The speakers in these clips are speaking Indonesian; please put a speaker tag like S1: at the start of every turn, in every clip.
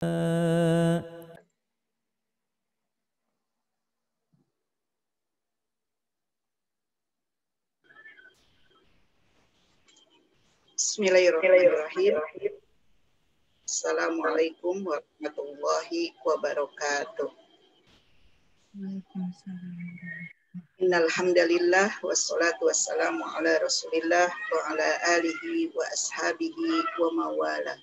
S1: Bismillahirrahmanirrahim. Assalamualaikum warahmatullahi wabarakatuh. Innal hamdalillah wassalatu wassalamu ala Rasulillah wa ala alihi wa ashabihi wa mawala.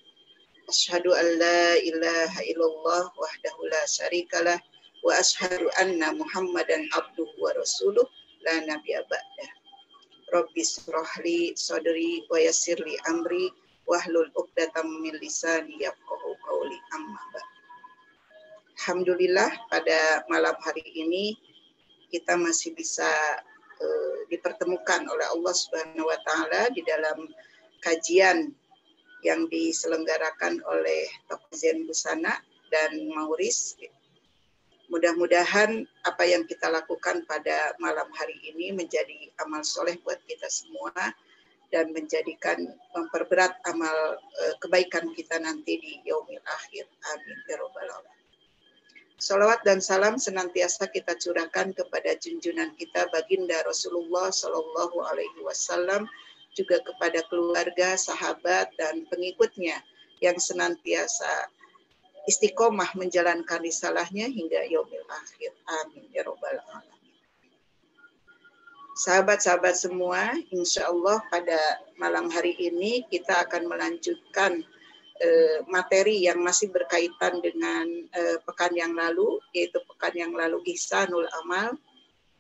S1: Asyhadu an la ilaha illallah wahdahu la syarikalah wa asyhadu anna Muhammadan abduhu wa rasuluh la nabiyya ba'dah. Rabbi shrahli sadri wa yassirli amri wahlul 'uqdatam min lisani yafqahu qawli amma ba'd. Alhamdulillah pada malam hari ini kita masih bisa dipertemukan oleh Allah Subhanahu wa taala di dalam kajian yang diselenggarakan oleh Tokoh Zen Busana dan Mauris. Mudah-mudahan apa yang kita lakukan pada malam hari ini menjadi amal soleh buat kita semua dan memperberat amal kebaikan kita nanti di yaumil akhir. Amin ya rabbal alamin. Salawat dan salam senantiasa kita curahkan kepada junjungan kita baginda Rasulullah Shallallahu Alaihi Wasallam, juga kepada keluarga, sahabat dan pengikutnya yang senantiasa istiqomah menjalankan risalahnya hingga yaumil akhir. Amin ya rabbal alamin. Sahabat-sahabat semua, insya Allah pada malam hari ini kita akan melanjutkan materi yang masih berkaitan dengan pekan yang lalu, yaitu pekan yang lalu Ihsanul Amal.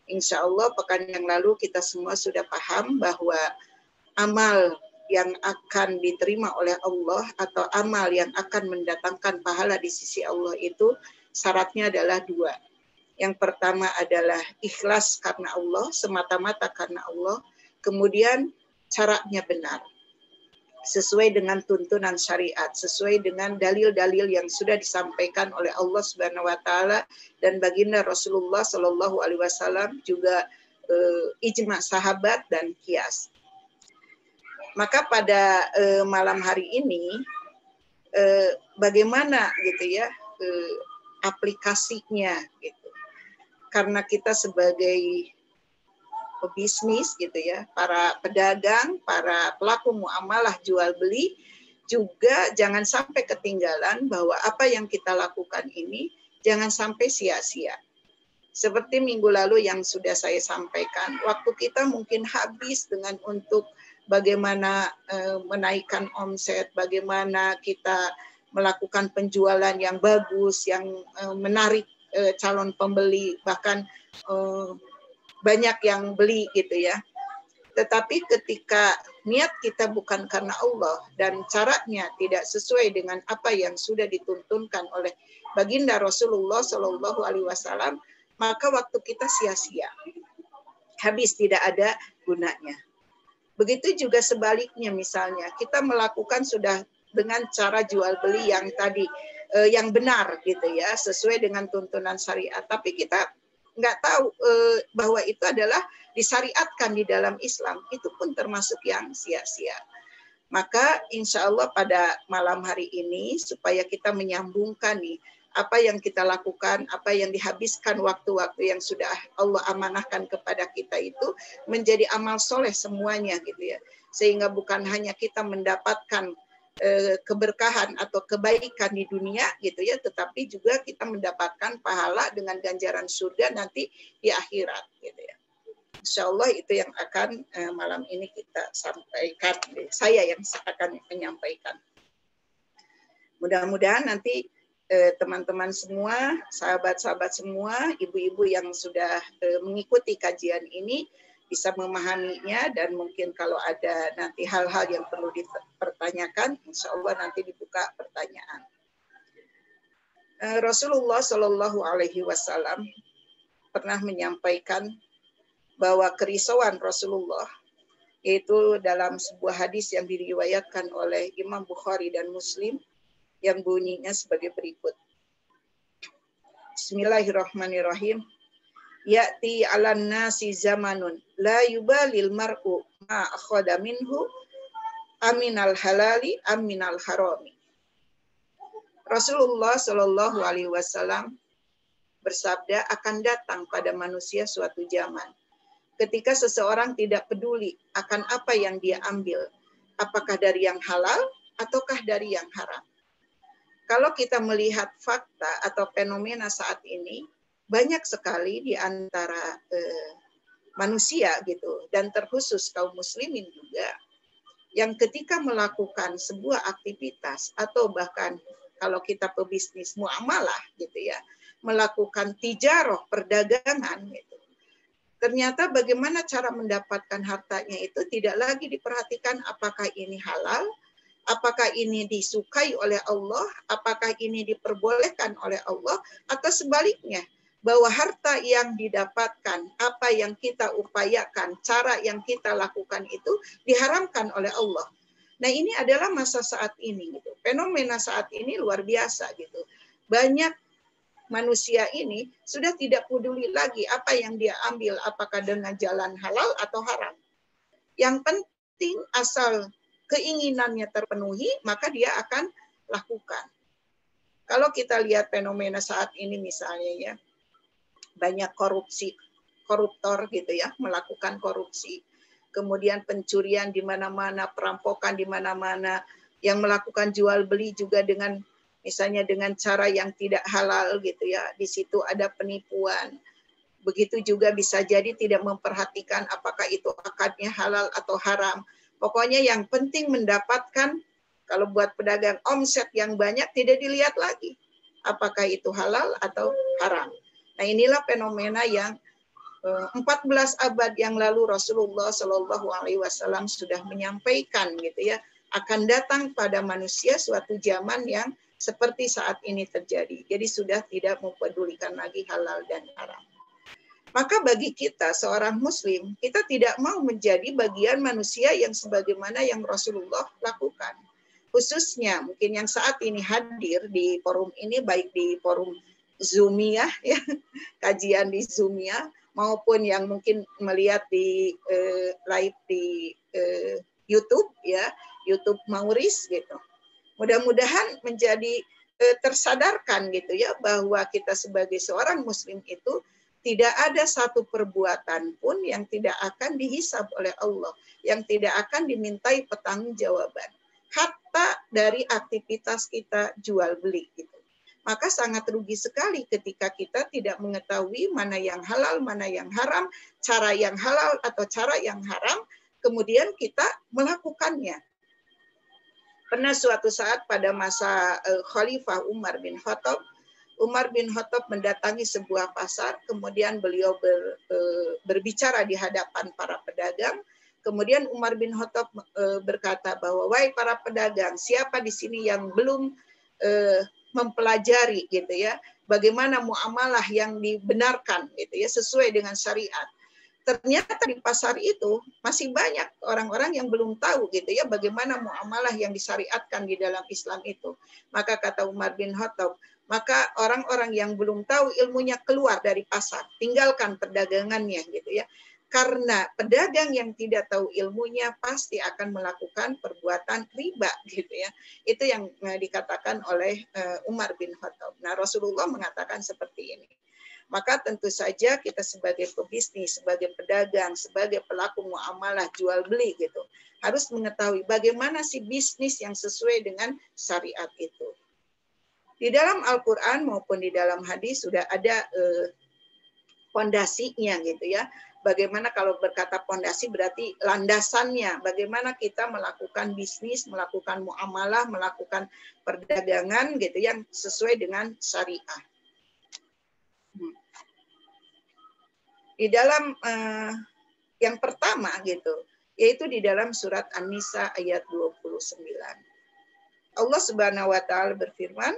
S1: Insya Allah pekan yang lalu kita semua sudah paham bahwa amal yang akan diterima oleh Allah atau amal yang akan mendatangkan pahala di sisi Allah itu syaratnya adalah dua. Yang pertama adalah ikhlas karena Allah, semata-mata karena Allah. Kemudian caranya benar, sesuai dengan tuntunan syariat, sesuai dengan dalil-dalil yang sudah disampaikan oleh Allah Subhanahu wa taala dan baginda Rasulullah Shallallahu alaihi wasallam, juga ijma sahabat dan qiyas. Maka pada malam hari ini bagaimana gitu ya aplikasinya gitu. Karena kita sebagai pebisnis gitu ya, para pedagang, para pelaku muamalah jual beli juga jangan sampai ketinggalan bahwa apa yang kita lakukan ini jangan sampai sia-sia. Seperti minggu lalu yang sudah saya sampaikan, waktu kita mungkin habis dengan untuk bagaimana menaikkan omset, bagaimana kita melakukan penjualan yang bagus, yang menarik calon pembeli, bahkan banyak yang beli gitu ya. Tetapi ketika niat kita bukan karena Allah dan caranya tidak sesuai dengan apa yang sudah dituntunkan oleh baginda Rasulullah Shallallahu Alaihi Wasallam, maka waktu kita sia-sia, habis, tidak ada gunanya. Begitu juga sebaliknya, misalnya kita melakukan sudah dengan cara jual beli yang tadi yang benar gitu ya, sesuai dengan tuntunan syariat, tapi kita nggak tahu bahwa itu adalah disyariatkan di dalam Islam, itu pun termasuk yang sia-sia. Maka insya Allah pada malam hari ini supaya kita menyambungkan nih apa yang kita lakukan, apa yang dihabiskan waktu-waktu yang sudah Allah amanahkan kepada kita itu menjadi amal soleh semuanya gitu ya. Sehingga bukan hanya kita mendapatkan keberkahan atau kebaikan di dunia gitu ya, tetapi juga kita mendapatkan pahala dengan ganjaran surga nanti di akhirat gitu ya. Insya Allah itu yang akan malam ini kita sampaikan. Saya yang akan menyampaikan. Mudah-mudahan nanti teman-teman semua, sahabat-sahabat semua, ibu-ibu yang sudah mengikuti kajian ini bisa memahaminya, dan mungkin kalau ada nanti hal-hal yang perlu dipertanyakan, insya Allah nanti dibuka pertanyaan. Rasulullah Shallallahu Alaihi Wasallam pernah menyampaikan bahwa kerisauan Rasulullah, yaitu dalam sebuah hadis yang diriwayatkan oleh Imam Bukhari dan Muslim, yang bunyinya sebagai berikut. Bismillahirrahmanirrahim. Ya'ti 'alan nasi zamanun la yubalil mar'u ma akhadha minhu aminal halali aminal harami. Rasulullah Shallallahu Alaihi Wasallam bersabda, akan datang pada manusia suatu zaman ketika seseorang tidak peduli akan apa yang dia ambil, apakah dari yang halal ataukah dari yang haram. Kalau kita melihat fakta atau fenomena saat ini, banyak sekali di antara manusia gitu, dan terkhusus kaum muslimin juga, yang ketika melakukan sebuah aktivitas atau bahkan kalau kita pebisnis muamalah gitu ya, melakukan tijaroh, perdagangan gitu, ternyata bagaimana cara mendapatkan hartanya itu tidak lagi diperhatikan apakah ini halal, apakah ini disukai oleh Allah, apakah ini diperbolehkan oleh Allah, atau sebaliknya, bahwa harta yang didapatkan, apa yang kita upayakan, cara yang kita lakukan itu diharamkan oleh Allah. Nah, ini adalah masa saat ini gitu. Fenomena saat ini luar biasa gitu. Banyak manusia ini sudah tidak peduli lagi apa yang dia ambil, apakah dengan jalan halal atau haram. Yang penting asal keinginannya terpenuhi, maka dia akan lakukan. Kalau kita lihat fenomena saat ini misalnya ya, banyak koruptor gitu ya, melakukan korupsi. Kemudian pencurian di mana-mana, perampokan di mana-mana, yang melakukan jual beli juga dengan misalnya dengan cara yang tidak halal gitu ya. Di situ ada penipuan. Begitu juga bisa jadi tidak memperhatikan apakah itu akadnya halal atau haram. Pokoknya yang penting mendapatkan, kalau buat pedagang omset yang banyak tidak dilihat lagi apakah itu halal atau haram. Nah, inilah fenomena yang 14 abad yang lalu Rasulullah Shallallahu Alaihi Wasallam sudah menyampaikan gitu ya, akan datang pada manusia suatu zaman yang seperti saat ini terjadi. Jadi sudah tidak mempedulikan lagi halal dan haram. Maka bagi kita seorang muslim, kita tidak mau menjadi bagian manusia yang sebagaimana yang Rasulullah lakukan. Khususnya mungkin yang saat ini hadir di forum ini, baik di forum Zoomia, ya, kajian di Zoomia, maupun yang mungkin melihat di live di YouTube, ya, YouTube Mauris gitu. Mudah-mudahan menjadi tersadarkan gitu ya, bahwa kita sebagai seorang muslim itu tidak ada satu perbuatan pun yang tidak akan dihisab oleh Allah, yang tidak akan dimintai pertanggungjawaban, hatta dari aktivitas kita jual beli gitu. Maka sangat rugi sekali ketika kita tidak mengetahui mana yang halal, mana yang haram, cara yang halal atau cara yang haram, kemudian kita melakukannya. Pernah suatu saat pada masa Khalifah Umar bin Khattab mendatangi sebuah pasar, kemudian beliau berbicara di hadapan para pedagang. Kemudian Umar bin Khattab berkata bahwa, wahai para pedagang, siapa di sini yang belum mempelajari gitu ya, bagaimana muamalah yang dibenarkan gitu ya, sesuai dengan syariat. Ternyata di pasar itu masih banyak orang-orang yang belum tahu gitu ya, bagaimana muamalah yang disyariatkan di dalam Islam itu. Maka kata Umar bin Khattab, maka orang-orang yang belum tahu ilmunya keluar dari pasar, tinggalkan perdagangannya gitu ya. Karena pedagang yang tidak tahu ilmunya pasti akan melakukan perbuatan riba gitu ya. Itu yang dikatakan oleh Umar bin Khattab. Nah, Rasulullah mengatakan seperti ini. Maka tentu saja kita sebagai pebisnis, sebagai pedagang, sebagai pelaku muamalah jual beli gitu, harus mengetahui bagaimana sih bisnis yang sesuai dengan syariat itu. Di dalam Al-Quran maupun di dalam hadis sudah ada pondasinya gitu ya. Bagaimana kalau berkata pondasi berarti landasannya, bagaimana kita melakukan bisnis, melakukan muamalah, melakukan perdagangan gitu yang sesuai dengan syariah. Di dalam yang pertama gitu, yaitu di dalam surat An-Nisa ayat 29. Allah Subhanahu wa taala berfirman,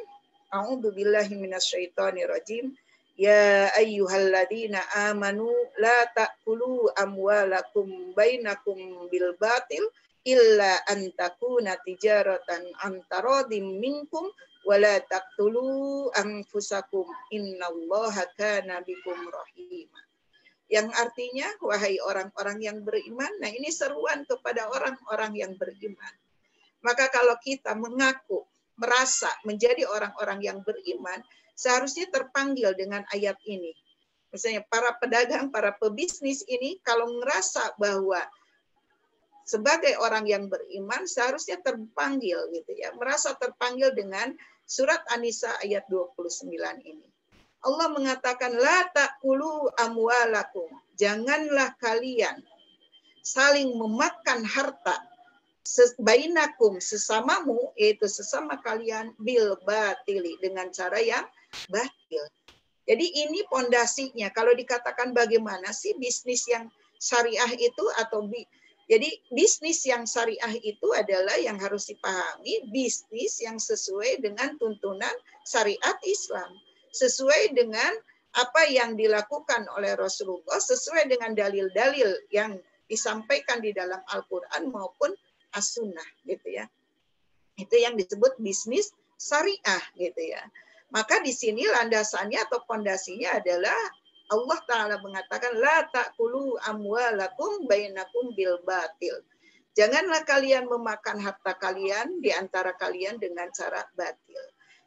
S1: A'udzubillahi minasyaitonirrajim. Ya ayyuhalladzina amanu la ta'kulu amwalakum bainakum bil batil illa an takuna tijaratan an taradim minkum wala taqtulu anfusakum innallaha kana bikum rahima. Yang artinya, wahai orang-orang yang beriman, nah ini seruan kepada orang-orang yang beriman. Maka kalau kita mengaku merasa menjadi orang-orang yang beriman, seharusnya terpanggil dengan ayat ini. Misalnya para pedagang, para pebisnis ini kalau ngerasa bahwa sebagai orang yang beriman seharusnya terpanggil gitu ya, merasa terpanggil dengan surat An-Nisa ayat 29 ini. Allah mengatakan la ta'kulu amwalakum, janganlah kalian saling memakan harta bainakum sesamamu, yaitu sesama kalian, bil batili, dengan cara yang batil. Jadi ini pondasinya. Kalau dikatakan bagaimana sih bisnis yang syariah itu atau jadi bisnis yang syariah itu adalah yang harus dipahami bisnis yang sesuai dengan tuntunan syariat Islam, sesuai dengan apa yang dilakukan oleh Rasulullah, sesuai dengan dalil-dalil yang disampaikan di dalam Al-Quran maupun As-Sunnah gitu ya. Itu yang disebut bisnis syariah gitu ya. Maka di sini landasannya atau pondasinya adalah Allah Ta'ala mengatakan la ta'kulu amwalakum bainakum bil batil. Janganlah kalian memakan harta kalian di antara kalian dengan cara batil.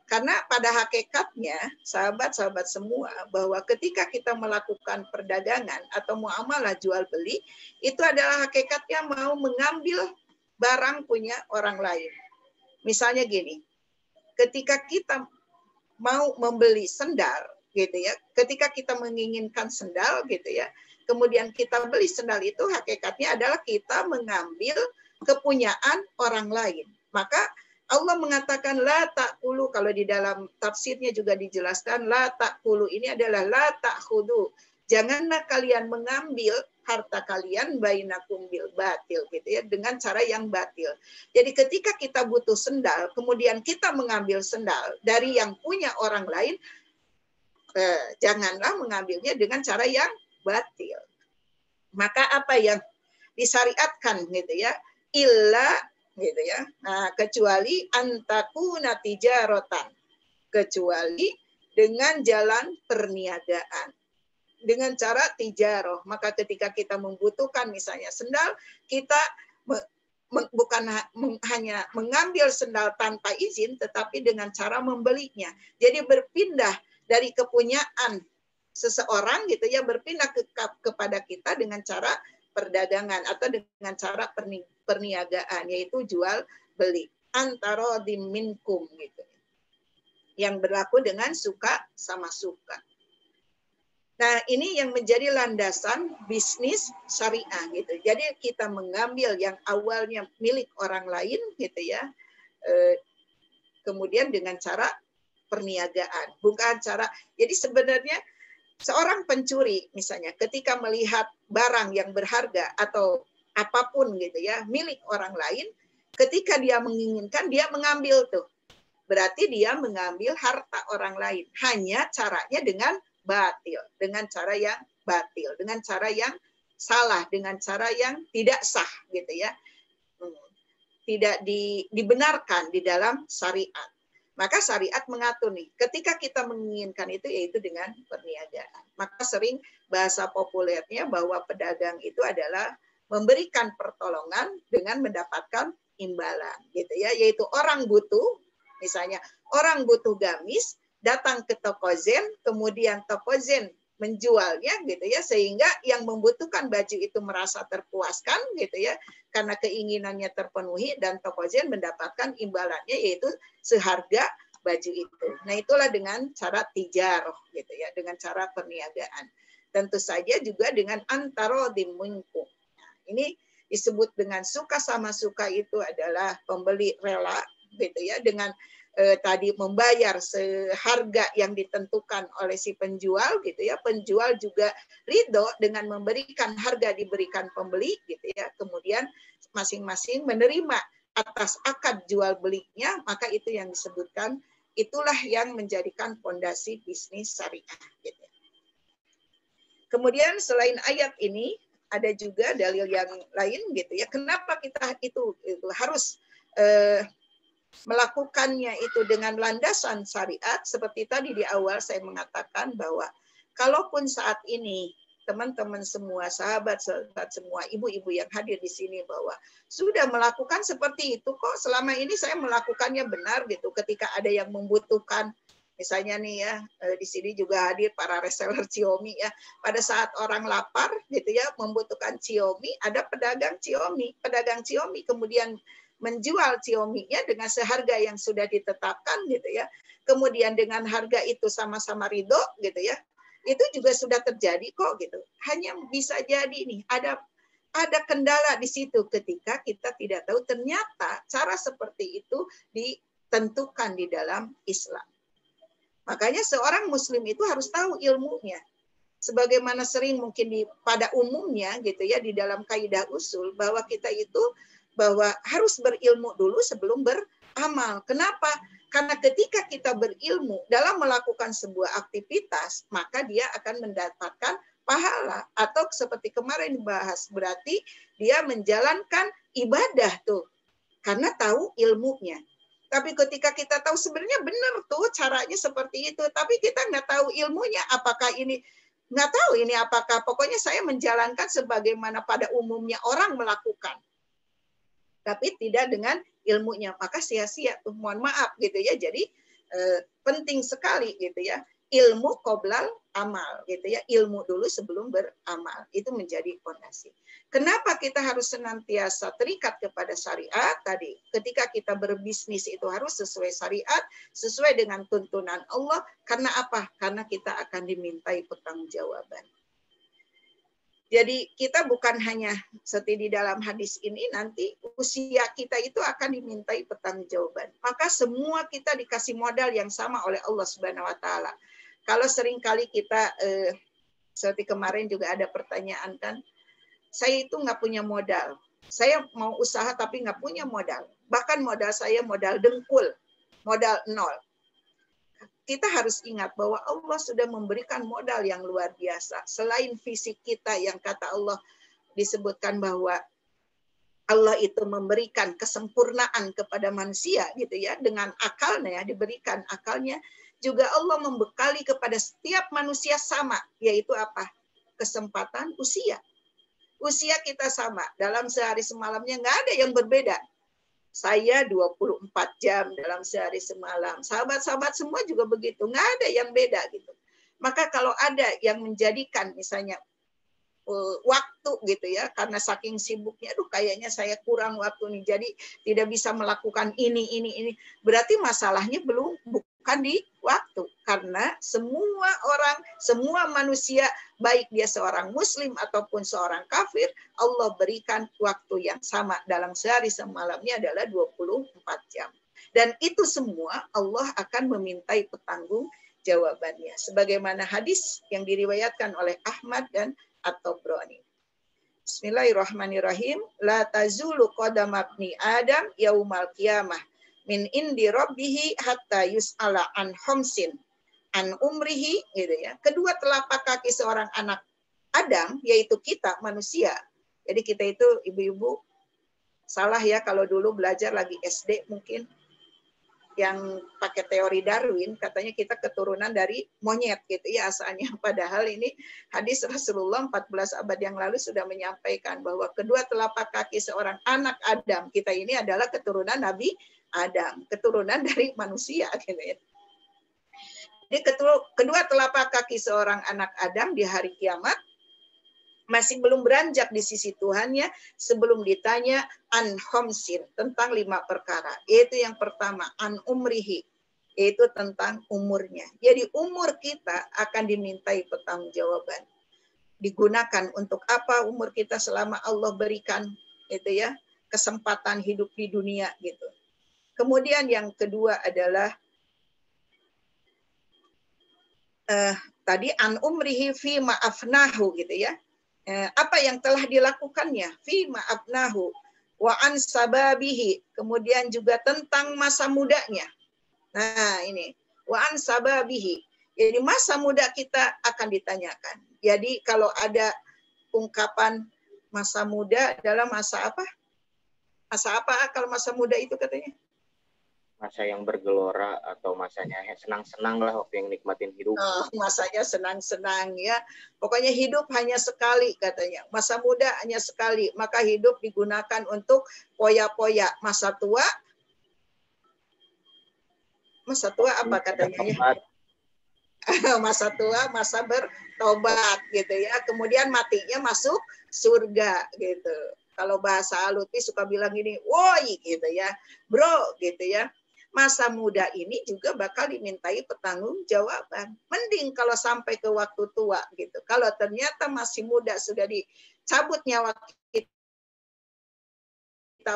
S1: Karena pada hakikatnya sahabat-sahabat semua bahwa ketika kita melakukan perdagangan atau muamalah jual beli itu adalah hakikatnya mau mengambil barang punya orang lain. Misalnya gini, ketika kita mau membeli sendal gitu ya, ketika kita menginginkan sendal gitu ya, kemudian kita beli sendal itu hakikatnya adalah kita mengambil kepunyaan orang lain. Maka Allah mengatakan la ta'kulu, kalau di dalam tafsirnya juga dijelaskan la ta'kulu ini adalah la ta'khudu. Janganlah kalian mengambil harta kalian bainakum bil batil gitu ya, dengan cara yang batil. Jadi ketika kita butuh sendal, kemudian kita mengambil sendal dari yang punya orang lain, janganlah mengambilnya dengan cara yang batil. Maka apa yang disyariatkan gitu ya, illa gitu ya. Nah, kecuali antakuna tijaratan, kecuali dengan jalan perniagaan. Dengan cara tijaroh, maka ketika kita membutuhkan misalnya sendal, kita bukan hanya mengambil sendal tanpa izin, tetapi dengan cara membelinya. Jadi berpindah dari kepunyaan seseorang gitu ya, berpindah kepada kita dengan cara perdagangan atau dengan cara perniagaan, yaitu jual beli antara diminkum gitu, yang berlaku dengan suka sama suka. Nah, ini yang menjadi landasan bisnis syariah gitu. Jadi kita mengambil yang awalnya milik orang lain gitu ya, kemudian dengan cara perniagaan, bukan cara. Jadi sebenarnya seorang pencuri misalnya ketika melihat barang yang berharga atau apapun gitu ya milik orang lain, ketika dia menginginkan dia mengambil tuh. Berarti dia mengambil harta orang lain. Hanya caranya dengan batil, dengan cara yang batil, dengan cara yang salah, dengan cara yang tidak sah gitu ya, tidak dibenarkan di dalam syariat. Maka syariat mengatur nih, ketika kita menginginkan itu yaitu dengan perniagaan. Maka sering bahasa populernya bahwa pedagang itu adalah memberikan pertolongan dengan mendapatkan imbalan gitu ya, yaitu orang butuh, misalnya orang butuh gamis, datang ke toko Zen, kemudian toko Zen menjualnya gitu ya, sehingga yang membutuhkan baju itu merasa terpuaskan gitu ya, karena keinginannya terpenuhi dan toko Zen mendapatkan imbalannya yaitu seharga baju itu. Nah, itulah dengan cara tijaroh gitu ya, dengan cara perniagaan. Tentu saja juga dengan antara dimingkum. Nah, ini disebut dengan suka sama suka itu adalah pembeli rela gitu ya, dengan tadi membayar seharga yang ditentukan oleh si penjual gitu ya, penjual juga ridho dengan memberikan harga diberikan pembeli gitu ya, kemudian masing-masing menerima atas akad jual belinya, maka itu yang disebutkan, itulah yang menjadikan fondasi bisnis syariah gitu. Kemudian selain ayat ini ada juga dalil yang lain gitu ya, kenapa kita itu harus melakukannya itu dengan landasan syariat. Seperti tadi di awal saya mengatakan bahwa kalaupun saat ini teman-teman semua, sahabat-sahabat semua, ibu-ibu yang hadir di sini bahwa sudah melakukan seperti itu kok. Selama ini saya melakukannya benar gitu. Ketika ada yang membutuhkan, misalnya nih ya, di sini juga hadir para reseller Xiaomi ya. Pada saat orang lapar gitu ya, membutuhkan Xiaomi, ada pedagang Xiaomi kemudian menjual Xiaomi-nya dengan seharga yang sudah ditetapkan gitu ya. Kemudian dengan harga itu sama-sama ridho gitu ya. Itu juga sudah terjadi kok gitu. Hanya bisa jadi nih ada kendala di situ ketika kita tidak tahu ternyata cara seperti itu ditentukan di dalam Islam. Makanya seorang muslim itu harus tahu ilmunya. Sebagaimana sering mungkin pada umumnya gitu ya di dalam kaidah usul bahwa kita itu bahwa harus berilmu dulu sebelum beramal. Kenapa? Karena ketika kita berilmu dalam melakukan sebuah aktivitas, maka dia akan mendapatkan pahala. Atau seperti kemarin dibahas, berarti dia menjalankan ibadah tuh. Karena tahu ilmunya. Tapi ketika kita tahu sebenarnya benar tuh caranya seperti itu, tapi kita nggak tahu ilmunya, apakah ini, nggak tahu ini apakah, pokoknya saya menjalankan sebagaimana pada umumnya orang melakukan. Tapi tidak dengan ilmunya, maka sia-sia tuh, mohon maaf gitu ya. Jadi penting sekali gitu ya, ilmu qoblal amal gitu ya, ilmu dulu sebelum beramal, itu menjadi fondasi. Kenapa kita harus senantiasa terikat kepada syariat tadi? Ketika kita berbisnis itu harus sesuai syariat, sesuai dengan tuntunan Allah. Karena apa? Karena kita akan dimintai pertanggungjawaban. Jadi kita bukan hanya seperti di dalam hadis ini, nanti usia kita itu akan dimintai pertanggungjawaban. Maka semua kita dikasih modal yang sama oleh Allah Subhanahu wa taala. Kalau seringkali kita seperti kemarin juga ada pertanyaan kan, saya itu nggak punya modal. Saya mau usaha tapi nggak punya modal. Bahkan modal saya modal dengkul, modal nol. Kita harus ingat bahwa Allah sudah memberikan modal yang luar biasa. Selain fisik kita yang kata Allah disebutkan bahwa Allah itu memberikan kesempurnaan kepada manusia gitu ya, dengan akalnya, diberikan akalnya, juga Allah membekali kepada setiap manusia sama, yaitu apa? Kesempatan usia. Usia kita sama, dalam sehari semalamnya nggak ada yang berbeda. Saya 24 jam dalam sehari semalam. Sahabat-sahabat semua juga begitu. Nggak ada yang beda gitu. Maka kalau ada yang menjadikan misalnya waktu gitu ya, karena saking sibuknya, aduh kayaknya saya kurang waktu nih, jadi tidak bisa melakukan ini. Berarti masalahnya bukan di waktu. Karena semua orang, semua manusia, baik dia seorang muslim ataupun seorang kafir, Allah berikan waktu yang sama dalam sehari semalamnya adalah 24 jam. Dan itu semua Allah akan memintai pertanggungjawabannya. Sebagaimana hadis yang diriwayatkan oleh Ahmad dan At-Tabrani. Bismillahirrahmanirrahim. La tazulu qadama ibni Adam yaumal qiyamah min indi rabbihi hatta yus'ala an khamsin an umrihi gitu ya. Kedua telapak kaki seorang anak Adam, yaitu kita manusia. Jadi kita itu ibu-ibu salah ya kalau dulu belajar lagi SD mungkin yang pakai teori Darwin, katanya kita keturunan dari monyet gitu ya asalnya. Padahal ini hadis Rasulullah 14 abad yang lalu sudah menyampaikan bahwa kedua telapak kaki seorang anak Adam, kita ini adalah keturunan Nabi Adam, keturunan dari manusia gitu ya. Jadi kedua telapak kaki seorang anak Adam di hari kiamat masih belum beranjak di sisi Tuhannya sebelum ditanya an khamsin, tentang 5 perkara. Yaitu yang pertama an umrihi, yaitu tentang umurnya. Jadi umur kita akan dimintai pertanggungjawaban. Digunakan untuk apa umur kita selama Allah berikan itu ya kesempatan hidup di dunia gitu. Kemudian yang kedua adalah tadi an umrihi fi ma'afnahu gitu ya. Apa yang telah dilakukannya, fi ma'afnahu wa an sababihi, kemudian juga tentang masa mudanya. Nah ini wa an sababihi, jadi masa muda kita akan ditanyakan. Jadi kalau ada ungkapan masa muda adalah masa apa? Masa apa kalau masa muda itu katanya?
S2: masa yang bergelora atau masanya senang-senang lah waktu yang nikmatin hidup.
S1: Masanya senang-senang ya. Pokoknya hidup hanya sekali katanya. Masa muda hanya sekali. Maka hidup digunakan untuk poya-poya. Masa tua apa katanya ya? Masa tua, masa bertobat gitu ya. Kemudian matinya masuk surga gitu. Kalau bahasa Lutfi suka bilang gini, woi gitu ya, bro gitu ya. Masa muda ini juga bakal dimintai pertanggungjawaban. Mending kalau sampai ke waktu tua gitu. Kalau ternyata masih muda sudah dicabut nyawa kita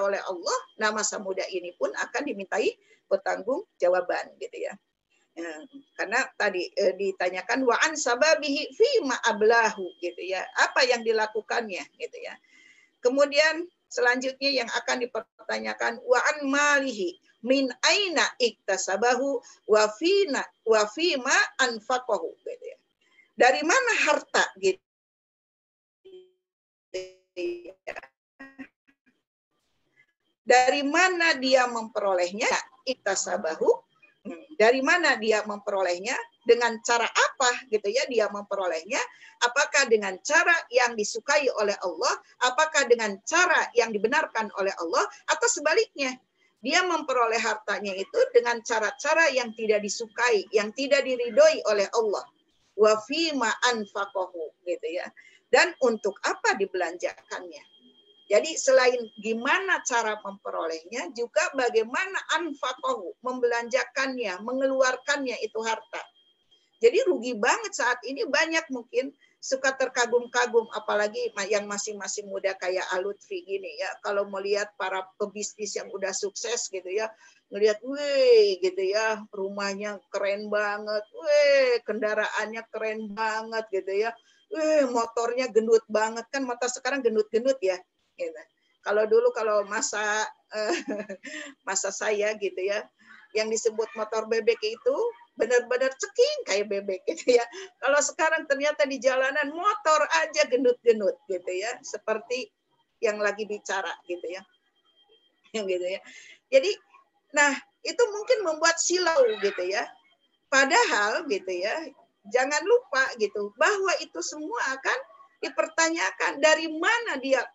S1: oleh Allah, nah masa muda ini pun akan dimintai pertanggungjawaban gitu ya. Karena tadi ditanyakan wa an sababihi fi ma ablahu gitu ya. Apa yang dilakukannya gitu ya. Kemudian selanjutnya yang akan dipertanyakan wa an malihi min aina iktasabahu wa fima anfaqahu gitu ya. Dari mana harta gitu ya. Dari mana dia memperolehnya? Iktasabahu. Dari mana dia memperolehnya? Dengan cara apa gitu ya dia memperolehnya? Apakah dengan cara yang disukai oleh Allah? Apakah dengan cara yang dibenarkan oleh Allah? Atau sebaliknya, dia memperoleh hartanya itu dengan cara-cara yang tidak disukai, yang tidak diridhoi oleh Allah. Wa fima anfaqahu gitu ya. Dan untuk apa dibelanjakannya? Jadi selain gimana cara memperolehnya, juga bagaimana anfaqahu, membelanjakannya, mengeluarkannya itu harta. Jadi rugi banget saat ini banyak mungkin suka terkagum-kagum, apalagi yang masih muda kayak Lutfi gini ya. Kalau melihat para pebisnis yang udah sukses gitu ya, ngelihat, weh gitu ya, rumahnya keren banget, weh kendaraannya keren banget gitu ya, weh motornya gendut banget kan, mata sekarang gendut-gendut ya. Gitu. Kalau dulu kalau masa saya gitu ya, yang disebut motor bebek itu benar-benar ceking kayak bebek gitu ya. Kalau sekarang ternyata di jalanan motor aja gendut-gendut gitu ya, seperti yang lagi bicara gitu ya. Gitu ya. Jadi nah, itu mungkin membuat silau gitu ya. Padahal gitu ya, jangan lupa gitu bahwa itu semua akan dipertanyakan dari mana dia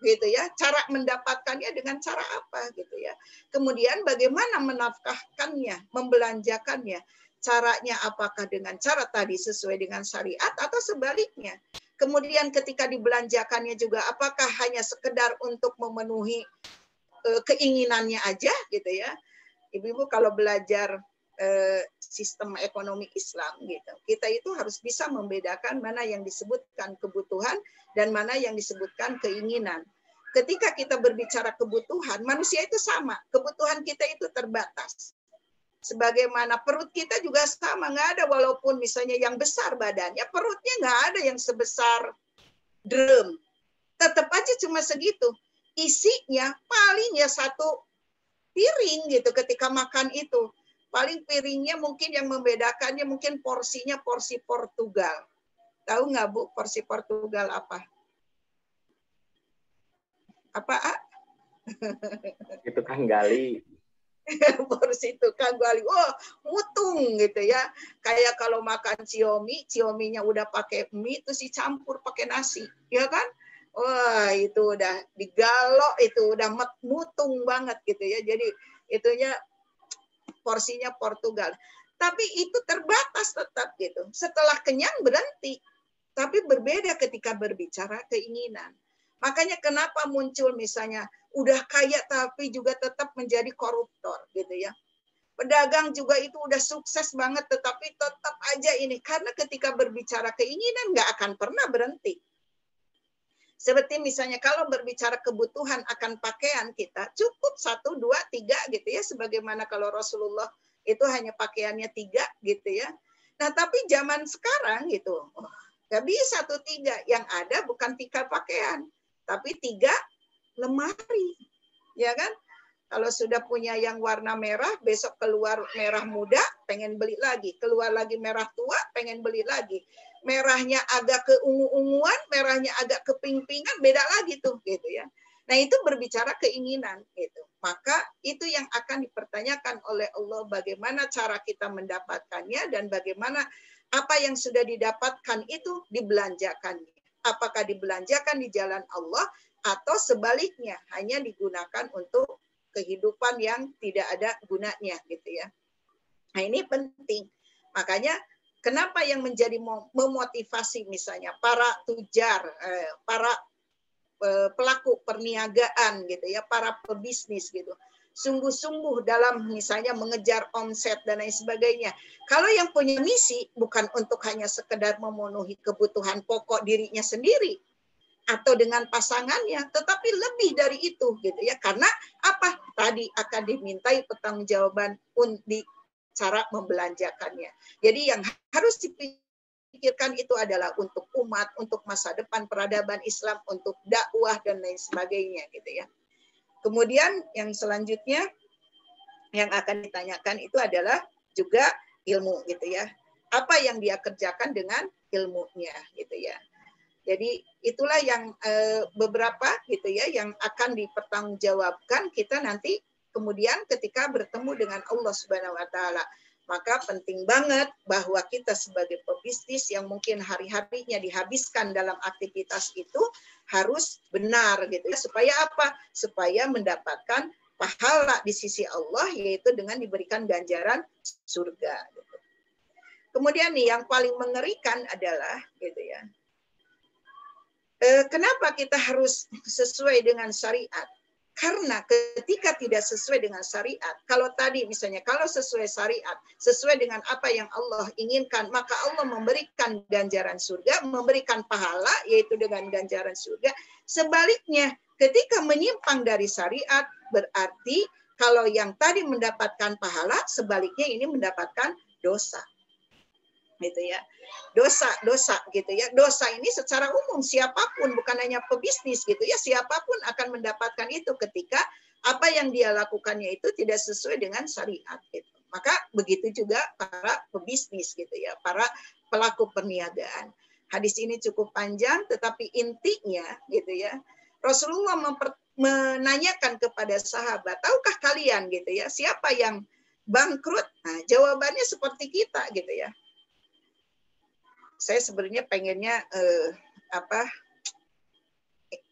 S1: gitu ya, cara mendapatkannya dengan cara apa gitu ya. Kemudian bagaimana menafkahkannya, membelanjakannya, caranya apakah dengan cara tadi sesuai dengan syariat atau sebaliknya. Kemudian ketika dibelanjakannya juga apakah hanya sekedar untuk memenuhi keinginannya aja gitu ya. Ibu-ibu kalau belajar sistem ekonomi Islam gitu, kita itu harus bisa membedakan mana yang disebutkan kebutuhan dan mana yang disebutkan keinginan. Ketika kita berbicara kebutuhan, manusia itu sama, kebutuhan kita itu terbatas. Sebagaimana perut kita juga sama, nggak ada walaupun misalnya yang besar badannya, perutnya nggak ada yang sebesar drum, tetap aja cuma segitu. Isinya paling ya satu piring gitu ketika makan itu. Paling piringnya mungkin yang membedakannya mungkin porsinya porsi Portugal. Tahu nggak Bu porsi Portugal apa? Apa?
S2: Itu kan gali.
S1: Porsi tukang gali. Oh, mutung gitu ya. Kayak kalau makan ciominya udah pakai mie terus dicampur pakai nasi, ya kan? Wah, itu udah digalok, itu udah mutung banget gitu ya. Jadi itunya porsinya Portugal. Tapi itu terbatas tetap gitu. Setelah kenyang berhenti. Tapi berbeda ketika berbicara keinginan. Makanya kenapa muncul misalnya udah kaya tapi juga tetap menjadi koruptor gitu ya. Pedagang juga itu udah sukses banget tetapi tetap aja ini. Karena ketika berbicara keinginan nggak akan pernah berhenti. Seperti misalnya kalau berbicara kebutuhan akan pakaian kita, cukup 1, 2, 3 gitu ya. Sebagaimana kalau Rasulullah itu hanya pakaiannya 3 gitu ya. Nah tapi zaman sekarang gitu, nggak bisa tuh 3. Yang ada bukan 3 pakaian, tapi 3 lemari. Ya kan? Kalau sudah punya yang warna merah, besok keluar merah muda, pengen beli lagi. Keluar lagi merah tua, pengen beli lagi. Merahnya agak keungu-unguan, merahnya agak keping-pingan, beda lagi tuh gitu ya. Nah, itu berbicara keinginan gitu. Maka itu yang akan dipertanyakan oleh Allah, bagaimana cara kita mendapatkannya dan bagaimana apa yang sudah didapatkan itu dibelanjakan. Apakah dibelanjakan di jalan Allah atau sebaliknya hanya digunakan untuk kehidupan yang tidak ada gunanya gitu ya. Nah, ini penting. Makanya kenapa yang menjadi memotivasi misalnya para tujar, para pelaku perniagaan gitu ya, para pebisnis gitu, sungguh-sungguh dalam misalnya mengejar omset dan lain sebagainya. Kalau yang punya misi bukan untuk hanya sekedar memenuhi kebutuhan pokok dirinya sendiri atau dengan pasangannya, tetapi lebih dari itu gitu ya. Karena apa? Tadi akan dimintai pertanggungjawaban di cara membelanjakannya. Jadi yang harus dipikirkan itu adalah untuk umat, untuk masa depan peradaban Islam, untuk dakwah dan lain sebagainya gitu ya. Kemudian yang selanjutnya yang akan ditanyakan itu adalah juga ilmu gitu ya. Apa yang dia kerjakan dengan ilmunya gitu ya. Jadi itulah yang beberapa gitu ya yang akan dipertanggungjawabkan kita nanti kemudian ketika bertemu dengan Allah Subhanahu wa taala. Maka penting banget bahwa kita sebagai pebisnis yang mungkin hari-harinya dihabiskan dalam aktivitas itu harus benar gitu ya. Supaya apa? Supaya mendapatkan pahala di sisi Allah, yaitu dengan diberikan ganjaran surga. Gitu. Kemudian nih yang paling mengerikan adalah gitu ya. Kenapa kita harus sesuai dengan syariat? Karena ketika tidak sesuai dengan syariat, kalau tadi misalnya kalau sesuai syariat, sesuai dengan apa yang Allah inginkan, maka Allah memberikan ganjaran surga, memberikan pahala, yaitu dengan ganjaran surga. Sebaliknya, ketika menyimpang dari syariat, berarti kalau yang tadi mendapatkan pahala, sebaliknya ini mendapatkan dosa. Gitu ya, dosa gitu ya. Dosa ini secara umum siapapun, bukan hanya pebisnis gitu ya, siapapun akan mendapatkan itu ketika apa yang dia lakukannya itu tidak sesuai dengan syariat gitu. Maka begitu juga para pebisnis gitu ya, para pelaku perniagaan. Hadis ini cukup panjang, tetapi intinya gitu ya, Rasulullah menanyakan kepada sahabat, tahukah kalian gitu ya, siapa yang bangkrut? Nah, jawabannya seperti kita gitu ya. Saya sebenarnya pengennya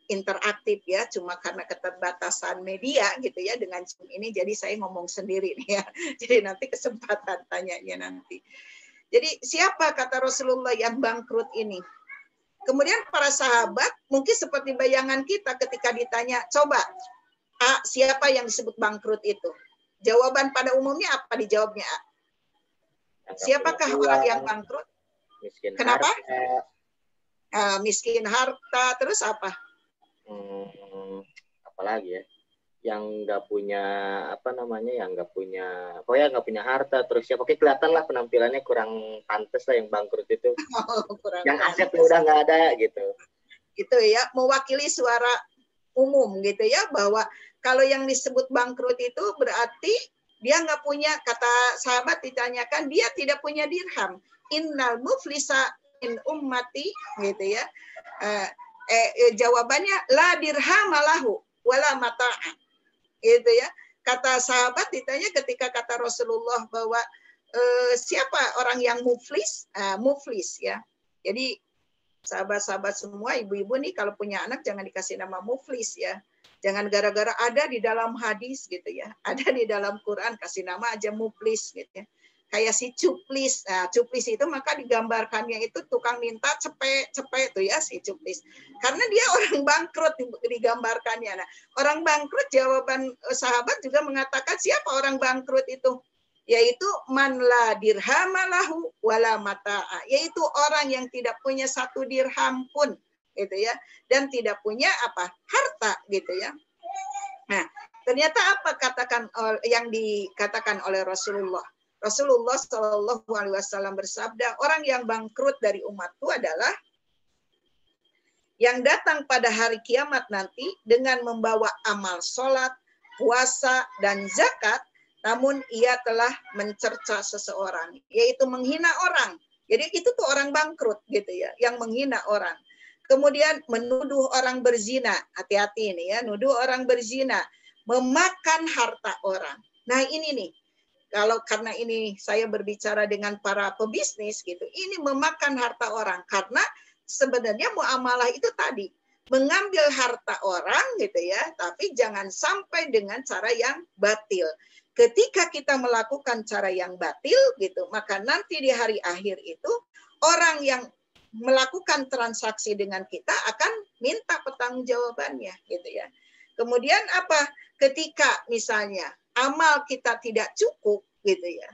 S1: interaktif ya, cuma karena keterbatasan media gitu ya dengan Zoom ini, jadi saya ngomong sendiri nih ya. Jadi nanti kesempatan tanyanya nanti. Jadi siapa kata Rasulullah yang bangkrut ini? Kemudian para sahabat mungkin seperti bayangan kita ketika ditanya, coba siapa yang disebut bangkrut itu? Jawaban pada umumnya apa dijawabnya? Siapakah orang yang bangkrut?
S2: Miskin
S1: Kenapa?
S2: Harta.
S1: Miskin harta, terus apa?
S2: Apalagi ya? Yang nggak punya yang nggak punya, pokoknya nggak punya harta, terus ya pokoknya kelihatan lah penampilannya kurang pantas lah yang bangkrut itu. Yang asetnya udah nggak ada gitu.
S1: Gitu ya, mewakili suara umum gitu ya, bahwa kalau yang disebut bangkrut itu berarti dia nggak punya, kata sahabat ditanyakan, dia tidak punya dirham. Innal muflisa in ummati gitu ya. Jawabannya la dirhamalahu wala mata'a. Gitu ya. Kata sahabat ditanya ketika kata Rasulullah bahwa siapa orang yang muflis? Muflis ya. Jadi sahabat-sahabat semua, ibu-ibu nih kalau punya anak jangan dikasih nama muflis ya. Jangan gara-gara ada di dalam hadis gitu ya. Ada di dalam Quran kasih nama aja muflis gitu ya. Kayak si cuplis. Nah, cuplis itu maka digambarkannya itu tukang minta cepet tuh ya si cuplis. Karena dia orang bangkrut digambarkannya. Nah, orang bangkrut, jawaban sahabat juga mengatakan siapa orang bangkrut itu? Yaitu man la dirhamalahu wala mata'a, yaitu orang yang tidak punya satu dirham pun gitu ya, dan tidak punya harta gitu ya. Nah, ternyata apa yang dikatakan oleh Rasulullah? Rasulullah Shallallahu Alaihi Wasallam bersabda, orang yang bangkrut dari umatku adalah yang datang pada hari kiamat nanti dengan membawa amal sholat, puasa, dan zakat, namun ia telah mencerca seseorang, yaitu menghina orang. Jadi itu tuh orang bangkrut gitu ya, yang menghina orang. Kemudian menuduh orang berzina, hati-hati ini ya, nuduh orang berzina, memakan harta orang. Nah ini nih, kalau karena ini saya berbicara dengan para pebisnis gitu, ini memakan harta orang karena sebenarnya muamalah itu tadi mengambil harta orang gitu ya, tapi jangan sampai dengan cara yang batil. Ketika kita melakukan cara yang batil gitu, maka nanti di hari akhir itu orang yang melakukan transaksi dengan kita akan minta pertanggungjawabannya gitu ya. Kemudian apa? Ketika misalnya amal kita tidak cukup gitu ya.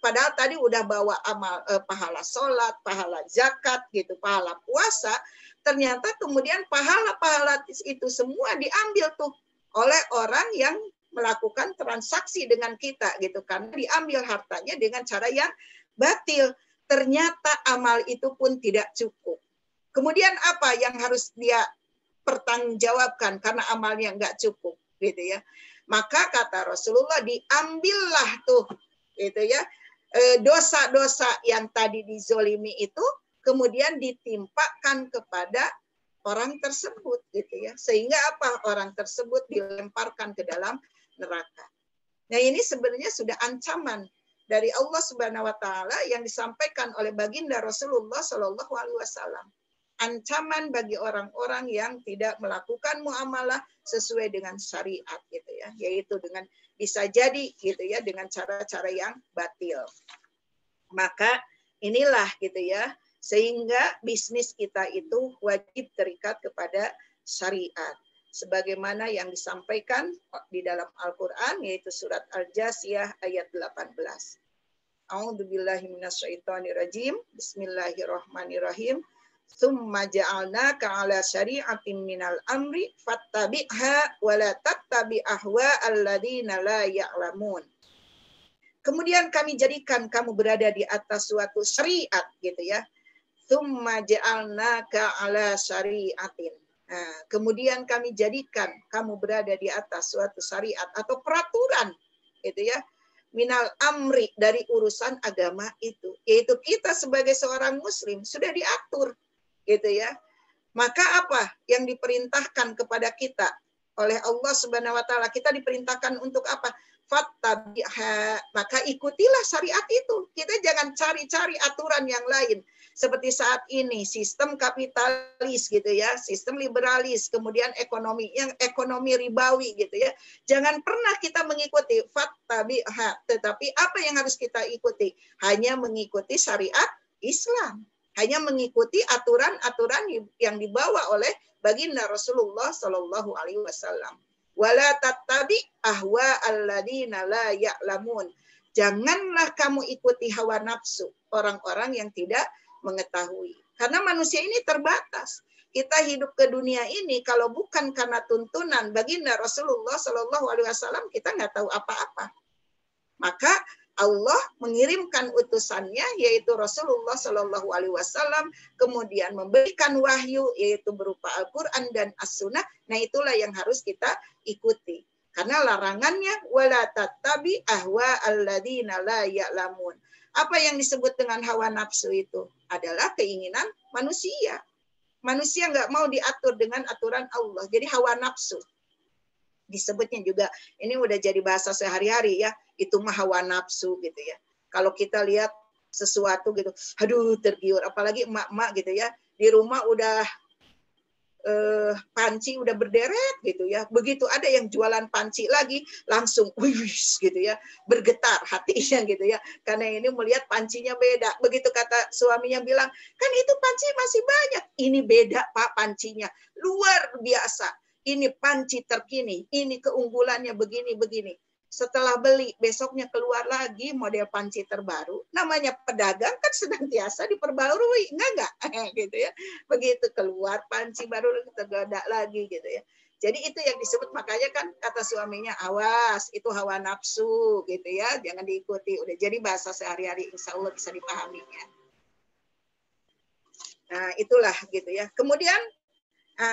S1: Padahal tadi udah bawa amal pahala sholat, pahala zakat gitu, pahala puasa, ternyata kemudian pahala-pahala itu semua diambil tuh oleh orang yang melakukan transaksi dengan kita gitu, karena diambil hartanya dengan cara yang batil. Ternyata amal itu pun tidak cukup. Kemudian apa yang harus dia pertanggungjawabkan karena amalnya nggak cukup gitu ya. Maka kata Rasulullah, diambillah tuh gitu ya dosa-dosa yang tadi dizolimi itu, kemudian ditimpakan kepada orang tersebut gitu ya, sehingga apa, orang tersebut dilemparkan ke dalam neraka. Nah ini sebenarnya sudah ancaman dari Allah Subhanahu wa taala yang disampaikan oleh baginda Rasulullah Shallallahu alaihi wasallam. Ancaman bagi orang-orang yang tidak melakukan muamalah sesuai dengan syariat gitu ya, yaitu dengan bisa jadi gitu ya dengan cara-cara yang batil. Maka inilah gitu ya, sehingga bisnis kita itu wajib terikat kepada syariat sebagaimana yang disampaikan di dalam Al-Qur'an, yaitu surat Al-Jasiyah ayat 18. A'udzubillahi minasyaitonirrajim. Bismillahirrahmanirrahim. Tsumma ja'alnaka 'ala syari'atin minal amri fattabi'ha wa la tattabi' ahwa'al ladzina la ya'lamun. Kemudian kami jadikan kamu berada di atas suatu syariat gitu ya. Tsumma ja'alnaka 'ala syari'atin. Nah, kemudian kami jadikan kamu berada di atas suatu syariat atau peraturan gitu ya, minal amri, dari urusan agama itu, yaitu kita sebagai seorang muslim sudah diatur gitu ya. Maka apa yang diperintahkan kepada kita oleh Allah Subhanahu wa taala, kita diperintahkan untuk apa? Fattabi'ha, maka ikutilah syariat itu. Kita jangan cari-cari aturan yang lain. Seperti saat ini sistem kapitalis gitu ya, sistem liberalis, kemudian ekonomi ribawi gitu ya. Jangan pernah kita mengikuti fattabi'ha, tetapi apa yang harus kita ikuti? Hanya mengikuti syariat Islam, hanya mengikuti aturan-aturan yang dibawa oleh baginda Rasulullah Shallallahu alaihi wasallam. Wala tattabi ahwa alladzina la ya'lamun. Janganlah kamu ikuti hawa nafsu orang-orang yang tidak mengetahui. Karena manusia ini terbatas. Kita hidup ke dunia ini kalau bukan karena tuntunan baginda Rasulullah Shallallahu alaihi wasallam, kita nggak tahu apa-apa. Maka Allah mengirimkan utusannya yaitu Rasulullah Shallallahu alaihi wasallam, kemudian memberikan wahyu yaitu berupa Al-Qur'an dan As-Sunnah. Nah, itulah yang harus kita ikuti. Karena larangannya wala tattabi ahwa alladzina la ya'lamun. Apa yang disebut dengan hawa nafsu itu adalah keinginan manusia. Manusia nggak mau diatur dengan aturan Allah. Jadi hawa nafsu. Disebutnya juga, ini udah jadi bahasa sehari-hari ya, itu mah hawa nafsu gitu ya. Kalau kita lihat sesuatu gitu, aduh tergiur, apalagi emak-emak gitu ya, di rumah udah panci udah berderet gitu ya, begitu ada yang jualan panci lagi, langsung wis gitu ya, bergetar hatinya gitu ya, karena ini melihat pancinya beda. Begitu kata suaminya bilang, kan itu panci masih banyak, ini beda Pak pancinya, luar biasa. Ini panci terkini, ini keunggulannya begini-begini. Setelah beli, besoknya keluar lagi model panci terbaru. Namanya pedagang kan senantiasa diperbarui, enggak? Gitu ya. Begitu keluar panci baru tergoda lagi gitu ya. Jadi itu yang disebut, makanya kan kata suaminya, awas, itu hawa nafsu gitu ya, jangan diikuti. Udah jadi bahasa sehari-hari, insya Allah bisa dipahaminya. Nah itulah gitu ya. Kemudian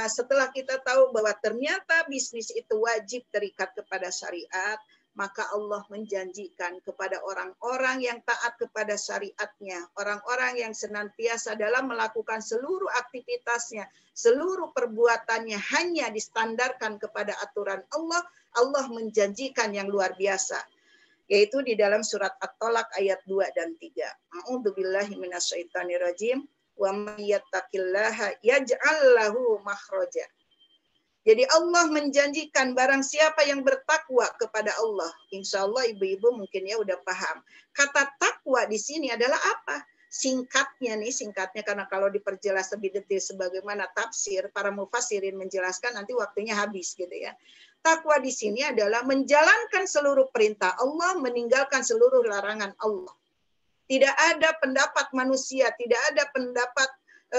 S1: setelah kita tahu bahwa ternyata bisnis itu wajib terikat kepada syariat, maka Allah menjanjikan kepada orang-orang yang taat kepada syariatnya, orang-orang yang senantiasa dalam melakukan seluruh aktivitasnya, seluruh perbuatannya hanya distandarkan kepada aturan Allah, Allah menjanjikan yang luar biasa. Yaitu di dalam surat At-Tolak ayat 2 dan 3. A'udzubillahi minasyaitonirrajim. Wa may yattaqillaha yaj'al lahu makhraja. Jadi Allah menjanjikan barang siapa yang bertakwa kepada Allah. Insya Allah ibu-ibu mungkin ya udah paham. Kata takwa di sini adalah apa? Singkatnya karena kalau diperjelas lebih detail sebagaimana tafsir, para mufassirin menjelaskan nanti waktunya habis gitu ya. Takwa di sini adalah menjalankan seluruh perintah Allah, meninggalkan seluruh larangan Allah. Tidak ada pendapat manusia, tidak ada pendapat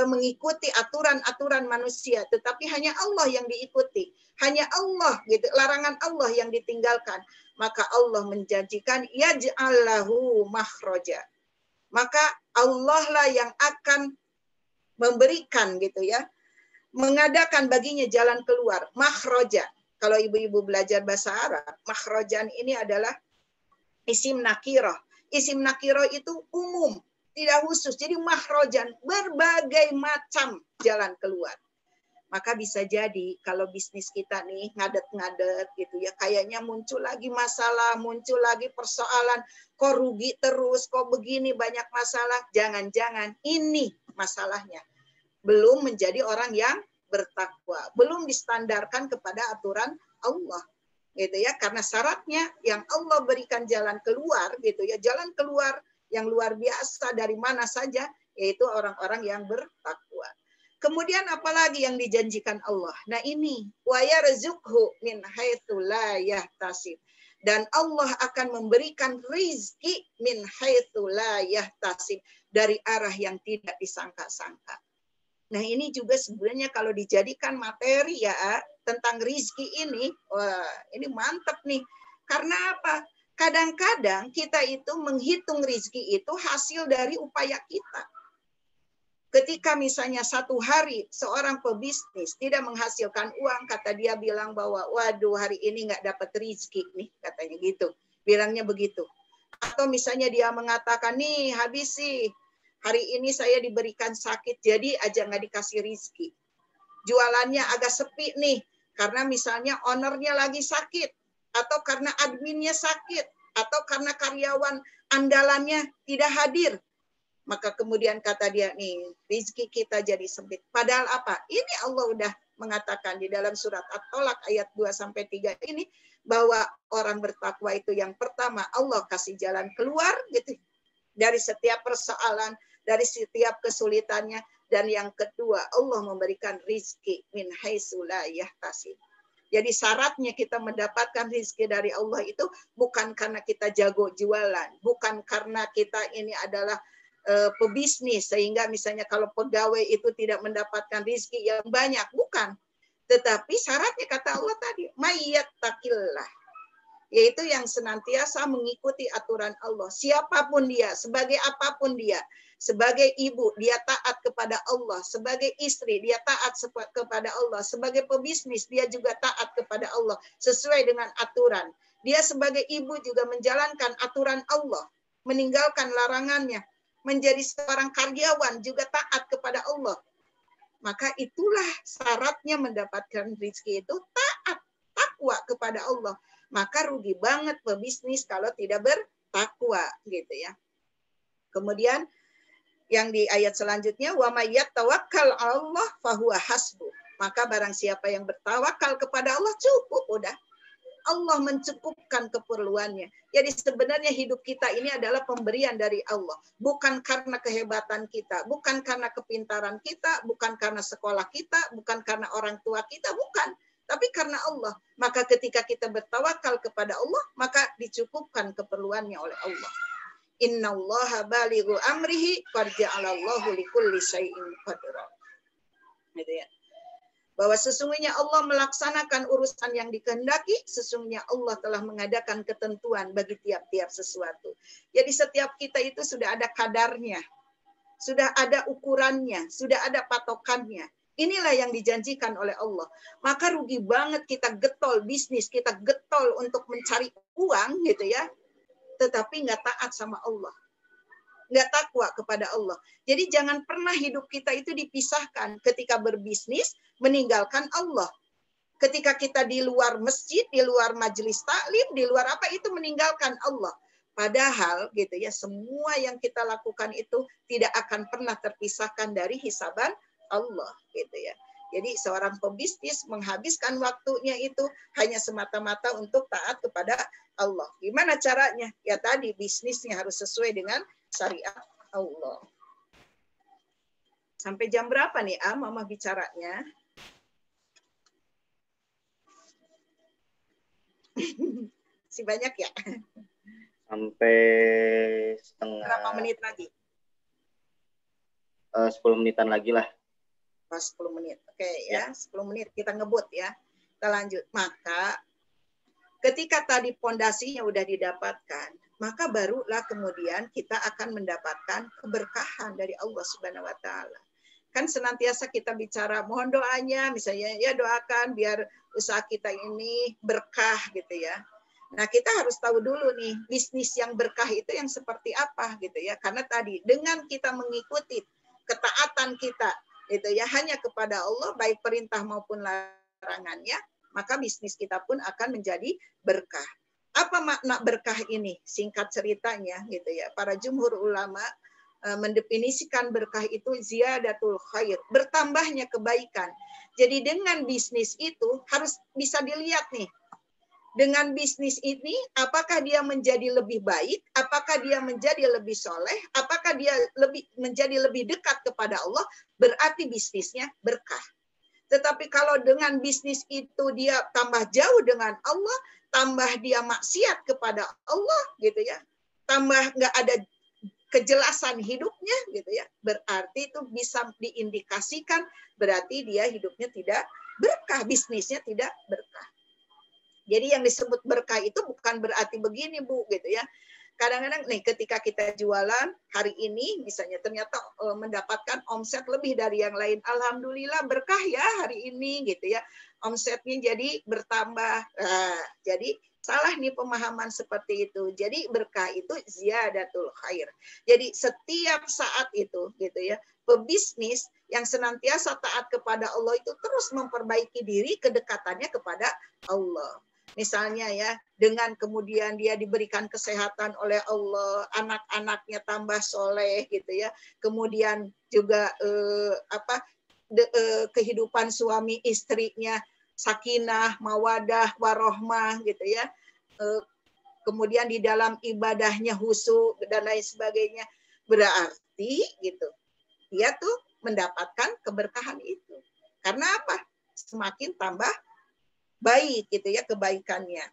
S1: mengikuti aturan-aturan manusia, tetapi hanya Allah yang diikuti, hanya Allah gitu, larangan Allah yang ditinggalkan. Maka Allah menjanjikan yaj'allahu makhraja. Maka Allah lah yang akan memberikan gitu ya, mengadakan baginya jalan keluar, makhraja. Kalau ibu-ibu belajar bahasa Arab, makhrajan ini adalah isim nakirah. Isim nakirah itu umum, tidak khusus. Jadi makhrajan, berbagai macam jalan keluar. Maka bisa jadi kalau bisnis kita nih ngadet-ngadet gitu ya, kayaknya muncul lagi masalah, muncul lagi persoalan, kok rugi terus, kok begini banyak masalah. Jangan-jangan ini masalahnya. Belum menjadi orang yang bertakwa, belum distandarkan kepada aturan Allah. Gitu ya, karena syaratnya yang Allah berikan jalan keluar gitu ya, jalan keluar yang luar biasa dari mana saja, yaitu orang-orang yang bertakwa. Kemudian apalagi yang dijanjikan Allah? Nah ini, wa yarzuqhu min haitsu la yahtasib. Dan Allah akan memberikan rizki min haitsu la yahtasib, dari arah yang tidak disangka-sangka. Nah ini juga sebenarnya kalau dijadikan materi ya tentang rizki ini, wah ini mantap nih. Karena apa? Kadang-kadang kita itu menghitung rizki itu hasil dari upaya kita. Ketika misalnya satu hari seorang pebisnis tidak menghasilkan uang, kata dia bilang bahwa waduh hari ini nggak dapat rizki nih, katanya gitu. Bilangnya begitu. Atau misalnya dia mengatakan nih habis sih, hari ini saya diberikan sakit jadi aja nggak dikasih rizki. Jualannya agak sepi nih, karena misalnya ownernya lagi sakit, atau karena adminnya sakit, atau karena karyawan andalannya tidak hadir. Maka kemudian kata dia nih, rizki kita jadi sempit. Padahal apa? Ini Allah udah mengatakan di dalam surat At-Tolak ayat 2-3 ini, bahwa orang bertakwa itu yang pertama Allah kasih jalan keluar gitu dari setiap persoalan, dari setiap kesulitannya. Dan yang kedua Allah memberikan rizki min haitsu la yahtasib. Jadi syaratnya kita mendapatkan rezeki dari Allah itu bukan karena kita jago jualan, bukan karena kita ini adalah pebisnis sehingga misalnya kalau pegawai itu tidak mendapatkan rezeki yang banyak, bukan. Tetapi syaratnya kata Allah tadi, mayyattaqillah, yaitu yang senantiasa mengikuti aturan Allah. Siapapun dia, sebagai apapun dia. Sebagai ibu, dia taat kepada Allah. Sebagai istri, dia taat kepada Allah. Sebagai pebisnis, dia juga taat kepada Allah. Sesuai dengan aturan. Dia sebagai ibu juga menjalankan aturan Allah. Meninggalkan larangannya. Menjadi seorang karyawan juga taat kepada Allah. Maka itulah syaratnya mendapatkan rezeki itu taat. Takwa kepada Allah. Maka rugi banget pebisnis kalau tidak bertakwa. Gitu ya. Kemudian yang di ayat selanjutnya, wa may yatawakkal 'alallah fahuwa hasbuh. Maka barang siapa yang bertawakal kepada Allah cukup udah. Allah mencukupkan keperluannya. Jadi sebenarnya hidup kita ini adalah pemberian dari Allah. Bukan karena kehebatan kita, bukan karena kepintaran kita, bukan karena sekolah kita, bukan karena orang tua kita, bukan. Tapi karena Allah. Maka ketika kita bertawakal kepada Allah, maka dicukupkan keperluannya oleh Allah. Innallaha balighu amrihi qad ja'alallahu likulli syai'in qadra. Gitu ya. Bahwa sesungguhnya Allah melaksanakan urusan yang dikehendaki, sesungguhnya Allah telah mengadakan ketentuan bagi tiap-tiap sesuatu. Jadi setiap kita itu sudah ada kadarnya, sudah ada ukurannya, sudah ada patokannya. Inilah yang dijanjikan oleh Allah. Maka rugi banget kita getol bisnis, kita getol untuk mencari uang gitu ya, tetapi nggak taat sama Allah, nggak takwa kepada Allah. Jadi jangan pernah hidup kita itu dipisahkan. Ketika berbisnis meninggalkan Allah, ketika kita di luar masjid, di luar majelis taklim, di luar apa, itu meninggalkan Allah. Padahal gitu ya, semua yang kita lakukan itu tidak akan pernah terpisahkan dari hisaban Allah gitu ya. Jadi seorang pebisnis menghabiskan waktunya itu hanya semata-mata untuk taat kepada Allah. Gimana caranya? Ya tadi, bisnisnya harus sesuai dengan syariat Allah. Sampai jam berapa nih, Mama bicaranya? Si banyak ya?
S2: Sampai setengah.
S1: Berapa menit lagi?
S2: 10 menitan lagi lah.
S1: 10 menit. Oke ya, 10 menit kita ngebut ya. Kita lanjut. Maka ketika tadi pondasinya udah didapatkan, maka barulah kemudian kita akan mendapatkan keberkahan dari Allah Subhanahu wa taala. Kan senantiasa kita bicara mohon doanya, misalnya ya doakan biar usaha kita ini berkah gitu ya. Nah, kita harus tahu dulu nih, bisnis yang berkah itu yang seperti apa gitu ya. Karena tadi dengan kita mengikuti ketaatan kita itu ya hanya kepada Allah, baik perintah maupun larangannya, maka bisnis kita pun akan menjadi berkah. Apa makna berkah ini? Singkat ceritanya gitu ya, para jumhur ulama mendefinisikan berkah itu ziyadatul khair, bertambahnya kebaikan. Jadi dengan bisnis itu harus bisa dilihat nih, dengan bisnis ini, apakah dia menjadi lebih baik, apakah dia menjadi lebih soleh, apakah dia menjadi lebih dekat kepada Allah, berarti bisnisnya berkah. Tetapi kalau dengan bisnis itu dia tambah jauh dengan Allah, tambah dia maksiat kepada Allah, gitu ya, tambah nggak ada kejelasan hidupnya, gitu ya, berarti itu bisa diindikasikan berarti dia hidupnya tidak berkah, bisnisnya tidak berkah. Jadi yang disebut berkah itu bukan berarti begini Bu gitu ya. Kadang-kadang nih ketika kita jualan hari ini misalnya ternyata mendapatkan omset lebih dari yang lain. Alhamdulillah berkah ya hari ini gitu ya. Omsetnya jadi bertambah. Nah, jadi salah nih pemahaman seperti itu. Jadi berkah itu ziyadatul khair. Jadi setiap saat itu gitu ya. Pebisnis yang senantiasa taat kepada Allah itu terus memperbaiki diri kedekatannya kepada Allah. Misalnya ya, dengan kemudian dia diberikan kesehatan oleh Allah, anak-anaknya tambah soleh gitu ya. Kemudian juga kehidupan suami istrinya sakinah, mawadah, warohmah gitu ya. Kemudian di dalam ibadahnya khusyuk dan lain sebagainya. Berarti gitu, dia tuh mendapatkan keberkahan itu. Karena apa? Semakin tambah baik gitu ya kebaikannya.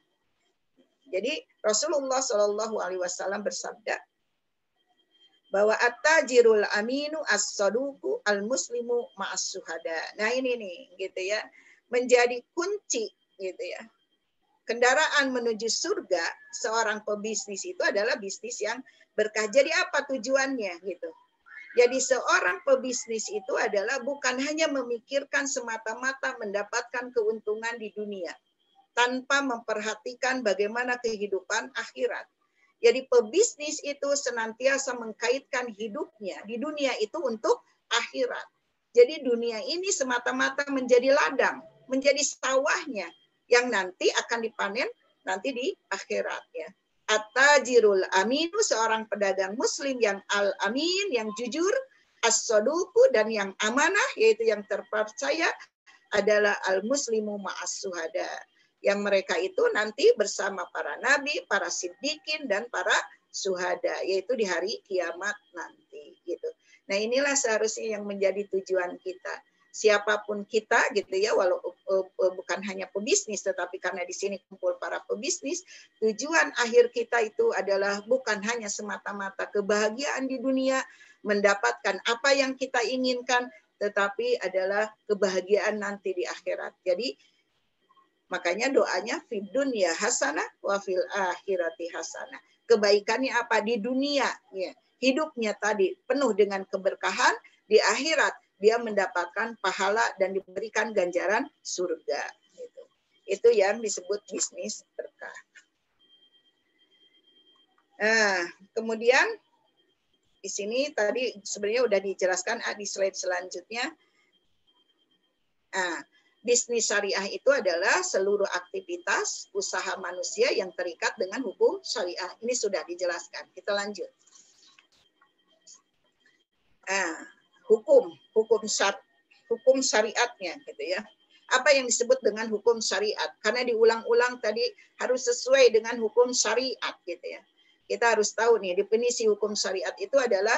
S1: Jadi Rasulullah Shallallahu Alaihi Wasallam bersabda bahwa at-tajirul aminu as-saduku al-muslimu ma'as-suhada. Nah ini nih gitu ya, menjadi kunci gitu ya. Kendaraan menuju surga seorang pebisnis itu adalah bisnis yang berkah. Jadi apa tujuannya gitu? Jadi seorang pebisnis itu adalah bukan hanya memikirkan semata-mata mendapatkan keuntungan di dunia, tanpa memperhatikan bagaimana kehidupan akhirat. Jadi pebisnis itu senantiasa mengkaitkan hidupnya di dunia itu untuk akhirat. Jadi dunia ini semata-mata menjadi ladang, menjadi sawahnya yang nanti akan dipanen nanti di akhirat ya. At-tajirul aminu, seorang pedagang muslim yang al-amin, yang jujur, as-saduku, dan yang amanah, yaitu yang terpercaya, adalah al-muslimu ma'as-suhada. Yang mereka itu nanti bersama para nabi, para siddiqin, dan para suhada, yaitu di hari kiamat nanti. Gitu. Nah inilah seharusnya yang menjadi tujuan kita. Siapapun kita gitu ya, walau bukan hanya pebisnis, tetapi karena di sini kumpul para pebisnis, tujuan akhir kita itu adalah bukan hanya semata-mata kebahagiaan di dunia, mendapatkan apa yang kita inginkan, tetapi adalah kebahagiaan nanti di akhirat. Jadi makanya doanya fid dunya hasanah wa fil akhirati hasanah. Kebaikannya apa di dunia? Ya, hidupnya tadi penuh dengan keberkahan, di akhirat dia mendapatkan pahala dan diberikan ganjaran surga. Itu yang disebut bisnis berkah. Kemudian di sini tadi sebenarnya udah dijelaskan di slide selanjutnya. Bisnis syariah itu adalah seluruh aktivitas usaha manusia yang terikat dengan hukum syariah. Ini sudah dijelaskan. Kita lanjut. Hukum syariatnya gitu ya. Apa yang disebut dengan hukum syariat? Karena diulang-ulang tadi harus sesuai dengan hukum syariat gitu ya. Kita harus tahu nih definisi hukum syariat itu adalah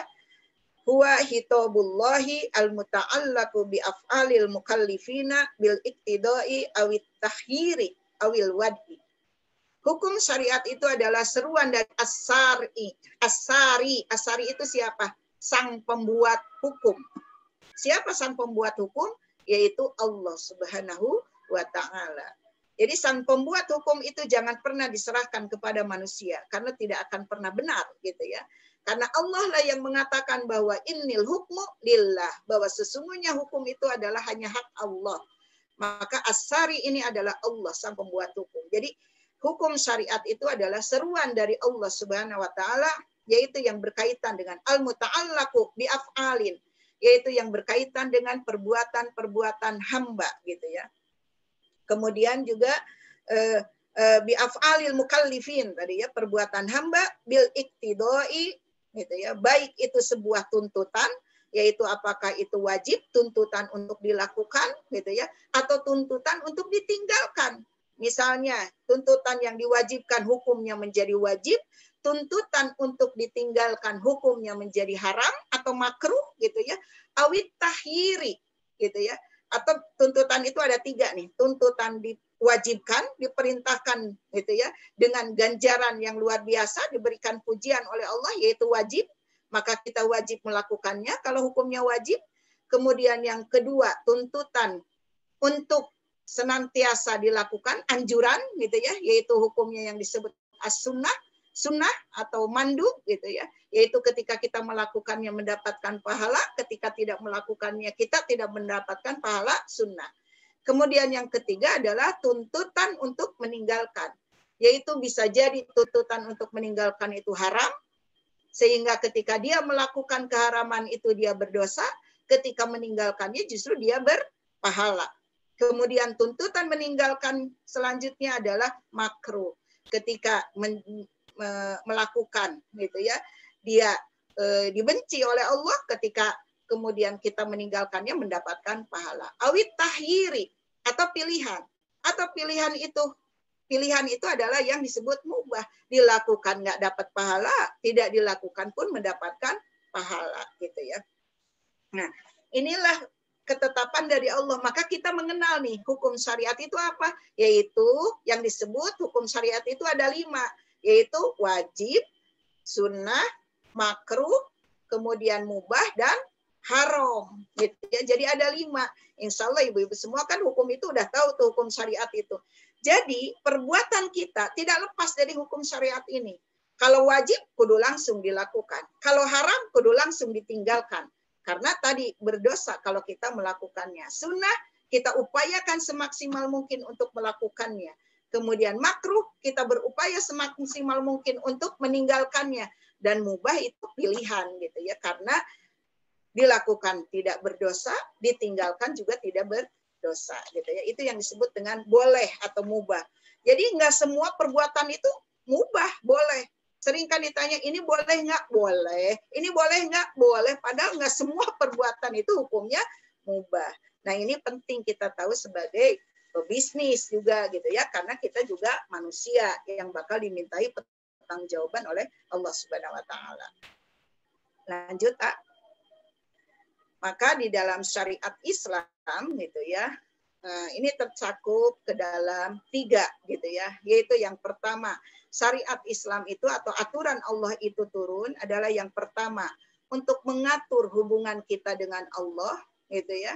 S1: huwa hitabullahi al-muta'allaqu bi af'alil mukallifina bil iktidai awit tahyiri awil wad'i. Hukum syariat itu adalah seruan dari Asari itu siapa? Sang pembuat hukum. Siapa sang pembuat hukum? Yaitu Allah Subhanahu wa ta'ala. Jadi sang pembuat hukum itu jangan pernah diserahkan kepada manusia karena tidak akan pernah benar gitu ya. Karena Allah lah yang mengatakan bahwa innil hukmu lillah, bahwa sesungguhnya hukum itu adalah hanya hak Allah. Maka Asari ini adalah Allah sang pembuat hukum. Jadi hukum syariat itu adalah seruan dari Allah Subhanahu wa taala, yaitu yang berkaitan dengan al-muta'allaqu bi af'alin, yaitu yang berkaitan dengan perbuatan-perbuatan hamba gitu ya. Kemudian juga bi af'alil mukallifin tadi ya, perbuatan hamba bil iktidai gitu ya, baik itu sebuah tuntutan, yaitu apakah itu wajib, tuntutan untuk dilakukan gitu ya, atau tuntutan untuk ditinggalkan. Misalnya tuntutan yang diwajibkan hukumnya menjadi wajib, tuntutan untuk ditinggalkan hukumnya menjadi haram atau makruh gitu ya, awit tahyiri gitu ya. Atau tuntutan itu ada 3 nih, tuntutan diwajibkan, diperintahkan gitu ya, dengan ganjaran yang luar biasa, diberikan pujian oleh Allah, yaitu wajib, maka kita wajib melakukannya kalau hukumnya wajib. Kemudian yang kedua, tuntutan untuk senantiasa dilakukan, anjuran gitu ya, yaitu hukumnya yang disebut as-sunnah, sunnah atau mandu gitu ya, yaitu ketika kita melakukannya mendapatkan pahala, ketika tidak melakukannya kita tidak mendapatkan pahala sunnah. Kemudian yang ketiga adalah tuntutan untuk meninggalkan, yaitu bisa jadi tuntutan untuk meninggalkan itu haram, sehingga ketika dia melakukan keharaman itu dia berdosa, ketika meninggalkannya justru dia berpahala. Kemudian tuntutan meninggalkan selanjutnya adalah makruh, ketika melakukan gitu ya, dia dibenci oleh Allah, ketika kemudian kita meninggalkannya mendapatkan pahala. Awit tahyiri atau pilihan itu adalah yang disebut mubah, dilakukan nggak dapat pahala, tidak dilakukan pun mendapatkan pahala gitu ya. Nah, inilah ketetapan dari Allah. Maka kita mengenal nih hukum syariat itu apa, yaitu yang disebut hukum syariat itu ada 5, yaitu wajib, sunnah, makruh, kemudian mubah, dan haram. Gitu ya. Jadi ada 5. Insya Allah ibu-ibu semua kan hukum itu udah tahu tuh hukum syariat itu. Jadi perbuatan kita tidak lepas dari hukum syariat ini. Kalau wajib, kudu langsung dilakukan. Kalau haram, kudu langsung ditinggalkan. Karena tadi berdosa kalau kita melakukannya. Sunnah, kita upayakan semaksimal mungkin untuk melakukannya. Kemudian makruh, kita berupaya semaksimal mungkin untuk meninggalkannya. Dan mubah itu pilihan gitu ya, karena dilakukan tidak berdosa, ditinggalkan juga tidak berdosa gitu ya. Itu yang disebut dengan boleh atau mubah. Jadi nggak semua perbuatan itu mubah, boleh. Sering kan ditanya, ini boleh nggak? Boleh. Ini boleh nggak? Boleh. Padahal nggak semua perbuatan itu hukumnya mubah. Nah ini penting kita tahu sebagai pebisnis juga gitu ya, karena kita juga manusia yang bakal dimintai pertanggungjawaban oleh Allah Subhanahu wa taala. Lanjut, Kak. Maka di dalam syariat Islam gitu ya, ini tercakup ke dalam 3 gitu ya, yaitu yang pertama, syariat Islam itu atau aturan Allah itu turun adalah yang pertama untuk mengatur hubungan kita dengan Allah gitu ya.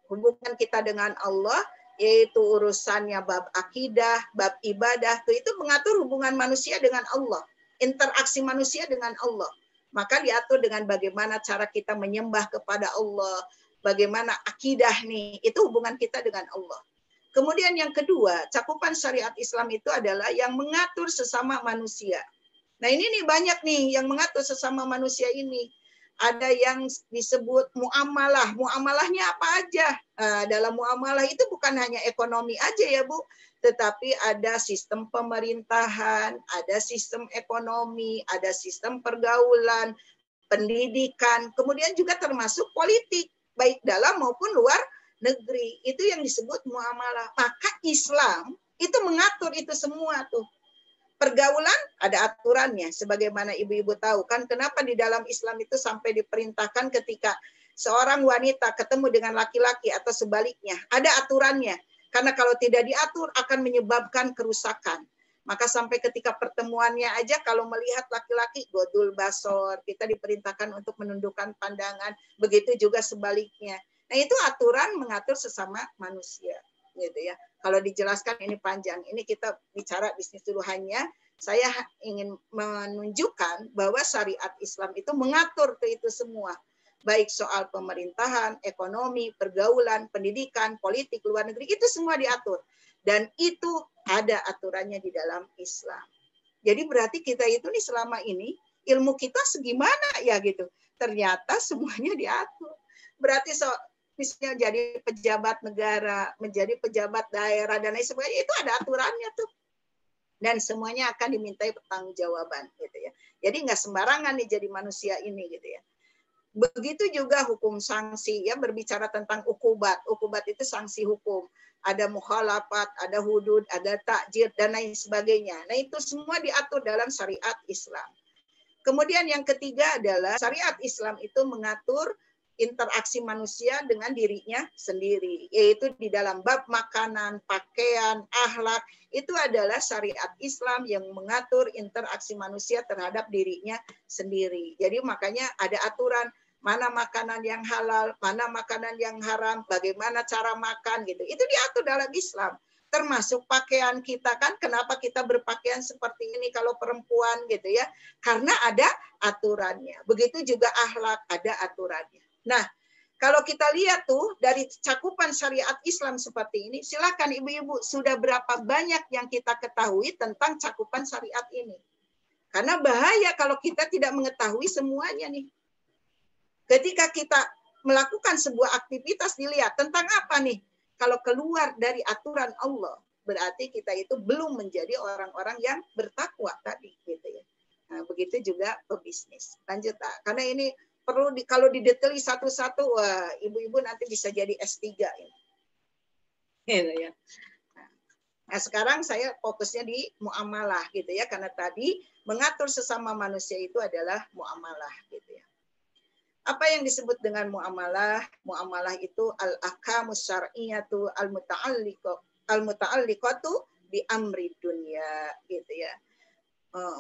S1: Hubungan kita dengan Allah, yaitu urusannya bab akidah, bab ibadah, itu mengatur hubungan manusia dengan Allah, interaksi manusia dengan Allah. Maka diatur dengan bagaimana cara kita menyembah kepada Allah, bagaimana akidah nih, itu hubungan kita dengan Allah. Kemudian yang kedua, cakupan syariat Islam itu adalah yang mengatur sesama manusia. Nah ini nih banyak nih yang mengatur sesama manusia ini. Ada yang disebut muamalah. Muamalahnya apa aja? Dalam muamalah itu bukan hanya ekonomi aja ya Bu, tetapi ada sistem pemerintahan, ada sistem ekonomi, ada sistem pergaulan, pendidikan, kemudian juga termasuk politik, baik dalam maupun luar negeri. Itu yang disebut muamalah. Maka Islam itu mengatur itu semua tuh. Pergaulan ada aturannya, sebagaimana ibu-ibu tahu kan kenapa di dalam Islam itu sampai diperintahkan ketika seorang wanita ketemu dengan laki-laki atau sebaliknya, ada aturannya. Karena kalau tidak diatur akan menyebabkan kerusakan. Maka sampai ketika pertemuannya aja kalau melihat laki-laki godul basor, kita diperintahkan untuk menundukkan pandangan, begitu juga sebaliknya. Nah, itu aturan mengatur sesama manusia, gitu ya. Kalau dijelaskan ini panjang. Ini kita bicara bisnis dulu, hanya saya ingin menunjukkan bahwa syariat Islam itu mengatur itu semua. Baik soal pemerintahan, ekonomi, pergaulan, pendidikan, politik, luar negeri, itu semua diatur. Dan itu ada aturannya di dalam Islam. Jadi berarti kita itu nih selama ini, ilmu kita segimana ya gitu. Ternyata semuanya diatur. Berarti misalnya jadi pejabat negara, menjadi pejabat daerah, dan lain sebagainya, itu ada aturannya tuh. Dan semuanya akan dimintai pertanggungjawaban, gitu ya. Jadi nggak sembarangan nih jadi manusia ini, gitu ya. Begitu juga hukum sanksi, ya, berbicara tentang ukubat. Ukubat itu sanksi hukum. Ada mukhalafat, ada hudud, ada takjir, dan lain sebagainya. Nah, itu semua diatur dalam syariat Islam. Kemudian yang ketiga adalah syariat Islam itu mengatur interaksi manusia dengan dirinya sendiri, yaitu di dalam bab makanan, pakaian, akhlak, itu adalah syariat Islam yang mengatur interaksi manusia terhadap dirinya sendiri. Jadi makanya ada aturan mana makanan yang halal, mana makanan yang haram, bagaimana cara makan gitu. Itu diatur dalam Islam. Termasuk pakaian kita kan, kenapa kita berpakaian seperti ini kalau perempuan gitu ya, karena ada aturannya. Begitu juga akhlak, ada aturannya. Nah, kalau kita lihat tuh dari cakupan syariat Islam seperti ini, silakan ibu-ibu, sudah berapa banyak yang kita ketahui tentang cakupan syariat ini. Karena bahaya kalau kita tidak mengetahui semuanya nih. Ketika kita melakukan sebuah aktivitas, dilihat tentang apa nih? Kalau keluar dari aturan Allah, berarti kita itu belum menjadi orang-orang yang bertakwa tadi, gitu ya. Nah, begitu juga pebisnis. Lanjut, karena ini perlu kalau didetaili satu-satu, wah, ibu-ibu nanti bisa jadi S3 ini. Gitu ya. Nah, sekarang saya fokusnya di muamalah gitu ya, karena tadi mengatur sesama manusia itu adalah muamalah gitu ya. Apa yang disebut dengan muamalah? Muamalah itu al-ahkamus syar'iyyatu al-muta'alliqatu bi amri dunya gitu ya.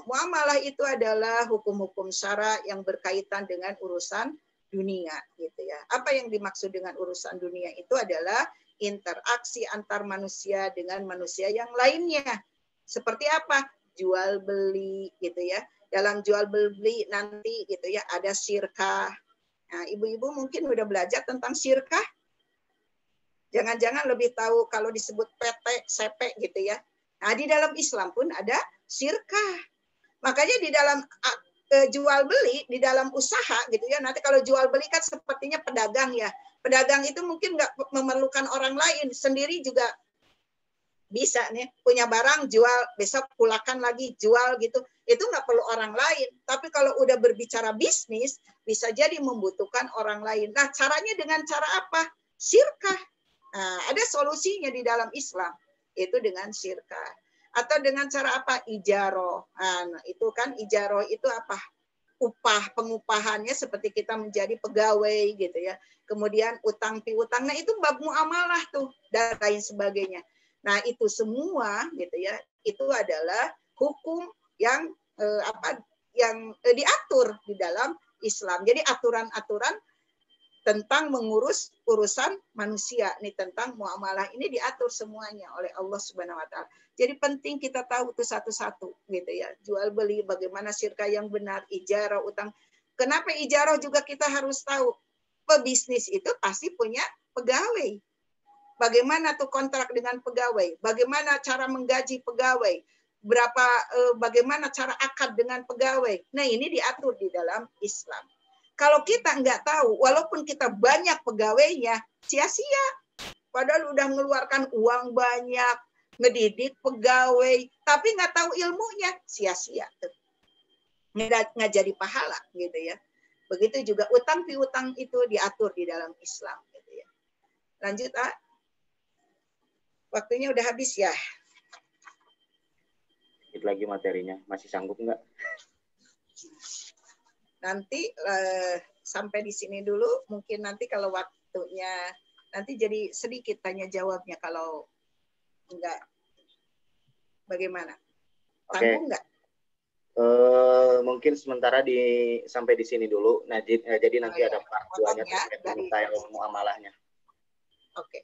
S1: Muamalah itu adalah hukum-hukum syara yang berkaitan dengan urusan dunia gitu ya. Apa yang dimaksud dengan urusan dunia itu adalah interaksi antar manusia dengan manusia yang lainnya. Seperti apa? Jual beli gitu ya. Dalam jual beli nanti gitu ya ada syirkah. Nah, ibu-ibu mungkin udah belajar tentang syirkah. Jangan-jangan lebih tahu kalau disebut PT, CP gitu ya. Nah, di dalam Islam pun ada syirkah. Makanya di dalam jual beli, di dalam usaha gitu ya. Nanti kalau jual beli kan sepertinya pedagang ya. Pedagang itu mungkin nggak memerlukan orang lain, sendiri juga bisa nih punya barang jual, besok pulakan lagi jual gitu. Itu nggak perlu orang lain. Tapi kalau udah berbicara bisnis, bisa jadi membutuhkan orang lain. Nah, caranya dengan cara apa? Syirkah. Nah, ada solusinya di dalam Islam. Itu dengan syirkah. Atau dengan cara apa? Ijaroh. Nah, itu kan ijaroh itu apa? Upah, pengupahannya seperti kita menjadi pegawai gitu ya. Kemudian utang piutang. Nah, itu bab muamalah tuh dan lain sebagainya. Nah, itu semua gitu ya. Itu adalah hukum yang diatur di dalam Islam. Jadi aturan-aturan tentang mengurus urusan manusia nih, tentang muamalah ini diatur semuanya oleh Allah Subhanahu wa taala. Jadi penting kita tahu itu satu-satu gitu ya. Jual beli, bagaimana syirkah yang benar, ijarah, utang. Kenapa ijarah juga kita harus tahu? Pebisnis itu pasti punya pegawai. Bagaimana tuh kontrak dengan pegawai? Bagaimana cara menggaji pegawai? Bagaimana cara akad dengan pegawai? Nah, ini diatur di dalam Islam. Kalau kita nggak tahu, walaupun kita banyak pegawainya, sia-sia. Padahal udah mengeluarkan uang banyak, ngedidik pegawai, tapi nggak tahu ilmunya, sia-sia. Nggak jadi pahala, gitu ya. Begitu juga utang piutang itu diatur di dalam Islam, gitu ya. Lanjut, A. Waktunya udah habis ya.
S2: Sedikit lagi materinya, masih sanggup nggak?
S1: Nanti sampai di sini dulu, mungkin nanti kalau waktunya, nanti jadi sedikit tanya jawabnya kalau enggak. Bagaimana? Tanggung nggak?
S2: Mungkin sementara sampai di sini dulu. Nah, jadi nanti ada part 2-nya terkait detail muamalahnya.
S1: Oke.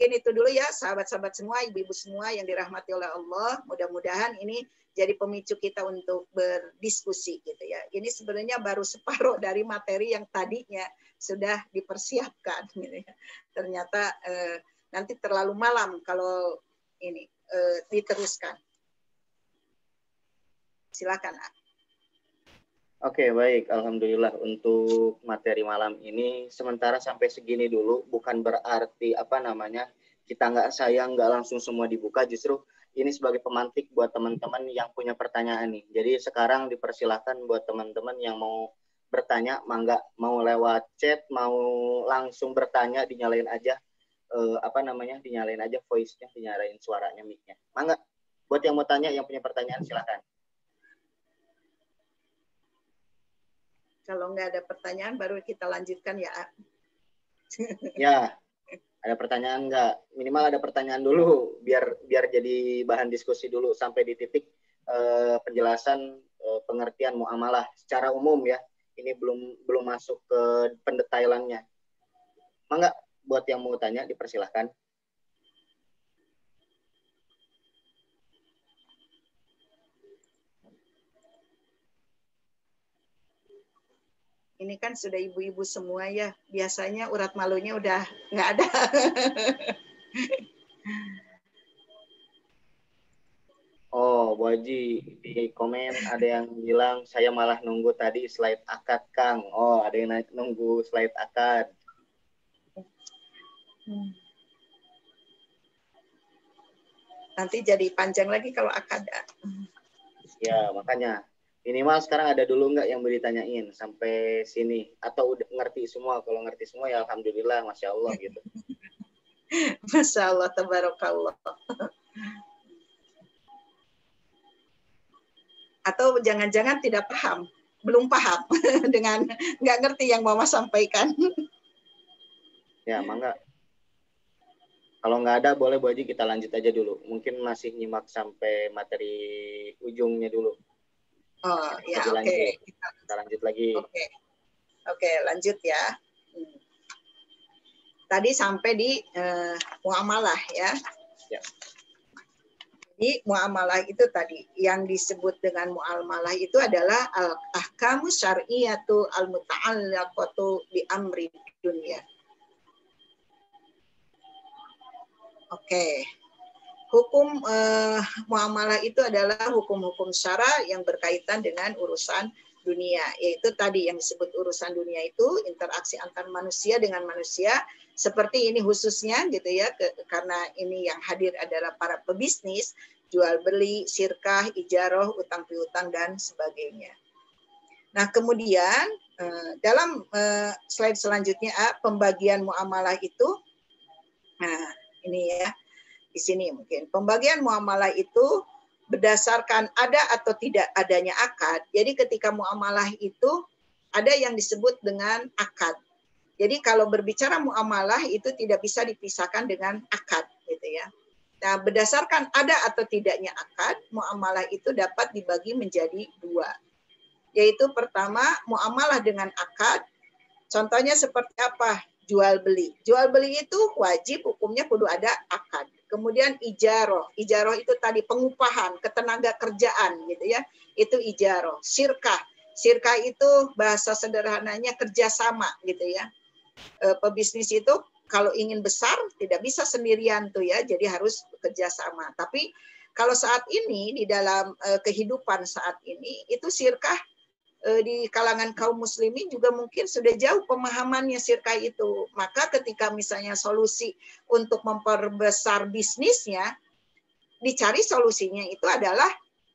S1: Mungkin itu dulu ya, sahabat-sahabat semua, ibu-ibu semua yang dirahmati oleh Allah. Mudah-mudahan ini jadi pemicu kita untuk berdiskusi gitu ya. Ini sebenarnya baru separuh dari materi yang tadinya sudah dipersiapkan gitu ya. Ternyata nanti terlalu malam kalau ini diteruskan. Silakan.
S2: Oke, baik. Alhamdulillah untuk materi malam ini sementara sampai segini dulu. Bukan berarti kita nggak sayang, nggak langsung semua dibuka. Justru ini sebagai pemantik buat teman-teman yang punya pertanyaan nih. Jadi sekarang dipersilahkan buat teman-teman yang mau bertanya, mangga, mau lewat chat, mau langsung bertanya, dinyalain aja dinyalain aja voice-nya, dinyalain suaranya, mic-nya. Mangga, buat yang mau tanya, yang punya pertanyaan silakan.
S1: Kalau nggak ada pertanyaan, baru kita lanjutkan ya.
S2: Ya, ada pertanyaan nggak? Minimal ada pertanyaan dulu, biar jadi bahan diskusi dulu sampai di titik penjelasan pengertian muamalah secara umum ya. Ini belum masuk ke pendetailannya. Mangga, buat yang mau tanya dipersilahkan.
S1: Ini kan sudah ibu-ibu semua ya. Biasanya urat malunya udah nggak ada.
S2: Oh, Bu Haji, di komen ada yang bilang saya malah nunggu tadi slide akad, Kang. Oh, ada yang nunggu slide akad.
S1: Nanti jadi panjang lagi kalau akad.
S2: Ya, makanya. Minimal sekarang ada dulu nggak yang mau ditanyain sampai sini? Atau udah ngerti semua? Kalau ngerti semua ya Alhamdulillah, Masya Allah gitu.
S1: Masya Allah, tabarakallah. Atau jangan-jangan tidak paham, belum paham dengan nggak ngerti yang Mama sampaikan.
S2: Ya, mangga. Kalau nggak ada, boleh Bu Haji kita lanjut aja dulu. Mungkin masih nyimak sampai materi ujungnya dulu.
S1: Oh, ya, oke.
S2: Kita lanjut lagi.
S1: Oke, lanjut ya. Tadi sampai di muamalah ya.
S2: Ya.
S1: Jadi muamalah itu tadi yang disebut dengan muamalah itu adalah al-ahkamu syar'iyyatu al-muta'allaqatu bi amri dunya. Oke. Hukum muamalah itu adalah hukum-hukum syara yang berkaitan dengan urusan dunia, yaitu tadi yang disebut urusan dunia itu interaksi antar manusia dengan manusia, seperti ini khususnya gitu ya, karena ini yang hadir adalah para pebisnis, jual beli, syirkah, ijaroh, utang piutang dan sebagainya. Nah, kemudian dalam slide selanjutnya pembagian muamalah itu, nah ini ya. Di sini mungkin pembagian muamalah itu berdasarkan ada atau tidak adanya akad. Jadi ketika muamalah itu ada yang disebut dengan akad. Jadi kalau berbicara muamalah itu tidak bisa dipisahkan dengan akad gitu ya. Nah, berdasarkan ada atau tidaknya akad, muamalah itu dapat dibagi menjadi dua. Yaitu pertama, muamalah dengan akad. Contohnya seperti apa? Jual beli. Jual beli itu wajib hukumnya kudu ada akad. Kemudian ijaroh. Ijaroh itu tadi pengupahan, ketenaga kerjaan gitu ya. Itu ijaroh. Syirkah. Syirkah itu bahasa sederhananya kerjasama gitu ya. Pebisnis itu kalau ingin besar tidak bisa sendirian tuh ya, jadi harus bekerja sama. Tapi kalau saat ini di dalam kehidupan saat ini itu sirkah di kalangan kaum muslimin juga mungkin sudah jauh pemahamannya sirkah itu. Maka ketika misalnya solusi untuk memperbesar bisnisnya, dicari solusinya itu adalah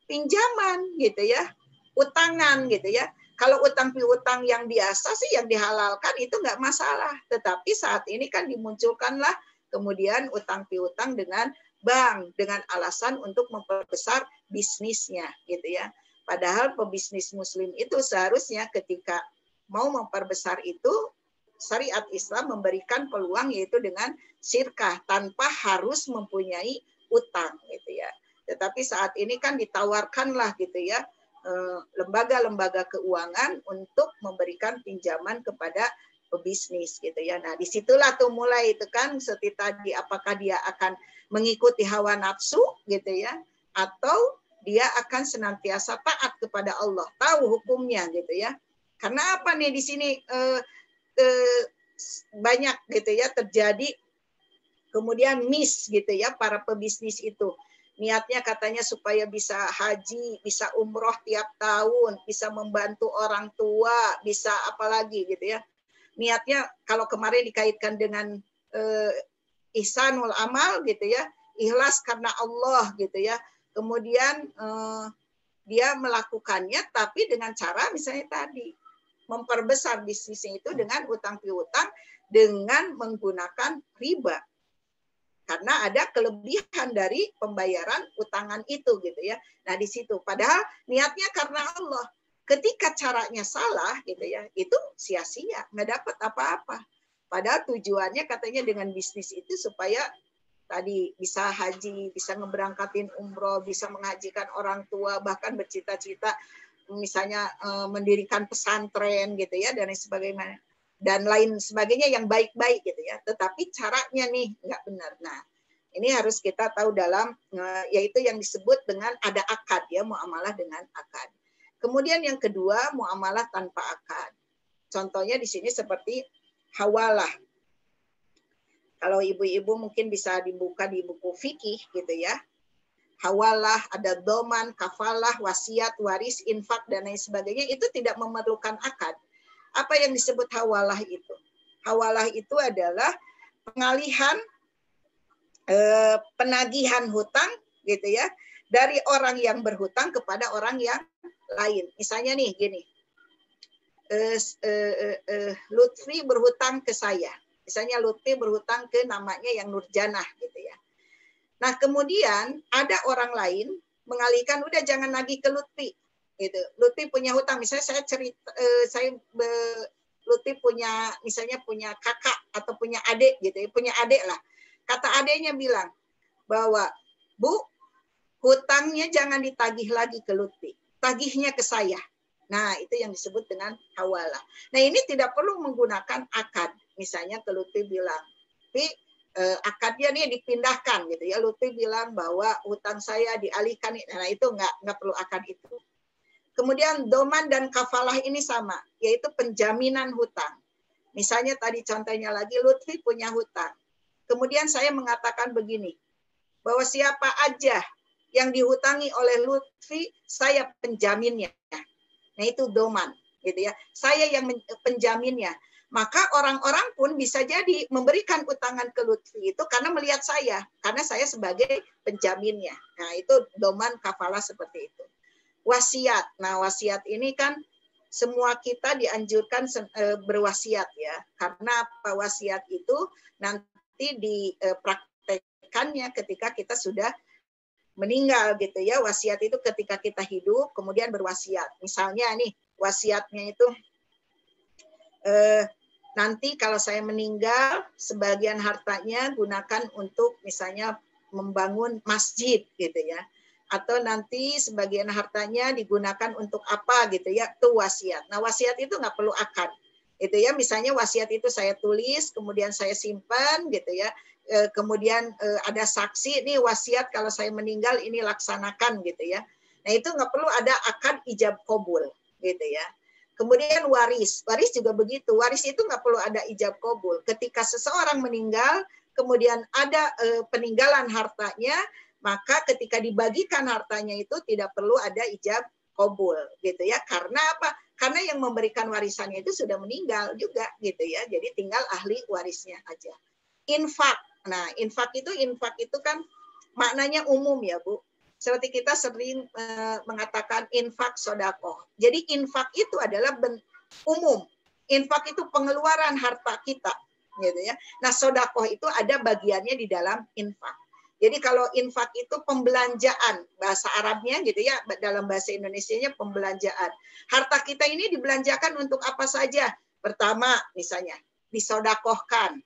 S1: pinjaman gitu ya, utangan gitu ya. Kalau utang piutang yang biasa sih yang dihalalkan itu nggak masalah. Tetapi saat ini kan dimunculkanlah kemudian utang piutang dengan bank dengan alasan untuk memperbesar bisnisnya gitu ya. Padahal pebisnis muslim itu seharusnya ketika mau memperbesar itu syariat Islam memberikan peluang yaitu dengan sirkah tanpa harus mempunyai utang gitu ya. Tetapi saat ini kan ditawarkanlah gitu ya lembaga-lembaga keuangan untuk memberikan pinjaman kepada pebisnis gitu ya. Nah, disitulah tuh mulai itu kan seperti tadi apakah dia akan mengikuti hawa nafsu gitu ya atau dia akan senantiasa taat kepada Allah, tahu hukumnya gitu ya. Karena apa nih di sini banyak gitu ya terjadi kemudian miss gitu ya para pebisnis itu. Niatnya katanya supaya bisa haji, bisa umroh tiap tahun, bisa membantu orang tua, bisa apalagi gitu ya. Niatnya kalau kemarin dikaitkan dengan ihsanul amal gitu ya, ikhlas karena Allah gitu ya. Kemudian dia melakukannya tapi dengan cara misalnya tadi memperbesar bisnisnya itu dengan utang piutang dengan menggunakan riba. Karena ada kelebihan dari pembayaran utangan itu gitu ya. Nah di situ padahal niatnya karena Allah. Ketika caranya salah gitu ya, itu sia-sia, nggak dapat apa-apa. Padahal tujuannya katanya dengan bisnis itu supaya tadi bisa haji, bisa ngeberangkatin umroh, bisa menghajikan orang tua, bahkan bercita-cita misalnya mendirikan pesantren gitu ya dan sebagainya dan lain sebagainya yang baik-baik gitu ya. Tetapi caranya nih nggak benar. Nah, ini harus kita tahu dalam yaitu yang disebut dengan ada akad ya, muamalah dengan akad. Kemudian yang kedua, muamalah tanpa akad. Contohnya di sini seperti hawalah. Kalau ibu-ibu mungkin bisa dibuka di buku fikih gitu ya. Hawalah, ada doman, kafalah, wasiat, waris, infak, dan lain sebagainya. Itu tidak memerlukan akad. Apa yang disebut hawalah itu? Hawalah itu adalah pengalihan penagihan hutang gitu ya dari orang yang berhutang kepada orang yang lain. Misalnya nih gini, Lutfi berhutang ke saya. Misalnya Lutfi berhutang ke namanya yang Nurjanah gitu ya. Nah kemudian ada orang lain mengalihkan udah jangan nagih ke Lutfi. Gitu. Lutfi punya hutang, misalnya saya cerita, Lutfi punya misalnya punya kakak atau punya adik gitu, punya adik lah. Kata adiknya bilang bahwa Bu, hutangnya jangan ditagih lagi ke Lutfi, tagihnya ke saya. Nah itu yang disebut dengan hawalah. Nah ini tidak perlu menggunakan akad. Misalnya ke Lutfi bilang, tapi akadnya nih dipindahkan gitu ya. Lutfi bilang bahwa hutang saya dialihkan. Nah itu nggak perlu akad itu. Kemudian doman dan kafalah ini sama, yaitu penjaminan hutang. Misalnya tadi contohnya lagi, Lutfi punya hutang. Kemudian saya mengatakan begini, bahwa siapa aja yang dihutangi oleh Lutfi, saya penjaminnya. Nah itu doman, gitu ya. Saya yang penjaminnya. Maka orang-orang pun bisa jadi memberikan utangan ke Lutfi itu karena melihat saya, karena saya sebagai penjaminnya. Nah itu doman kafalah seperti itu. Wasiat. Nah, wasiat ini kan semua kita dianjurkan berwasiat ya. Karena apa wasiat itu nanti dipraktekannya ketika kita sudah meninggal gitu ya. Wasiat itu ketika kita hidup kemudian berwasiat. Misalnya nih, wasiatnya itu nanti kalau saya meninggal sebagian hartanya gunakan untuk misalnya membangun masjid gitu ya. Atau nanti sebagian hartanya digunakan untuk apa gitu ya, itu wasiat. Nah wasiat itu nggak perlu akad gitu ya. Misalnya wasiat itu saya tulis kemudian saya simpan gitu ya, kemudian ada saksi nih wasiat kalau saya meninggal ini laksanakan gitu ya. Nah itu nggak perlu ada akad ijab qabul gitu ya. Kemudian waris juga begitu. Waris itu nggak perlu ada ijab kabul. Ketika seseorang meninggal, kemudian ada peninggalan hartanya, maka ketika dibagikan hartanya itu tidak perlu ada ijab kabul, gitu ya. Karena apa? Karena yang memberikan warisannya itu sudah meninggal juga, gitu ya. Jadi tinggal ahli warisnya aja. Infak. Nah, infak itu kan maknanya umum ya, Bu. Seperti kita sering mengatakan infak sodakoh. Jadi infak itu adalah umum. Infak itu pengeluaran harta kita, gitu ya. Nah, sodakoh itu ada bagiannya di dalam infak. Jadi kalau infak itu pembelanjaan, bahasa Arabnya gitu ya, dalam bahasa Indonesianya pembelanjaan. Harta kita ini dibelanjakan untuk apa saja? Pertama, misalnya disodakohkan.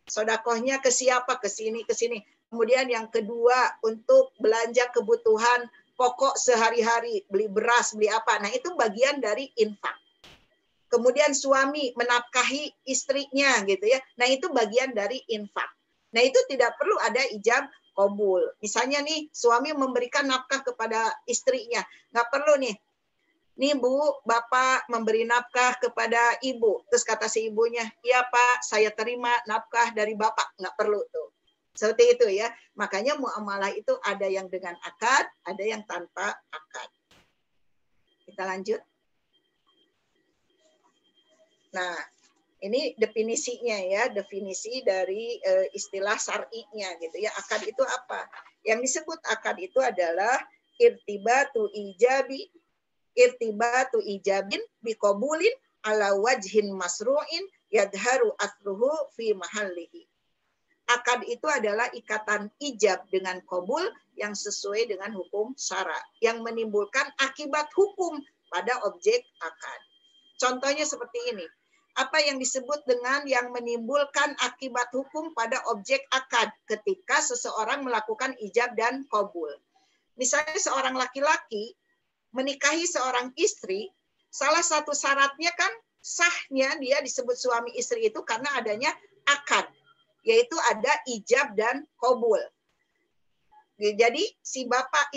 S1: Sodakohnya ke siapa? Ke sini, ke sini. Kemudian yang kedua, untuk belanja kebutuhan pokok sehari-hari, beli beras, beli apa. Nah, itu bagian dari infak. Kemudian suami menafkahi istrinya gitu ya. Nah, itu bagian dari infak. Nah, itu tidak perlu ada ijab kabul. Misalnya nih, suami memberikan nafkah kepada istrinya. Nggak perlu nih. Nih Bu, Bapak memberi nafkah kepada Ibu. Terus kata si ibunya, iya Pak, saya terima nafkah dari Bapak. Nggak perlu tuh. Seperti itu ya. Makanya muamalah itu ada yang dengan akad, ada yang tanpa akad. Kita lanjut. Nah, ini definisinya ya, definisi dari istilah syar'inya gitu ya. Akad itu apa? Yang disebut akad itu adalah irtibatu ijabin biqabulin ala wajhin masru'in yadharu athruhu fi mahallihi. Akad itu adalah ikatan ijab dengan qabul yang sesuai dengan hukum syara, yang menimbulkan akibat hukum pada objek akad. Contohnya seperti ini. Apa yang disebut dengan yang menimbulkan akibat hukum pada objek akad ketika seseorang melakukan ijab dan qabul. Misalnya seorang laki-laki menikahi seorang istri, salah satu syaratnya kan sahnya dia disebut suami istri itu karena adanya akad, yaitu ada ijab dan qabul. Jadi si bapak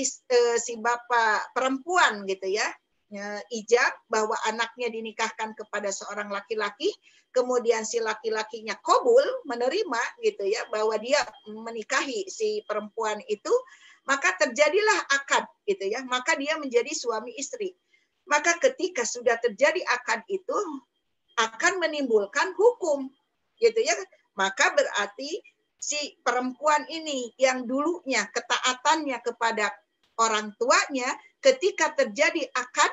S1: perempuan gitu ya, ijab bahwa anaknya dinikahkan kepada seorang laki-laki, kemudian si laki-lakinya qabul menerima gitu ya bahwa dia menikahi si perempuan itu, maka terjadilah akad gitu ya, maka dia menjadi suami istri. Maka ketika sudah terjadi akad itu akan menimbulkan hukum gitu ya, maka berarti si perempuan ini yang dulunya ketaatannya kepada orang tuanya, ketika terjadi akad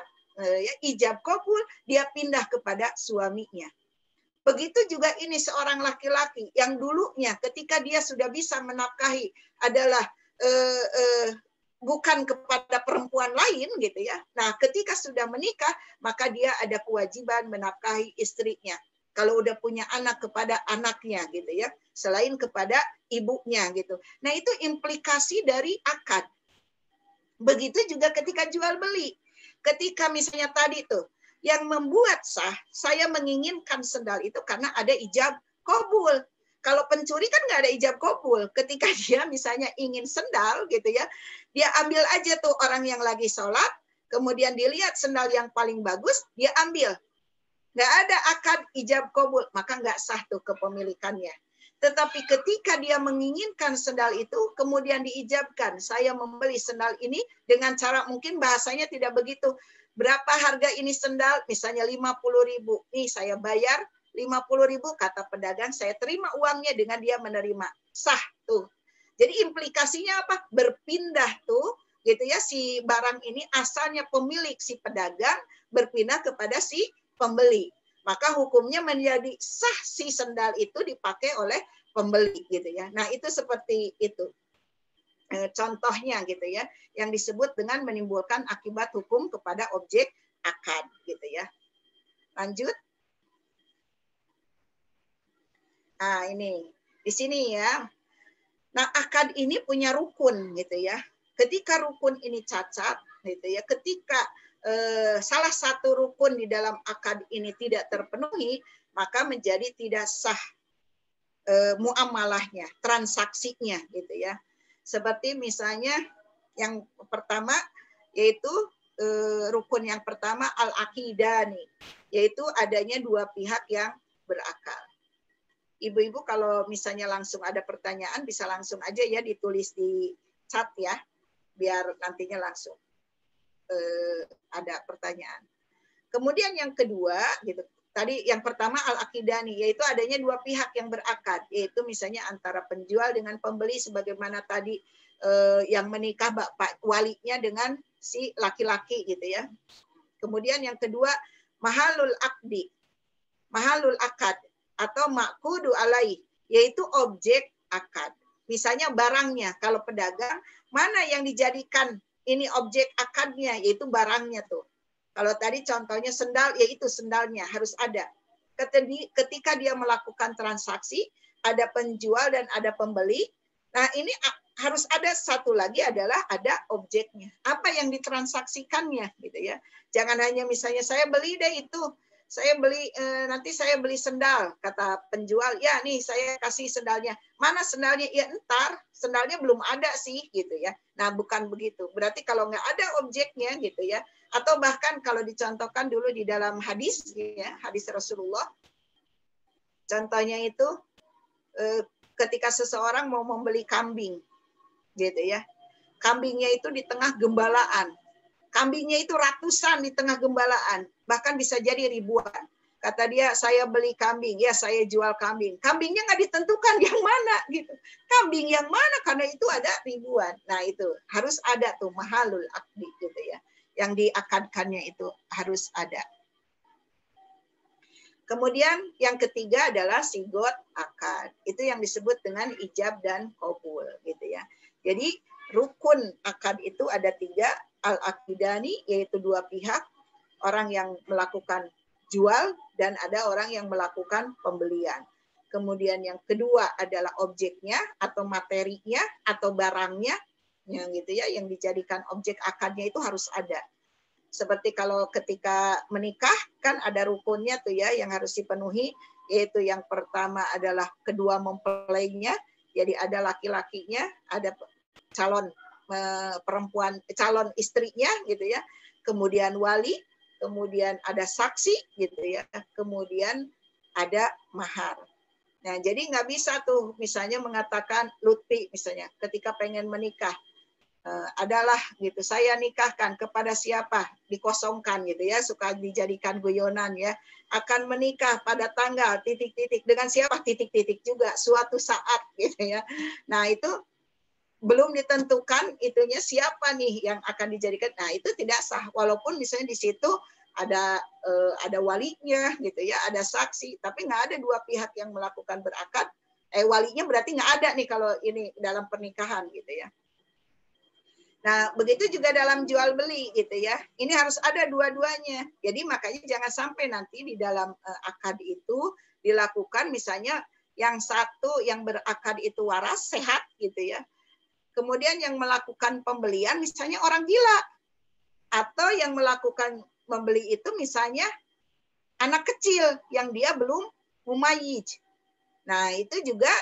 S1: ijab kabul, dia pindah kepada suaminya. Begitu juga ini seorang laki-laki yang dulunya ketika dia sudah bisa menafkahi adalah bukan kepada perempuan lain gitu ya. Nah, ketika sudah menikah, maka dia ada kewajiban menafkahi istrinya. Kalau udah punya anak kepada anaknya gitu ya, selain kepada ibunya gitu. Nah, itu implikasi dari akad. Begitu juga ketika jual beli. Ketika misalnya tadi tuh yang membuat sah, saya menginginkan sendal itu karena ada ijab kabul. Kalau pencuri kan nggak ada ijab kabul. Ketika dia misalnya ingin sendal gitu ya, dia ambil aja tuh orang yang lagi sholat, kemudian dilihat sendal yang paling bagus, dia ambil. Nggak ada akad ijab kabul, maka nggak sah tuh kepemilikannya. Tetapi ketika dia menginginkan sendal itu, kemudian diijabkan. Saya membeli sendal ini dengan cara mungkin bahasanya tidak begitu. Berapa harga ini sendal? Misalnya 50.000. Nih saya bayar 50.000, kata pedagang, saya terima uangnya dengan dia menerima. Sah tuh. Jadi implikasinya apa? Berpindah tuh, gitu ya, si barang ini asalnya pemilik si pedagang berpindah kepada si pembeli. Maka hukumnya menjadi sah si sendal itu dipakai oleh pembeli gitu ya. Nah, itu seperti itu. Contohnya gitu ya, yang disebut dengan menimbulkan akibat hukum kepada objek akad gitu ya. Lanjut. Nah, ini di sini ya. Nah, akad ini punya rukun gitu ya. Ketika rukun ini cacat gitu ya, ketika salah satu rukun di dalam akad ini tidak terpenuhi, maka menjadi tidak sah muamalahnya, transaksinya gitu ya. Seperti misalnya yang pertama yaitu rukun yang pertama al-aqidani, yaitu adanya dua pihak yang berakal. Ibu-ibu kalau misalnya langsung ada pertanyaan bisa langsung aja ya ditulis di chat ya, biar nantinya langsung ada pertanyaan. Kemudian yang kedua gitu, tadi yang pertama al-aqidani, yaitu adanya dua pihak yang berakad, yaitu misalnya antara penjual dengan pembeli sebagaimana tadi yang menikah bapak walinya dengan si laki-laki gitu ya. Kemudian yang kedua mahalul akdi, mahalul akad atau makudu alaih, yaitu objek akad. Misalnya barangnya, kalau pedagang, mana yang dijadikan ini objek akadnya, yaitu barangnya tuh. Kalau tadi contohnya sendal, yaitu sendalnya harus ada. Ketika dia melakukan transaksi, ada penjual dan ada pembeli. Nah ini harus ada satu lagi adalah ada objeknya. Apa yang ditransaksikannya gitu ya. Jangan hanya misalnya saya beli deh itu. Saya beli nanti saya beli sendal, kata penjual, ya nih saya kasih sendalnya. Mana sendalnya? Ya entar, sendalnya belum ada sih gitu ya. Nah, bukan begitu. Berarti kalau nggak ada objeknya gitu ya, atau bahkan kalau dicontohkan dulu di dalam hadis ya, hadis Rasulullah. Contohnya itu ketika seseorang mau membeli kambing gitu ya. Kambingnya itu di tengah gembalaan. Kambingnya itu ratusan di tengah gembalaan, bahkan bisa jadi ribuan. Kata dia, saya beli kambing, ya saya jual kambing. Kambingnya nggak ditentukan yang mana gitu. Kambing yang mana karena itu ada ribuan. Nah itu harus ada tuh mahalul akdi gitu ya. Yang diakadkannya itu harus ada. Kemudian yang ketiga adalah sigot akad. Itu yang disebut dengan ijab dan qabul gitu ya. Jadi rukun akad itu ada 3, al-aqidani, yaitu dua pihak, orang yang melakukan jual dan ada orang yang melakukan pembelian. Kemudian yang kedua adalah objeknya atau materinya atau barangnya, yang gitu ya, yang dijadikan objek akadnya itu harus ada. Seperti kalau ketika menikah kan ada rukunnya tuh ya yang harus dipenuhi, yaitu yang pertama adalah kedua mempelainya, jadi ada laki-lakinya, ada calon perempuan, calon istrinya gitu ya, kemudian wali, kemudian ada saksi gitu ya, kemudian ada mahar. Nah jadi nggak bisa tuh misalnya mengatakan Lutfi misalnya ketika pengen menikah, adalah gitu saya nikahkan kepada siapa, dikosongkan gitu ya, suka dijadikan guyonan ya, akan menikah pada tanggal titik-titik dengan siapa titik-titik juga suatu saat gitu ya. Nah itu belum ditentukan itunya siapa nih yang akan dijadikan. Nah itu tidak sah walaupun misalnya di situ ada walinya gitu ya, ada saksi, tapi nggak ada dua pihak yang melakukan berakad. Walinya berarti nggak ada nih kalau ini dalam pernikahan gitu ya. Nah, begitu juga dalam jual beli gitu ya. Ini harus ada dua-duanya. Jadi makanya jangan sampai nanti di dalam akad itu dilakukan misalnya yang satu yang berakad itu waras, sehat gitu ya. Kemudian yang melakukan pembelian misalnya orang gila. Atau yang melakukan membeli itu misalnya anak kecil yang dia belum mumayyiz. Nah, itu juga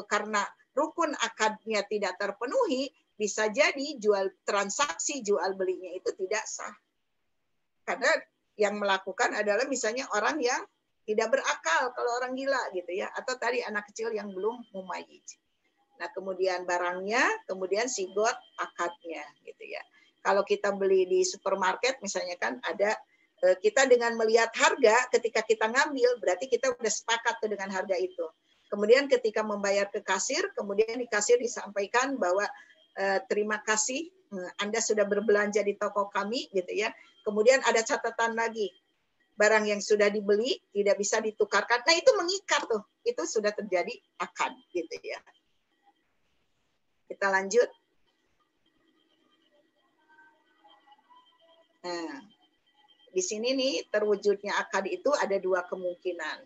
S1: karena rukun akadnya tidak terpenuhi, bisa jadi transaksi jual belinya itu tidak sah. Karena yang melakukan adalah misalnya orang yang tidak berakal, kalau orang gila gitu ya, atau tadi anak kecil yang belum mumayyiz. Nah, kemudian barangnya, kemudian sigot akadnya gitu ya. Kalau kita beli di supermarket misalnya kan ada kita dengan melihat harga ketika kita ngambil berarti kita udah sepakat tuh dengan harga itu. Kemudian ketika membayar ke kasir, kemudian di kasir disampaikan bahwa terima kasih Anda sudah berbelanja di toko kami gitu ya. Kemudian ada catatan lagi. Barang yang sudah dibeli tidak bisa ditukarkan. Nah, itu mengikat tuh. Itu sudah terjadi akad gitu ya. Kita lanjut. Nah, di sini nih terwujudnya akad itu ada dua kemungkinan.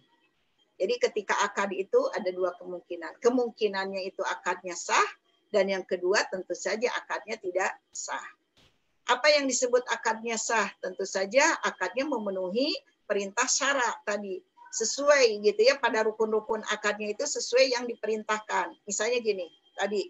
S1: Jadi ketika akad itu ada dua kemungkinan. Kemungkinannya itu akadnya sah, dan yang kedua tentu saja akadnya tidak sah. Apa yang disebut akadnya sah? Tentu saja akadnya memenuhi perintah syarat tadi. Sesuai gitu ya, pada rukun-rukun akadnya itu sesuai yang diperintahkan. Misalnya gini, tadi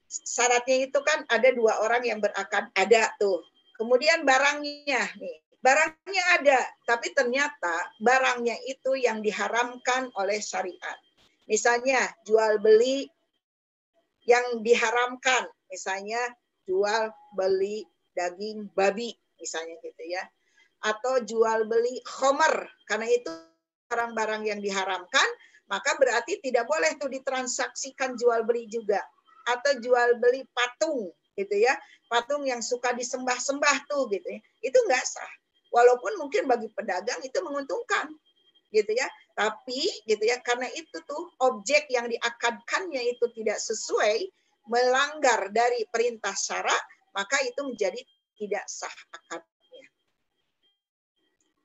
S1: syaratnya itu kan ada dua orang yang berakad, ada tuh. Kemudian barangnya nih, barangnya ada, tapi ternyata barangnya itu yang diharamkan oleh syariat. Misalnya jual beli yang diharamkan, misalnya jual beli daging babi, misalnya gitu ya. Atau jual beli khomer, karena itu barang-barang yang diharamkan, maka berarti tidak boleh tuh ditransaksikan jual beli juga. Atau jual beli patung, gitu ya, patung yang suka disembah-sembah tuh, gitu ya, itu nggak sah. Walaupun mungkin bagi pedagang itu menguntungkan, gitu ya, tapi gitu ya, karena itu tuh objek yang diakadkannya itu tidak sesuai, melanggar dari perintah syara, maka itu menjadi tidak sah akadnya.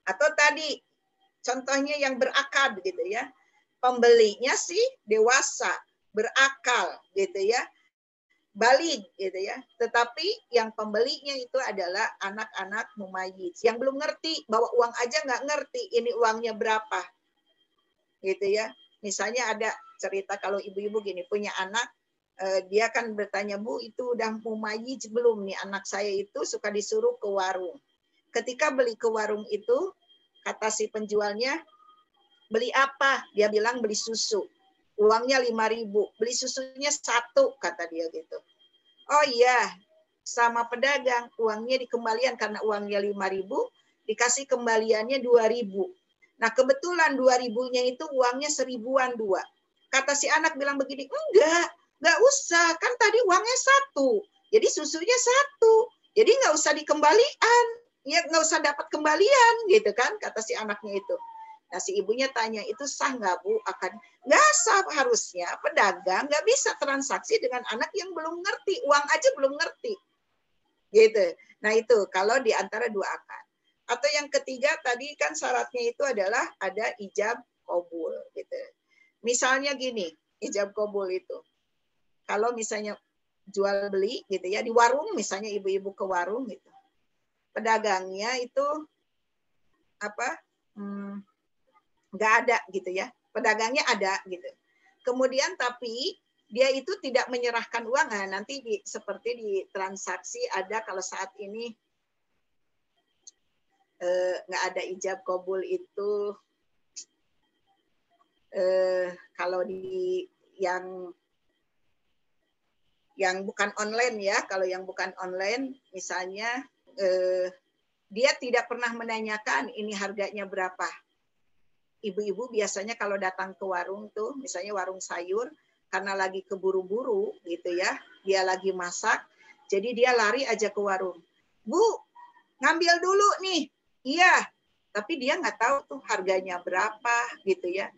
S1: Atau tadi contohnya yang berakad, gitu ya, pembelinya sih dewasa, berakal, gitu ya, balik, gitu ya. Tetapi yang pembelinya itu adalah anak-anak mumayyiz yang belum ngerti, bahwa uang aja nggak ngerti ini uangnya berapa, gitu ya. Misalnya ada cerita kalau ibu-ibu gini punya anak, dia kan bertanya, Bu, itu udah mumayyiz belum nih anak saya itu, suka disuruh ke warung. Ketika beli ke warung itu, kata si penjualnya, beli apa? Dia bilang beli susu. Uangnya 5.000, beli susunya 1, kata dia gitu. Oh iya, sama pedagang, uangnya dikembalian karena uangnya 5.000, dikasih kembaliannya 2.000. Nah kebetulan 2.000-nya itu uangnya 1.000-an 2. Kata si anak bilang begini, enggak usah, kan tadi uangnya 1, jadi susunya 1, jadi nggak usah dikembalian, ya nggak usah dapat kembalian, gitu kan, kata si anaknya itu. Nah si ibunya tanya, itu sah nggak Bu? Akan nggak sah, harusnya pedagang nggak bisa transaksi dengan anak yang belum ngerti, uang aja belum ngerti, gitu. Nah itu kalau di antara dua akad. Atau yang ketiga tadi kan syaratnya itu adalah ada ijab qabul, gitu. Misalnya gini, ijab qabul itu, kalau misalnya jual beli gitu ya di warung, misalnya ibu-ibu ke warung gitu, pedagangnya itu apa? Nggak ada gitu ya, pedagangnya ada gitu. Kemudian tapi dia itu tidak menyerahkan uang, nah, nanti seperti di transaksi ada kalau saat ini nggak ada ijab qabul itu, kalau di yang bukan online ya, kalau yang bukan online misalnya dia tidak pernah menanyakan ini harganya berapa. Ibu-ibu biasanya kalau datang ke warung tuh, misalnya warung sayur, karena lagi keburu-buru gitu ya, dia lagi masak, jadi dia lari aja ke warung. Bu, ngambil dulu nih. Iya, tapi dia nggak tahu tuh harganya berapa gitu ya.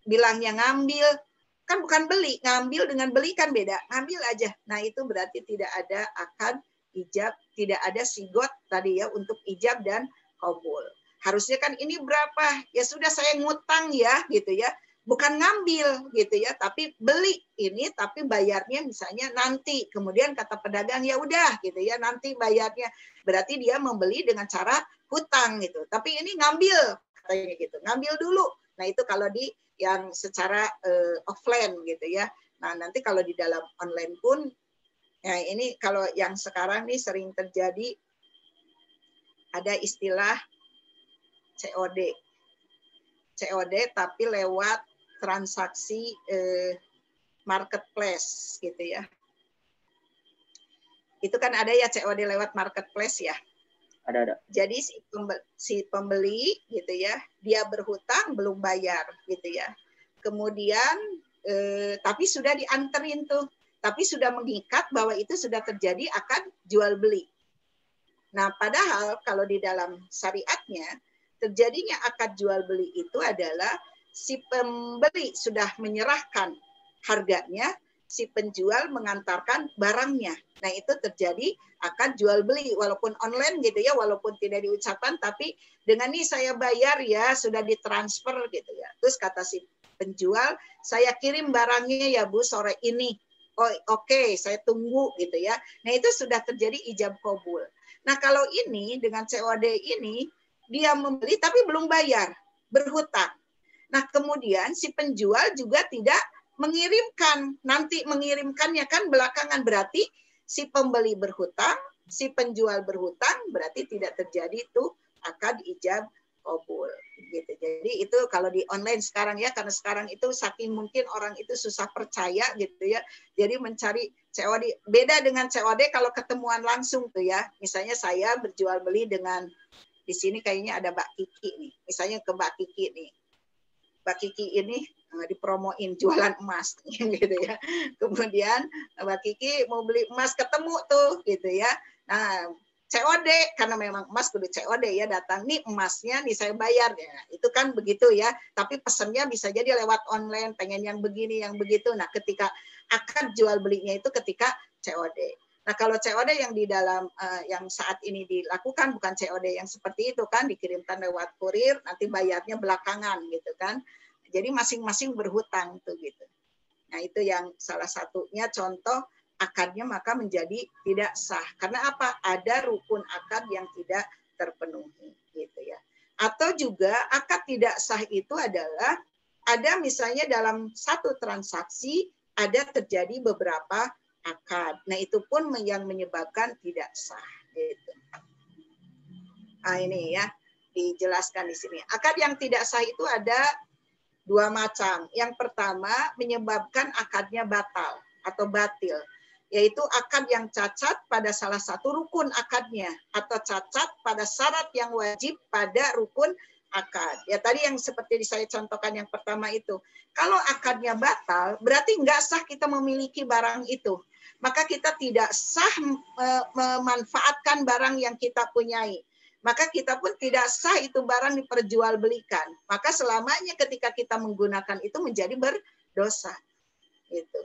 S1: Bilangnya ngambil, kan bukan beli, ngambil dengan beli kan beda, ngambil aja. Nah itu berarti tidak ada akad ijab, tidak ada sigot tadi ya untuk ijab dan qabul. Harusnya kan ini berapa? Ya sudah saya ngutang ya gitu ya. Bukan ngambil gitu ya, tapi beli ini tapi bayarnya misalnya nanti. Kemudian kata pedagang ya udah gitu ya, nanti bayarnya. Berarti dia membeli dengan cara hutang gitu. Tapi ini ngambil katanya gitu. Ngambil dulu. Nah, itu kalau di yang secara offline gitu ya. Nah, nanti kalau di dalam online pun ya ini kalau yang sekarang nih sering terjadi ada istilah COD. COD tapi lewat transaksi marketplace gitu ya. Itu kan ada ya COD lewat marketplace ya.
S2: Ada.
S1: Jadi si pembeli gitu ya, dia berhutang belum bayar gitu ya. Kemudian tapi sudah dianterin tuh, tapi sudah mengikat bahwa itu sudah terjadi akad jual beli. Nah, padahal kalau di dalam syariatnya terjadinya akad jual beli itu adalah si pembeli sudah menyerahkan harganya, si penjual mengantarkan barangnya. Nah, itu terjadi akad jual beli walaupun online gitu ya, walaupun tidak diucapkan, tapi dengan ini saya bayar ya, sudah ditransfer gitu ya. Terus kata si penjual, saya kirim barangnya ya Bu sore ini. Oh, oke, saya tunggu gitu ya. Nah, itu sudah terjadi ijab qabul. Nah, kalau ini dengan COD ini dia membeli tapi belum bayar, berhutang. Nah, kemudian si penjual juga tidak mengirimkan, nanti mengirimkannya kan belakangan, berarti si pembeli berhutang, si penjual berhutang, berarti tidak terjadi tuh akad ijab kabul gitu. Jadi itu kalau di online sekarang ya, karena sekarang itu saking mungkin orang itu susah percaya gitu ya. Jadi mencari COD, beda dengan COD kalau ketemuan langsung tuh ya. Misalnya saya berjual beli dengan, di sini kayaknya ada Mbak Kiki nih. Misalnya ke Mbak Kiki nih. Mbak Kiki ini dipromoin jualan emas gitu ya. Kemudian Mbak Kiki mau beli emas, ketemu tuh gitu ya. Nah, COD karena memang emas kudu COD ya, datang nih emasnya nih saya bayar ya. Itu kan begitu ya. Tapi pesannya bisa jadi lewat online, pengen yang begini yang begitu. Nah, ketika akad jual belinya itu ketika COD. Nah, kalau COD yang di dalam yang saat ini dilakukan bukan COD yang seperti itu kan, dikirimkan lewat kurir, nanti bayarnya belakangan gitu kan. Jadi masing-masing berhutang tuh gitu. Nah, itu yang salah satunya contoh akadnya maka menjadi tidak sah. Karena apa? Ada rukun akad yang tidak terpenuhi gitu ya. Atau juga akad tidak sah itu adalah ada misalnya dalam satu transaksi ada terjadi beberapa akad. Nah, itu pun yang menyebabkan tidak sah gitu. Nah, ini ya dijelaskan di sini. Akad yang tidak sah itu ada dua macam. Yang pertama menyebabkan akadnya batal atau batil, yaitu akad yang cacat pada salah satu rukun akadnya atau cacat pada syarat yang wajib pada rukun akad. Ya tadi yang seperti saya contohkan yang pertama itu. Kalau akadnya batal, berarti nggak sah kita memiliki barang itu. Maka kita tidak sah memanfaatkan barang yang kita punyai. Maka kita pun tidak sah itu barang diperjualbelikan. Maka selamanya ketika kita menggunakan itu menjadi berdosa. Gitu.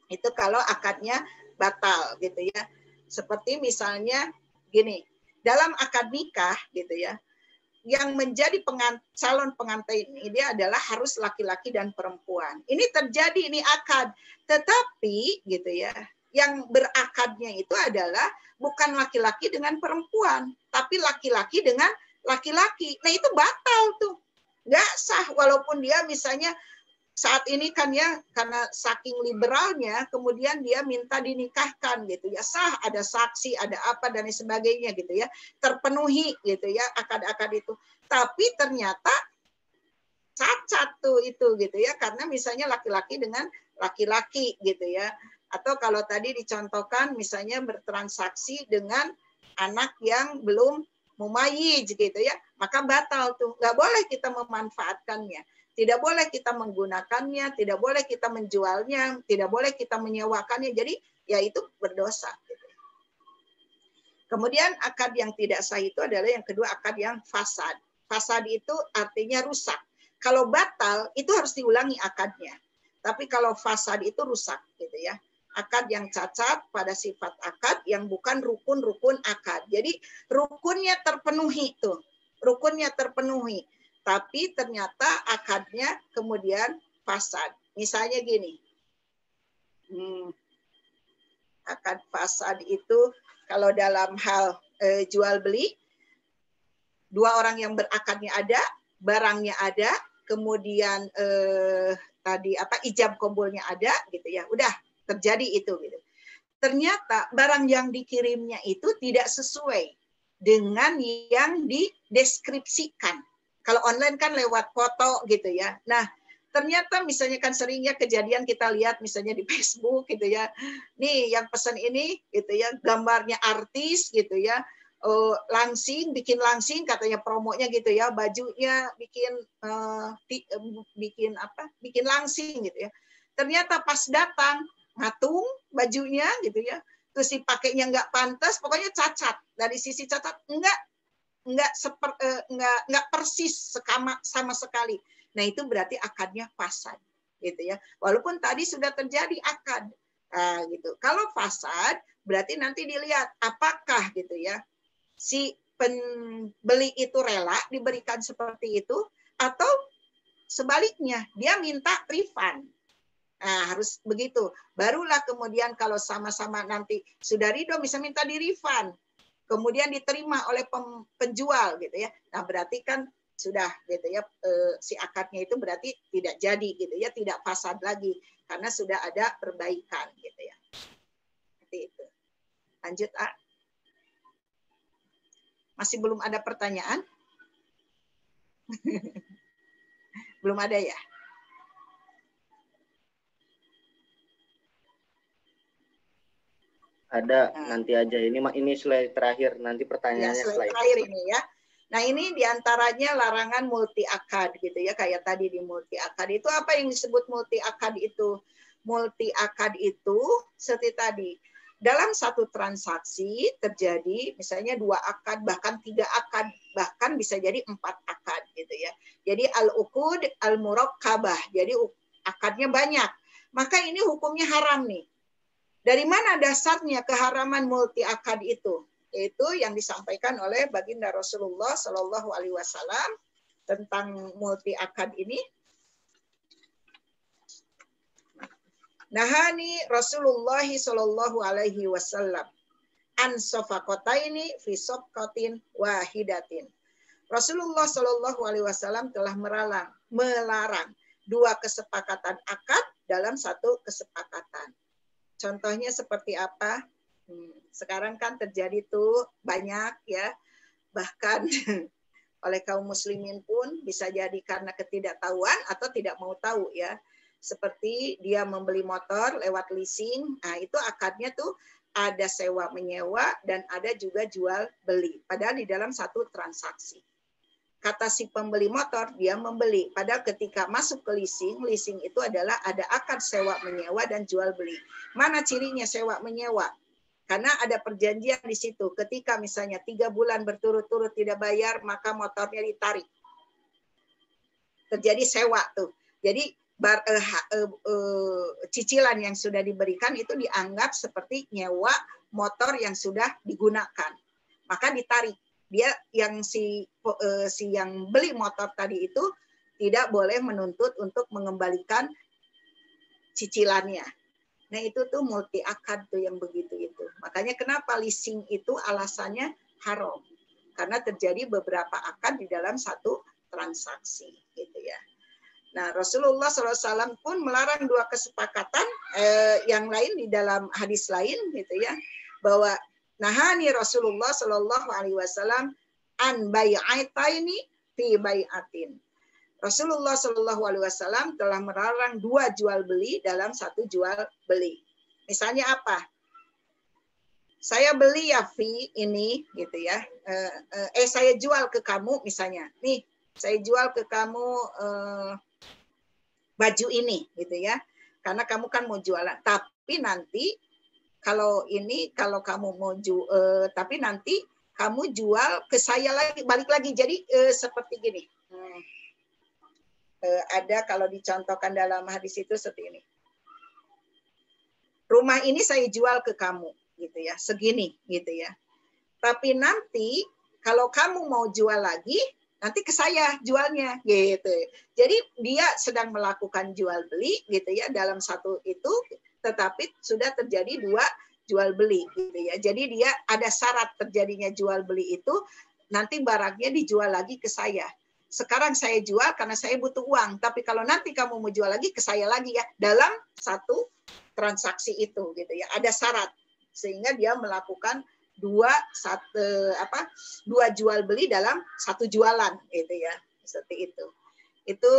S1: Itu kalau akadnya batal gitu ya. Seperti misalnya gini, dalam akad nikah gitu ya, yang menjadi calon pengantin ini dia adalah harus laki-laki dan perempuan. Ini terjadi, ini akad. Tetapi gitu ya, yang berakadnya itu adalah bukan laki-laki dengan perempuan, tapi laki-laki dengan laki-laki. Nah itu batal tuh. Nggak sah walaupun dia misalnya saat ini kan ya karena saking liberalnya kemudian dia minta dinikahkan gitu ya, sah, ada saksi, ada apa dan sebagainya gitu ya, terpenuhi gitu ya akad-akad itu. Tapi ternyata cacat tuh itu gitu ya, karena misalnya laki-laki dengan laki-laki gitu ya. Atau kalau tadi dicontohkan misalnya bertransaksi dengan anak yang belum mumayyiz gitu ya, maka batal tuh, nggak boleh kita memanfaatkannya. Tidak boleh kita menggunakannya, tidak boleh kita menjualnya, tidak boleh kita menyewakannya. Jadi ya itu berdosa. Kemudian akad yang tidak sah itu adalah yang kedua akad yang fasad. Fasad itu artinya rusak. Kalau batal itu harus diulangi akadnya. Tapi kalau fasad itu rusak gitu ya. Akad yang cacat pada sifat akad yang bukan rukun-rukun akad. Jadi rukunnya terpenuhi tuh. Rukunnya terpenuhi. Tapi ternyata akadnya kemudian fasad. Misalnya gini, akad fasad itu kalau dalam hal jual beli, dua orang yang berakadnya ada, barangnya ada, kemudian tadi apa ijab kabulnya ada, gitu ya, udah terjadi itu. Gitu. Ternyata barang yang dikirimnya itu tidak sesuai dengan yang dideskripsikan. Kalau online kan lewat foto gitu ya. Nah, ternyata misalnya kan seringnya kejadian kita lihat misalnya di Facebook gitu ya. Nih yang pesan ini gitu ya, gambarnya artis gitu ya. Langsing, bikin langsing katanya promonya gitu ya, bajunya bikin apa? Bikin langsing gitu ya. Ternyata pas datang ngatung bajunya gitu ya. Terus dipakainya nggak pantas, pokoknya cacat. Dari sisi cacat nggak persis sama sekali. Nah itu berarti akadnya fasad, gitu ya. Walaupun tadi sudah terjadi akad, gitu. Kalau fasad berarti nanti dilihat apakah gitu ya si pembeli itu rela diberikan seperti itu atau sebaliknya dia minta refund. Nah, harus begitu. Barulah kemudian kalau sama-sama nanti sudah ridho bisa minta di refund. Kemudian diterima oleh penjual gitu ya. Nah, berarti kan sudah gitu ya si akadnya itu berarti tidak jadi gitu ya, tidak fasad lagi karena sudah ada perbaikan gitu ya. Seperti itu. Lanjut, A. Masih belum ada pertanyaan? Belum ada ya?
S2: Ada, nanti aja. Ini slide terakhir, nanti pertanyaannya
S1: ya, slide terakhir ini ya. Nah, ini diantaranya larangan multi akad gitu ya, kayak tadi di multi akad itu apa yang disebut multi akad itu? Multi akad itu seperti tadi, dalam satu transaksi terjadi misalnya 2 akad, bahkan 3 akad, bahkan bisa jadi 4 akad gitu ya. Jadi al-uqud al-murakkabah, jadi akadnya banyak. Maka ini hukumnya haram nih. Dari mana dasarnya keharaman multi akad itu? Itu yang disampaikan oleh baginda Rasulullah Shallallahu Alaihi Wasallam tentang multi akad ini. Nahani Rasulullah Shallallahu Alaihi Wasallam an sofaqataini fi sofqatin wahidatin. Rasulullah Shallallahu Alaihi Wasallam telah melarang 2 kesepakatan akad dalam 1 kesepakatan. Contohnya seperti apa? Sekarang kan terjadi tuh banyak ya, bahkan oleh kaum muslimin pun bisa jadi karena ketidaktahuan atau tidak mau tahu ya. Seperti dia membeli motor lewat leasing, nah itu akadnya tuh ada sewa menyewa dan ada juga jual beli. Padahal di dalam 1 transaksi. Kata si pembeli motor, dia membeli. Padahal ketika masuk ke leasing, leasing itu adalah ada akad sewa menyewa dan jual beli. Mana cirinya sewa menyewa? Karena ada perjanjian di situ. Ketika misalnya 3 bulan berturut-turut tidak bayar, maka motornya ditarik. Terjadi sewa tuh. Jadi cicilan yang sudah diberikan itu dianggap seperti nyewa motor yang sudah digunakan. Maka ditarik. Dia yang si yang beli motor tadi itu tidak boleh menuntut untuk mengembalikan cicilannya. Nah, itu tuh multi akad tuh yang begitu itu. Makanya kenapa leasing itu alasannya haram. Karena terjadi beberapa akad di dalam 1 transaksi gitu ya. Nah, Rasulullah SAW pun melarang 2 kesepakatan yang lain di dalam hadis lain gitu ya, bahwa nahani Rasulullah Shallallahu Alaihi Wasallam an bai'ataini fi bai'atin. Rasulullah Shallallahu Alaihi Wasallam telah melarang 2 jual beli dalam 1 jual beli. Misalnya apa? Saya beli ya Fi ini gitu ya. Saya jual ke kamu misalnya. Nih, saya jual ke kamu baju ini gitu ya. Karena kamu kan mau jualan. Tapi nanti kalau kamu mau tapi nanti kamu jual ke saya lagi, balik lagi. Jadi seperti gini. Ada kalau dicontohkan dalam hadis itu seperti ini. Rumah ini saya jual ke kamu gitu ya, segini gitu ya. Tapi nanti kalau kamu mau jual lagi, nanti ke saya jualnya gitu. Jadi dia sedang melakukan jual beli gitu ya dalam 1 itu, tetapi sudah terjadi 2 jual beli gitu ya. Jadi dia ada syarat terjadinya jual beli itu, nanti barangnya dijual lagi ke saya. Sekarang saya jual karena saya butuh uang, tapi kalau nanti kamu mau jual lagi ke saya lagi ya, dalam 1 transaksi itu gitu ya. Ada syarat sehingga dia melakukan 2 jual beli dalam 1 jualan gitu ya. Seperti itu. Itu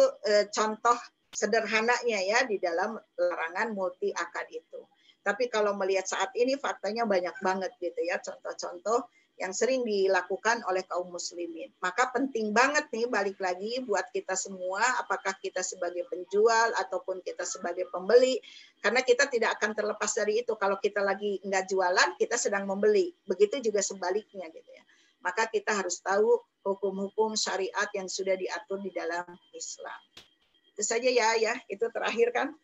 S1: contoh sederhananya ya di dalam larangan multi akad itu. Tapi kalau melihat saat ini faktanya banyak banget gitu ya, contoh-contoh yang sering dilakukan oleh kaum muslimin. Maka penting banget nih balik lagi buat kita semua, apakah kita sebagai penjual ataupun kita sebagai pembeli, karena kita tidak akan terlepas dari itu. Kalau kita lagi nggak jualan, kita sedang membeli. Begitu juga sebaliknya gitu ya. Maka kita harus tahu hukum-hukum syariat yang sudah diatur di dalam Islam. Itu saja ya, itu terakhir kan?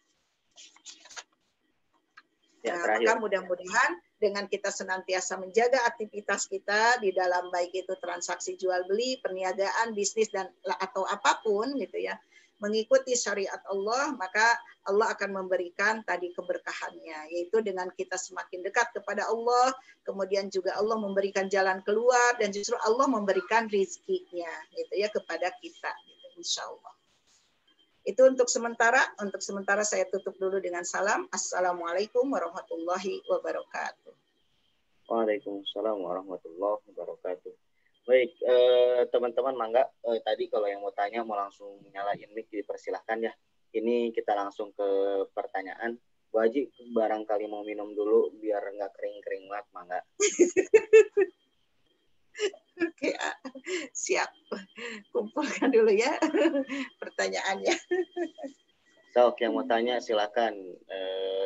S2: Ya,
S1: nah, maka mudah-mudahan dengan kita senantiasa menjaga aktivitas kita di dalam baik itu transaksi jual beli, perniagaan, bisnis dan atau apapun gitu ya, mengikuti syariat Allah, maka Allah akan memberikan tadi keberkahannya, yaitu dengan kita semakin dekat kepada Allah, kemudian juga Allah memberikan jalan keluar dan justru Allah memberikan rizkinya gitu ya kepada kita gitu, insya Allah. Itu untuk sementara saya tutup dulu dengan salam. Assalamualaikum warahmatullahi wabarakatuh.
S2: Waalaikumsalam warahmatullahi wabarakatuh. Baik, teman-teman, mangga tadi kalau yang mau tanya mau langsung nyalain mic dipersilahkan ya. Ini kita langsung ke pertanyaan. Bu Haji barangkali mau minum dulu biar nggak kering-kering banget, mangga.
S1: Oke, siap. Kumpulkan dulu ya pertanyaannya.
S2: So, yang mau tanya silakan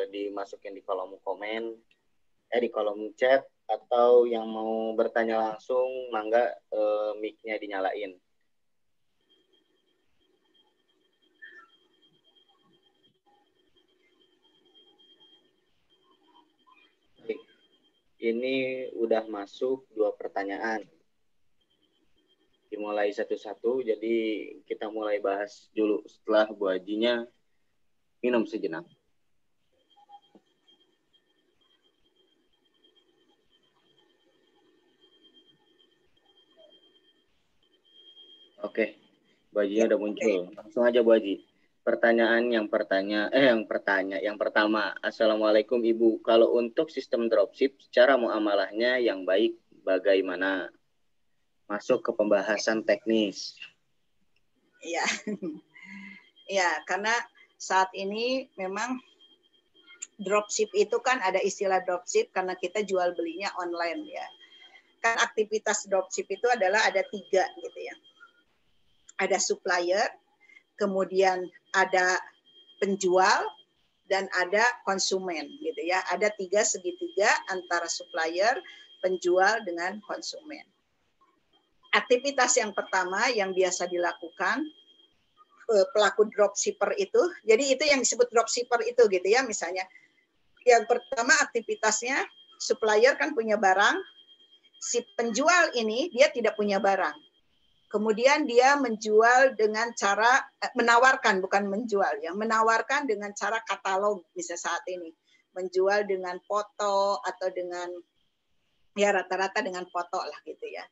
S2: dimasukin di kolom komen, di kolom chat, atau yang mau bertanya langsung, mangga mic-nya dinyalain. Ini udah masuk 2 pertanyaan. Dimulai satu-satu, jadi kita mulai bahas dulu setelah Bu Hajinya minum sejenak. Oke, Bu Hajinya udah muncul. Langsung aja Bu Haji. Pertanyaan yang pertama. Assalamualaikum Ibu. Kalau untuk sistem dropship, cara muamalahnya yang baik bagaimana? Masuk ke pembahasan teknis.
S1: Iya. Ya, karena saat ini memang dropship itu kan ada istilah dropship karena kita jual belinya online ya. Kan aktivitas dropship itu adalah ada 3 gitu ya. Ada supplier, kemudian ada penjual, dan ada konsumen gitu ya. Ada 3 segitiga antara supplier, penjual dengan konsumen. Aktivitas yang pertama yang biasa dilakukan pelaku dropshipper itu, jadi itu yang disebut dropshipper itu gitu ya. Misalnya yang pertama aktivitasnya supplier kan punya barang, si penjual ini dia tidak punya barang. Kemudian dia menjual dengan cara menawarkan, bukan menjual ya, menawarkan dengan cara katalog bisa saat ini. Menjual dengan foto atau dengan ya rata-rata dengan foto lah gitu ya.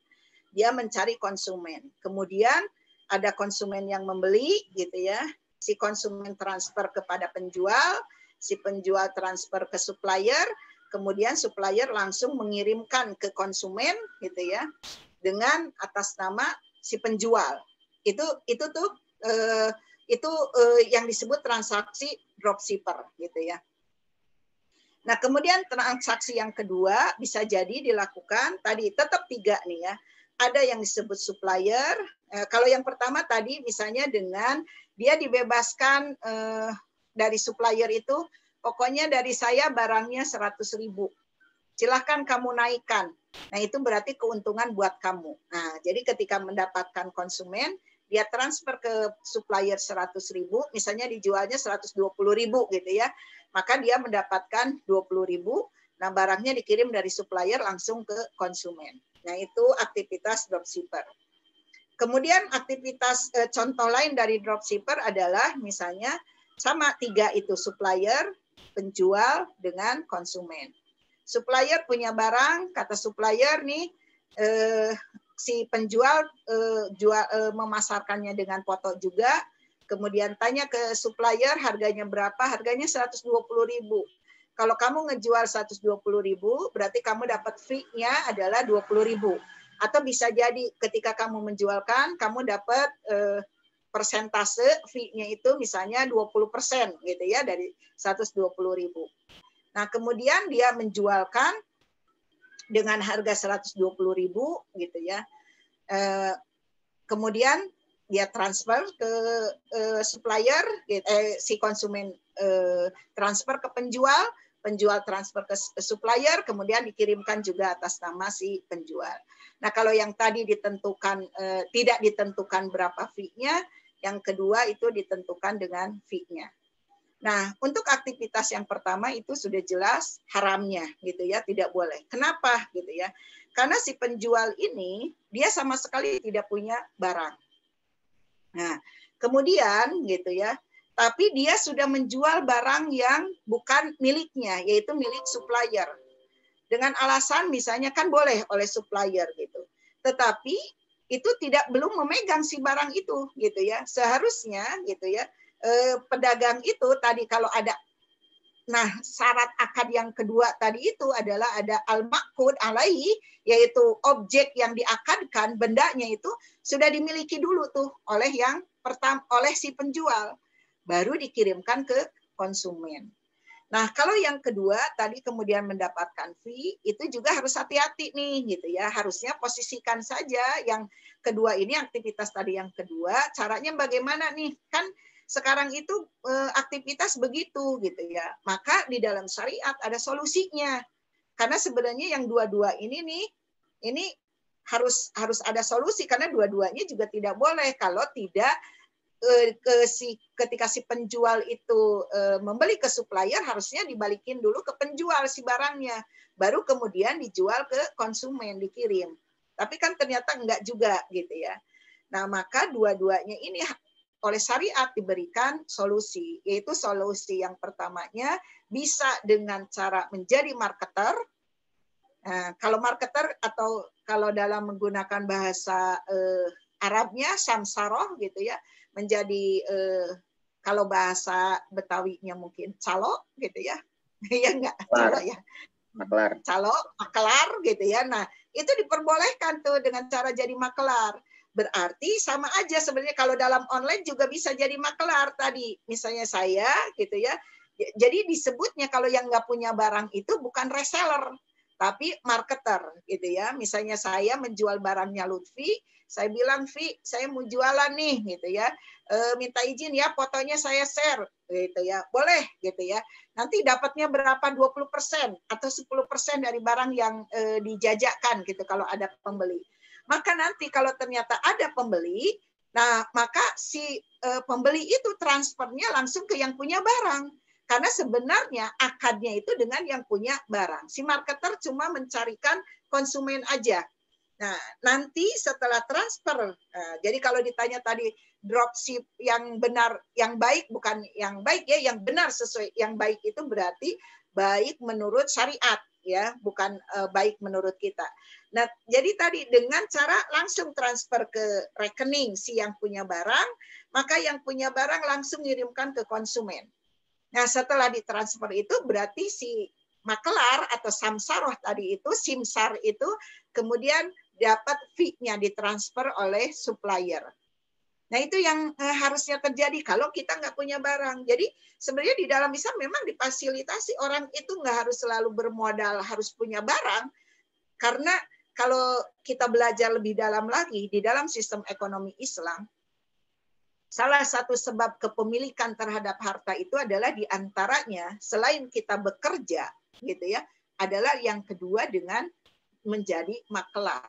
S1: Dia mencari konsumen. Kemudian ada konsumen yang membeli gitu ya. Si konsumen transfer kepada penjual, si penjual transfer ke supplier, kemudian supplier langsung mengirimkan ke konsumen gitu ya dengan atas nama si penjual. Itu tuh yang disebut transaksi dropshipper gitu ya. Nah, kemudian transaksi yang kedua bisa jadi dilakukan tadi tetap 3 nih ya. Ada yang disebut supplier. Kalau yang pertama tadi misalnya dengan dia dibebaskan dari supplier itu, pokoknya dari saya barangnya 100.000. Silahkan kamu naikkan. Nah, itu berarti keuntungan buat kamu. Nah, jadi ketika mendapatkan konsumen, dia transfer ke supplier 100.000, misalnya dijualnya 120.000 gitu ya. Maka dia mendapatkan 20.000. Nah, barangnya dikirim dari supplier langsung ke konsumen. Nah, itu aktivitas dropshipper. Kemudian aktivitas contoh lain dari dropshipper adalah misalnya sama 3 itu, supplier, penjual, dengan konsumen. Supplier punya barang, kata supplier nih, si penjual memasarkannya dengan foto juga, kemudian tanya ke supplier harganya berapa, harganya 120.000. Kalau kamu ngejual 120.000, berarti kamu dapat fee-nya adalah 20.000. Atau bisa jadi ketika kamu menjualkan, kamu dapat persentase fee-nya itu misalnya 20% gitu ya dari 120.000. Nah, kemudian dia menjualkan dengan harga 120.000 gitu ya. Kemudian dia transfer ke supplier, si konsumen transfer ke penjual, penjual transfer ke supplier, kemudian dikirimkan juga atas nama si penjual. Nah, kalau yang tadi ditentukan tidak ditentukan berapa fee-nya, yang kedua itu ditentukan dengan fee-nya. Nah, untuk aktivitas yang pertama itu sudah jelas haramnya gitu ya, tidak boleh. Kenapa gitu ya? Karena si penjual ini dia sama sekali tidak punya barang. Nah, kemudian gitu ya, tapi dia sudah menjual barang yang bukan miliknya, yaitu milik supplier. Dengan alasan misalnya kan boleh oleh supplier gitu. Tetapi itu belum memegang si barang itu gitu ya. Seharusnya gitu ya, pedagang itu tadi kalau ada Nah, syarat akad yang kedua tadi itu adalah ada al-maqud alaihi, yaitu objek yang diakadkan, bendanya itu sudah dimiliki dulu tuh oleh yang pertama, oleh si penjual, baru dikirimkan ke konsumen. Nah, kalau yang kedua tadi kemudian mendapatkan fee, itu juga harus hati-hati nih gitu ya. Harusnya posisikan saja yang kedua ini, aktivitas tadi yang kedua, caranya bagaimana nih? Kan sekarang itu aktivitas begitu gitu ya. Maka di dalam syariat ada solusinya. Karena sebenarnya yang dua-dua ini nih, ini harus ada solusi, karena dua-duanya juga tidak boleh kalau tidak ketika si penjual itu membeli ke supplier, harusnya dibalikin dulu ke penjual si barangnya, baru kemudian dijual ke konsumen, dikirim. Tapi kan ternyata enggak juga gitu ya. Nah, maka dua-duanya ini oleh syariat diberikan solusi, yaitu solusi yang pertamanya bisa dengan cara menjadi marketer. Nah, kalau marketer atau kalau dalam menggunakan bahasa Arabnya samsaroh gitu ya, menjadi kalau bahasa Betawinya mungkin calo gitu ya. Ya enggak, calo ya.
S2: Maklar.
S1: Calo, makelar gitu ya. Nah, itu diperbolehkan tuh dengan cara jadi makelar. Berarti sama aja sebenarnya kalau dalam online juga bisa jadi makelar tadi. Misalnya saya gitu ya. Jadi disebutnya kalau yang nggak punya barang itu bukan reseller, tapi marketer gitu ya. Misalnya saya menjual barangnya Lutfi, saya bilang, Vi, saya mau jualan nih gitu ya. Minta izin ya, fotonya saya share gitu ya. Boleh gitu ya. Nanti dapatnya berapa? 20% atau 10% dari barang yang dijajakan gitu kalau ada pembeli. Maka nanti kalau ternyata ada pembeli, nah maka si pembeli itu transfernya langsung ke yang punya barang. Karena sebenarnya akadnya itu dengan yang punya barang. Si marketer cuma mencarikan konsumen aja. Nah, nanti setelah transfer, jadi kalau ditanya tadi dropship yang benar, yang baik, bukan yang baik ya, yang benar sesuai, yang baik itu berarti baik menurut syariat ya, bukan baik menurut kita. Nah, jadi tadi dengan cara langsung transfer ke rekening si yang punya barang, maka yang punya barang langsung ngirimkan ke konsumen. Nah, setelah ditransfer itu berarti si makelar atau samsaroh tadi itu, simsar itu kemudian dapat fee-nya ditransfer oleh supplier. Nah, itu yang harusnya terjadi kalau kita nggak punya barang. Jadi sebenarnya di dalam Islam memang difasilitasi orang itu nggak harus selalu bermodal, harus punya barang. Karena kalau kita belajar lebih dalam lagi, di dalam sistem ekonomi Islam, salah satu sebab kepemilikan terhadap harta itu adalah diantaranya, selain kita bekerja, gitu ya, adalah yang kedua dengan menjadi makelar.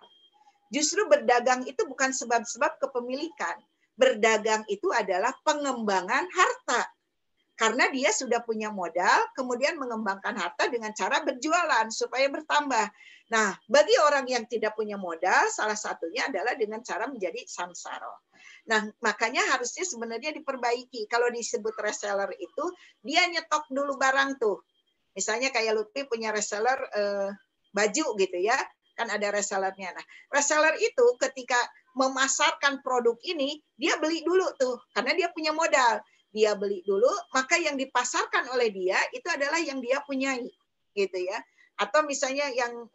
S1: Justru berdagang itu bukan sebab-sebab kepemilikan. Berdagang itu adalah pengembangan harta. Karena dia sudah punya modal, kemudian mengembangkan harta dengan cara berjualan supaya bertambah. Nah, bagi orang yang tidak punya modal, salah satunya adalah dengan cara menjadi samsaro. Nah, makanya harusnya sebenarnya diperbaiki. Kalau disebut reseller itu, dia nyetok dulu barang tuh. Misalnya kayak Lutfi punya reseller baju gitu ya. Kan ada resellernya. Nah, reseller itu ketika memasarkan produk ini, dia beli dulu tuh, karena dia punya modal. Dia beli dulu, maka yang dipasarkan oleh dia itu adalah yang dia punyai, gitu ya. Atau misalnya yang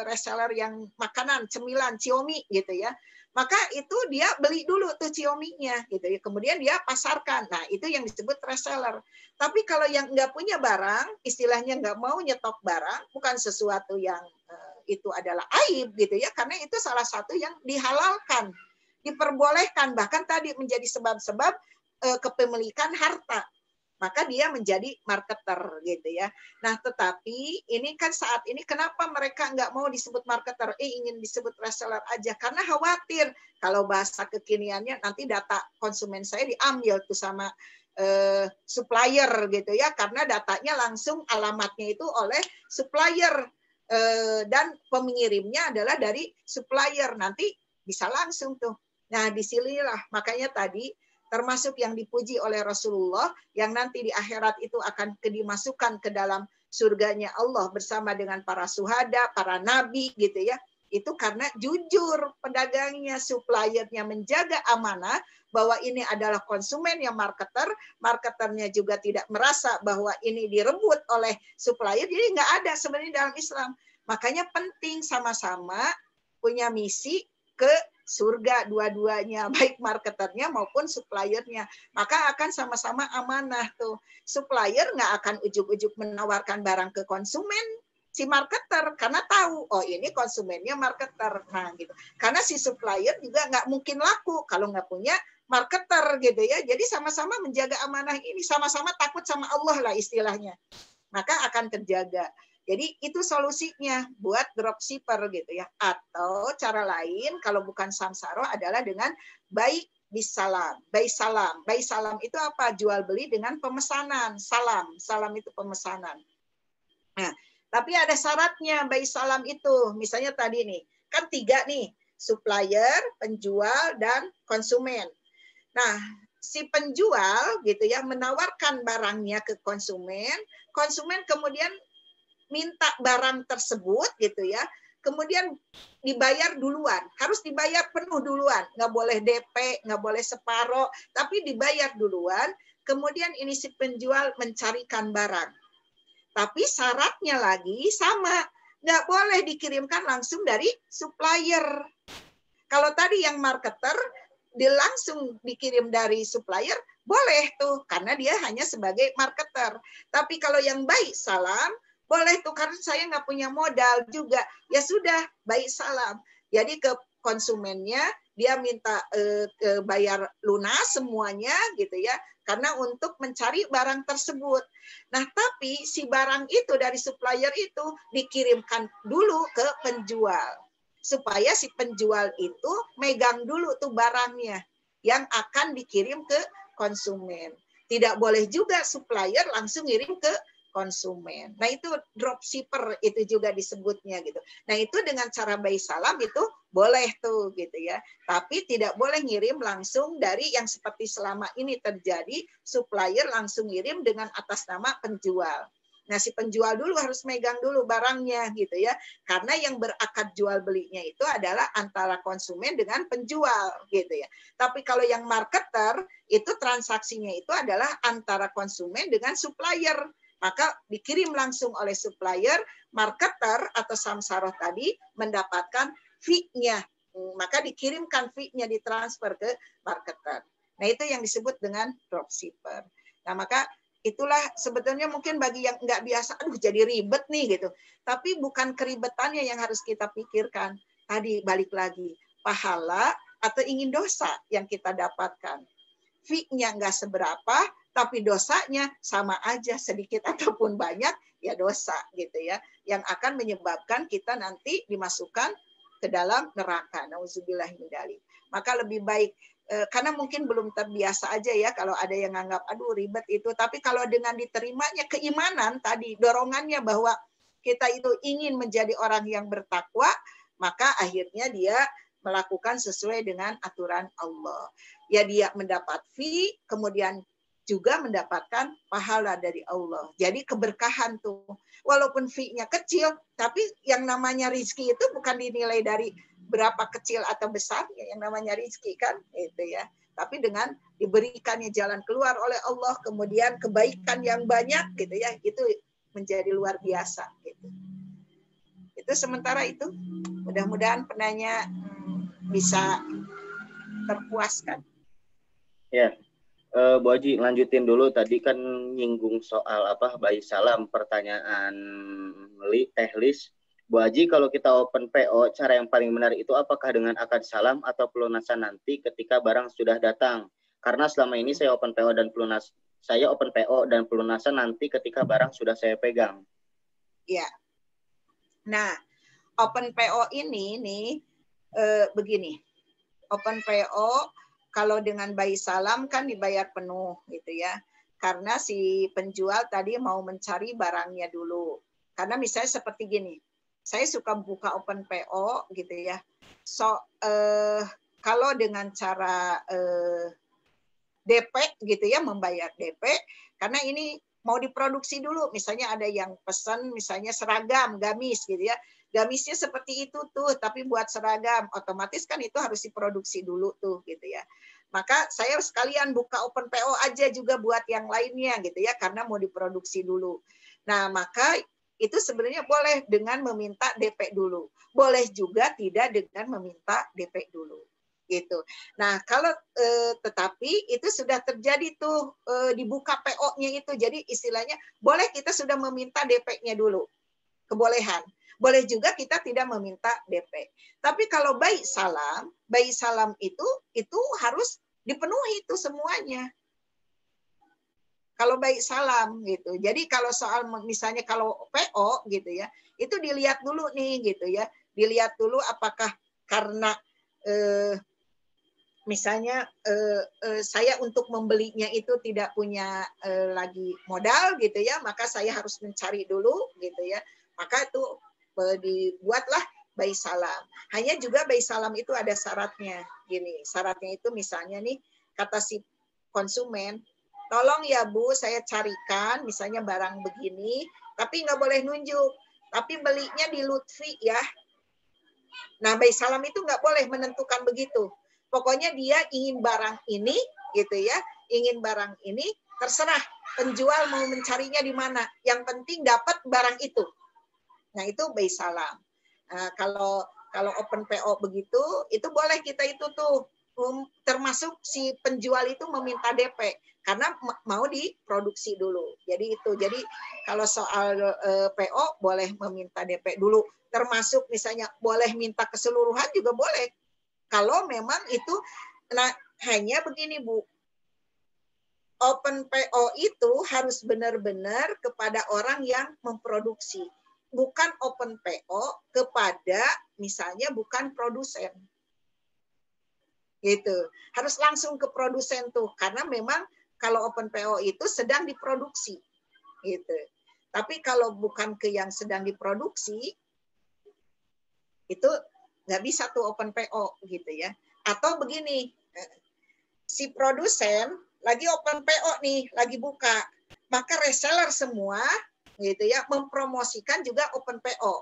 S1: reseller yang makanan, cemilan, Xiaomi gitu ya. Maka itu dia beli dulu tuh Xiaomi-nya gitu ya. Kemudian dia pasarkan. Nah, itu yang disebut reseller. Tapi kalau yang nggak punya barang, istilahnya nggak mau nyetok barang, bukan sesuatu yang itu adalah aib gitu ya, karena itu salah satu yang dihalalkan, diperbolehkan, bahkan tadi menjadi sebab-sebab kepemilikan harta, maka dia menjadi marketer gitu ya. Nah, tetapi ini kan saat ini kenapa mereka nggak mau disebut marketer, ingin disebut reseller aja, karena khawatir kalau bahasa kekiniannya nanti data konsumen saya diambil tuh sama supplier gitu ya, karena datanya langsung alamatnya itu oleh supplier. Dan pengirimnya adalah dari supplier, nanti bisa langsung tuh. Nah, disinilah makanya tadi termasuk yang dipuji oleh Rasulullah yang nanti di akhirat itu akan dimasukkan ke dalam surganya Allah bersama dengan para syuhada, para nabi gitu ya. Itu karena jujur pedagangnya, suppliernya menjaga amanah bahwa ini adalah konsumen yang marketer, marketernya juga tidak merasa bahwa ini direbut oleh supplier, jadi nggak ada sebenarnya dalam Islam. Makanya penting sama-sama punya misi ke surga dua-duanya, baik marketernya maupun suppliernya. Maka akan sama-sama amanah tuh. Supplier nggak akan ujuk-ujuk menawarkan barang ke konsumen, si marketer, karena tahu oh ini konsumennya marketer. Nah gitu, karena si supplier juga nggak mungkin laku kalau nggak punya marketer gitu ya. Jadi sama-sama menjaga amanah ini, sama-sama takut sama Allah lah istilahnya, maka akan terjaga. Jadi itu solusinya buat dropshipper gitu ya. Atau cara lain kalau bukan samsaro adalah dengan baik bisalam, baik salam. Baik salam itu apa? Jual beli dengan pemesanan. Salam, salam itu pemesanan. Nah, tapi ada syaratnya baik salam itu. Misalnya tadi nih, kan 3 nih, supplier, penjual, dan konsumen. Nah, si penjual gitu ya menawarkan barangnya ke konsumen, konsumen kemudian minta barang tersebut gitu ya, kemudian dibayar duluan, harus dibayar penuh duluan, nggak boleh DP, nggak boleh separoh, tapi dibayar duluan. Kemudian ini si penjual mencarikan barang. Tapi syaratnya lagi sama, nggak boleh dikirimkan langsung dari supplier. Kalau tadi yang marketer langsung dikirim dari supplier, boleh tuh, karena dia hanya sebagai marketer. Tapi kalau yang baik salam, boleh tuh, karena saya nggak punya modal juga. Ya sudah, baik salam. Jadi ke konsumennya, dia minta bayar lunas semuanya gitu ya, karena untuk mencari barang tersebut. Nah, tapi si barang itu dari supplier itu dikirimkan dulu ke penjual, supaya si penjual itu megang dulu tuh barangnya yang akan dikirim ke konsumen. Tidak boleh juga supplier langsung ngirim ke konsumen. Nah, itu dropshipper itu juga disebutnya gitu. Nah, itu dengan cara baik salam itu boleh tuh gitu ya. Tapi tidak boleh ngirim langsung dari yang seperti selama ini terjadi, supplier langsung ngirim dengan atas nama penjual. Nah, si penjual dulu harus megang dulu barangnya gitu ya. Karena yang berakad jual belinya itu adalah antara konsumen dengan penjual gitu ya. Tapi kalau yang marketer itu transaksinya itu adalah antara konsumen dengan supplier. Maka dikirim langsung oleh supplier, marketer atau samsaroh tadi mendapatkan fee-nya. Maka dikirimkan fee-nya, ditransfer ke marketer. Nah, itu yang disebut dengan dropshipper. Nah, maka itulah sebetulnya mungkin bagi yang nggak biasa, aduh jadi ribet nih gitu. Tapi bukan keribetannya yang harus kita pikirkan. Tadi balik lagi, pahala atau ingin dosa yang kita dapatkan. Fee-nya nggak seberapa, tapi dosanya sama aja, sedikit ataupun banyak, ya dosa gitu ya. Yang akan menyebabkan kita nanti dimasukkan ke dalam neraka. Nauzubillah min dzalik. Maka lebih baik, karena mungkin belum terbiasa aja ya kalau ada yang nganggap, aduh ribet itu. Tapi kalau dengan diterimanya keimanan tadi, dorongannya bahwa kita itu ingin menjadi orang yang bertakwa, maka akhirnya dia melakukan sesuai dengan aturan Allah. Ya dia mendapat fee, kemudian juga mendapatkan pahala dari Allah. Jadi keberkahan tuh. Walaupun fee-nya kecil, tapi yang namanya rizki itu bukan dinilai dari berapa kecil atau besarnya, yang namanya rizki kan, itu ya. Tapi dengan diberikannya jalan keluar oleh Allah, kemudian kebaikan yang banyak gitu ya, itu menjadi luar biasa gitu. Itu sementara itu. Mudah-mudahan penanya bisa terpuaskan.
S2: Ya. Bu Haji, lanjutin dulu. Tadi kan nyinggung soal bayi salam, pertanyaan Teh Lis. Bu Haji, kalau kita open PO, cara yang paling benar itu apakah dengan akad salam atau pelunasan nanti ketika barang sudah datang? Karena selama ini saya open PO dan pelunasan nanti ketika barang sudah saya pegang.
S1: Ya. Nah, open PO ini nih begini. Open PO kalau dengan bayi salam kan dibayar penuh gitu ya. Karena si penjual tadi mau mencari barangnya dulu. Karena misalnya seperti gini, saya suka buka open PO gitu ya. So kalau dengan cara DP gitu ya, membayar DP, karena ini mau diproduksi dulu, misalnya ada yang pesan misalnya seragam, gamis gitu ya. Gamisnya seperti itu tuh, tapi buat seragam, otomatis kan itu harus diproduksi dulu tuh gitu ya. Maka saya sekalian buka open PO aja juga buat yang lainnya gitu ya, karena mau diproduksi dulu. Nah, maka itu sebenarnya boleh dengan meminta DP dulu. Boleh juga tidak dengan meminta DP dulu. Gitu. Nah, kalau tetapi itu sudah terjadi tuh dibuka PO-nya itu. Jadi istilahnya boleh kita sudah meminta DP-nya dulu. Kebolehan. Boleh juga kita tidak meminta DP. Tapi kalau bayi salam itu harus dipenuhi itu semuanya. Kalau baik salam gitu. Jadi kalau soal misalnya kalau PO gitu ya, itu dilihat dulu nih gitu ya. Dilihat dulu apakah karena misalnya saya untuk membelinya itu tidak punya lagi modal gitu ya, maka saya harus mencari dulu gitu ya. Maka itu dibuatlah bayi salam. Hanya juga bayi salam itu ada syaratnya. Gini, syaratnya itu misalnya nih kata si konsumen, tolong ya Bu, saya carikan misalnya barang begini, tapi nggak boleh nunjuk. Tapi belinya di Lutfi ya. Nah, bayi salam itu nggak boleh menentukan begitu. Pokoknya dia ingin barang ini, gitu ya, ingin barang ini, terserah penjual mau mencarinya di mana. Yang penting dapat barang itu. Nah, itu bayi salam. Nah, kalau open PO begitu, itu boleh kita itu tuh termasuk si penjual itu meminta DP karena mau diproduksi dulu. Jadi itu. Jadi kalau soal PO boleh meminta DP dulu, termasuk misalnya boleh minta keseluruhan juga boleh. Kalau memang itu nah hanya begini Bu. Open PO itu harus benar-benar kepada orang yang memproduksi. Bukan open PO kepada misalnya bukan produsen. Gitu. Harus langsung ke produsen tuh karena memang kalau open PO itu sedang diproduksi. Gitu. Tapi kalau bukan ke yang sedang diproduksi itu nggak bisa tuh open PO gitu ya. Atau begini, si produsen lagi open PO nih, lagi buka, maka reseller semua gitu ya mempromosikan juga open PO.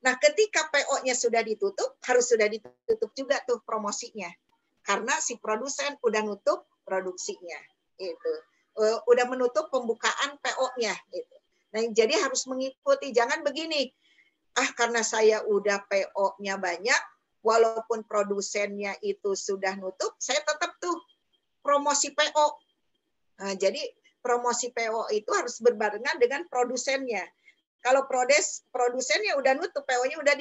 S1: Nah, ketika PO-nya sudah ditutup, harus sudah ditutup juga tuh promosinya. Karena si produsen udah nutup produksinya gitu. Udah menutup pembukaan PO-nya gitu. Nah, jadi harus mengikuti, jangan begini. Karena saya udah PO-nya banyak, walaupun produsennya itu sudah nutup, saya tetap tuh promosi PO. Nah, jadi promosi PO itu harus berbarengan dengan produsennya. Kalau produsennya udah nutup, PO-nya udah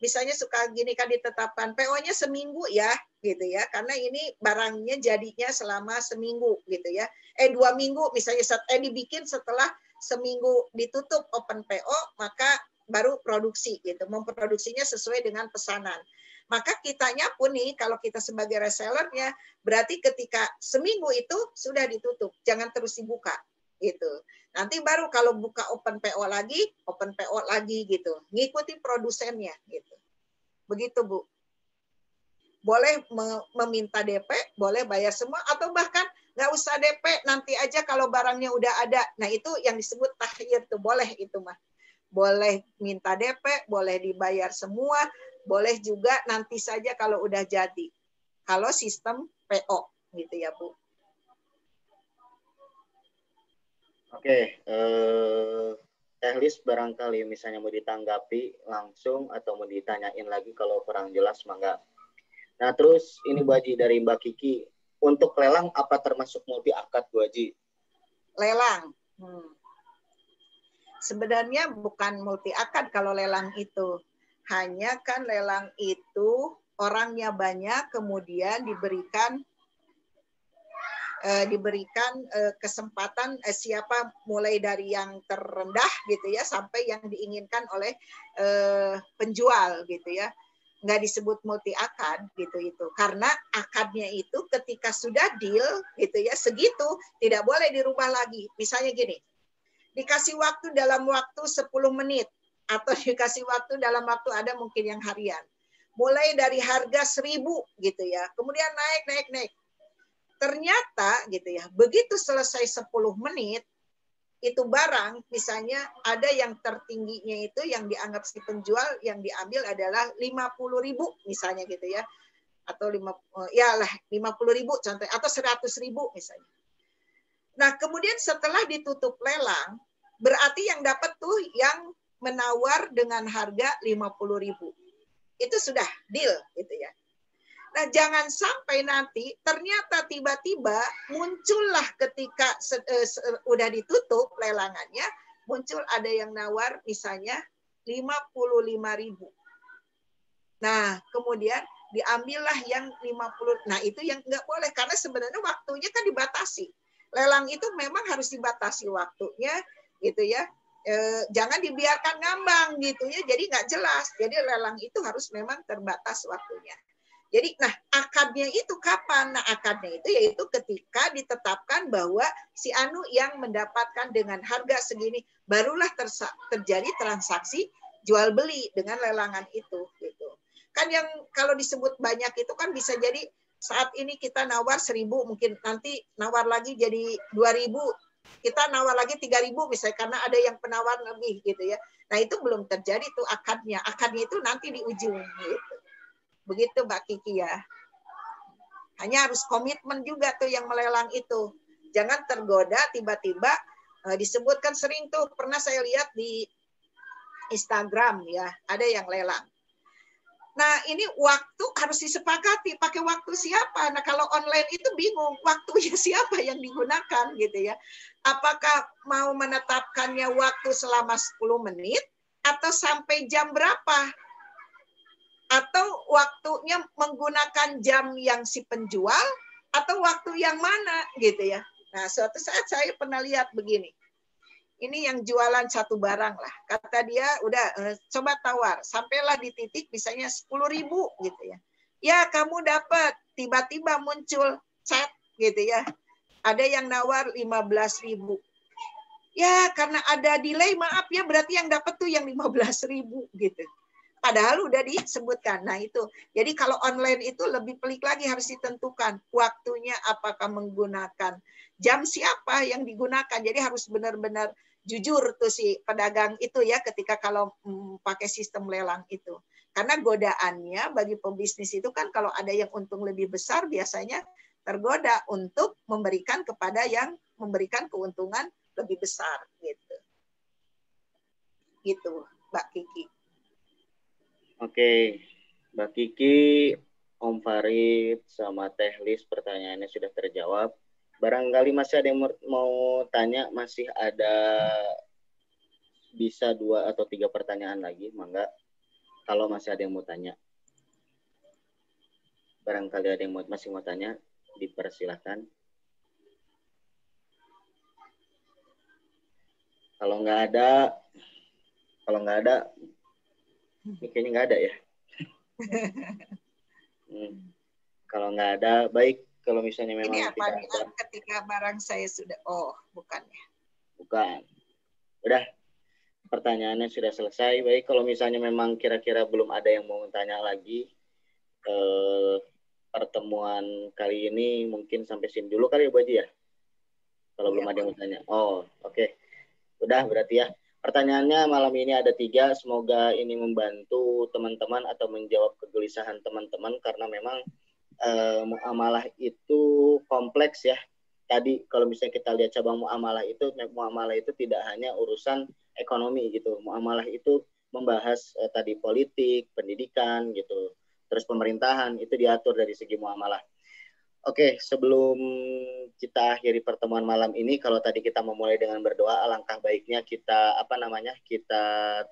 S1: misalnya suka gini kan ditetapkan PO-nya seminggu ya gitu ya, karena ini barangnya jadinya selama seminggu gitu ya, 2 minggu misalnya dibikin setelah seminggu ditutup open PO, maka baru produksi gitu, memproduksinya sesuai dengan pesanan. Maka kitanya pun nih kalau kita sebagai resellernya berarti ketika seminggu itu sudah ditutup, jangan terus dibuka gitu. Nanti baru kalau buka open PO lagi gitu. Ngikuti produsennya gitu. Begitu, Bu. Boleh meminta DP, boleh bayar semua atau bahkan nggak usah DP, nanti aja kalau barangnya udah ada. Nah, itu yang disebut takhir tuh, boleh itu mah. Boleh minta DP, boleh dibayar semua, boleh juga nanti saja kalau udah jadi. Kalau sistem PO gitu ya, Bu.
S2: Oke, Tehlis barangkali misalnya mau ditanggapi langsung atau mau ditanyain lagi kalau kurang jelas mangga. Nah terus ini Bu Haji dari Mbak Kiki, untuk lelang apa termasuk multi akad Bu Haji?
S1: Lelang. Sebenarnya bukan multi akad kalau lelang itu. Hanya kan lelang itu orangnya banyak kemudian diberikan kesempatan siapa mulai dari yang terendah gitu ya sampai yang diinginkan oleh penjual gitu ya, nggak disebut multi akad gitu itu karena akadnya itu ketika sudah deal gitu ya segitu tidak boleh dirubah lagi. Misalnya gini, dikasih waktu dalam waktu 10 menit atau dikasih waktu dalam waktu ada mungkin yang harian, mulai dari harga 1.000 gitu ya kemudian naik. Ternyata gitu ya, begitu selesai 10 menit, itu barang, misalnya ada yang tertingginya itu yang dianggap si penjual yang diambil adalah 50.000 misalnya gitu ya, atau 50.000 contoh, atau 100.000 misalnya. Nah kemudian setelah ditutup lelang, berarti yang dapat tuh yang menawar dengan harga 50.000. Itu sudah deal gitu ya. Nah, jangan sampai nanti ternyata tiba-tiba muncullah ketika udah ditutup lelangannya, muncul ada yang nawar misalnya 55.000. Nah, kemudian diambillah yang 50. Nah, itu yang nggak boleh karena sebenarnya waktunya kan dibatasi. Lelang itu memang harus dibatasi waktunya gitu ya. Jangan dibiarkan ngambang gitu ya, jadi nggak jelas. Jadi lelang itu harus memang terbatas waktunya. Jadi, nah akadnya itu kapan? Nah akadnya itu yaitu ketika ditetapkan bahwa si Anu yang mendapatkan dengan harga segini, barulah terjadi transaksi jual beli dengan lelangan itu. Gitu. Kan yang kalau disebut banyak itu kan bisa jadi saat ini kita nawar 1.000, mungkin nanti nawar lagi jadi 2.000, kita nawar lagi 3.000 misalnya karena ada yang penawar lebih gitu ya. Nah itu belum terjadi tuh akadnya. Akadnya itu nanti di ujung gitu. Begitu Mbak Kiki ya. Hanya harus komitmen juga tuh yang melelang itu. Jangan tergoda tiba-tiba disebutkan sering tuh, pernah saya lihat di Instagram ya, ada yang lelang. Nah ini waktu harus disepakati, pakai waktu siapa? Nah kalau online itu bingung, waktunya siapa yang digunakan gitu ya. Apakah mau menetapkannya waktu selama 10 menit atau sampai jam berapa? Atau waktunya menggunakan jam yang si penjual atau waktu yang mana gitu ya. Nah, suatu saat saya pernah lihat begini. Ini yang jualan satu barang lah. Kata dia, udah coba tawar. Sampailah di titik misalnya 10.000 gitu ya. Ya, kamu dapat. Tiba-tiba muncul chat gitu ya. Ada yang nawar 15.000. Ya, karena ada delay, maaf ya, berarti yang dapat tuh yang 15.000 gitu. Padahal udah disebutkan. Nah itu. Jadi kalau online itu lebih pelik lagi, harus ditentukan waktunya, apakah menggunakan jam siapa yang digunakan. Jadi harus benar-benar jujur tuh si pedagang itu ya ketika kalau pakai sistem lelang itu. Karena godaannya bagi pebisnis itu kan kalau ada yang untung lebih besar biasanya tergoda untuk memberikan kepada yang memberikan keuntungan lebih besar gitu. Gitu, Mbak Kiki.
S2: Oke, Mbak Kiki, Om Farid, sama Teh Lis pertanyaannya sudah terjawab. Barangkali masih ada yang mau tanya, masih ada bisa 2 atau 3 pertanyaan lagi, mangga. Kalau masih ada yang mau tanya. Barangkali ada yang masih mau tanya, dipersilahkan. Kalau nggak ada, ini kayaknya nggak ada ya. Kalau nggak ada, baik. Kalau misalnya memang
S1: ini apa
S2: tidak ada.
S1: Ketika barang saya sudah, bukan ya?
S2: Bukan. Udah, pertanyaannya sudah selesai. Baik, kalau misalnya memang kira-kira belum ada yang mau tanya lagi, pertemuan kali ini mungkin sampai sini dulu kali ya Bu Haji ya? Kalau belum ada yang mau tanya. Oke. Udah berarti ya. Pertanyaannya malam ini ada 3. Semoga ini membantu teman-teman atau menjawab kegelisahan teman-teman karena memang muamalah itu kompleks ya. Tadi kalau misalnya kita lihat cabang muamalah itu tidak hanya urusan ekonomi gitu. Muamalah itu membahas tadi politik, pendidikan gitu. Terus pemerintahan itu diatur dari segi muamalah. Oke, sebelum kita akhiri pertemuan malam ini, kalau tadi kita memulai dengan berdoa, alangkah baiknya kita kita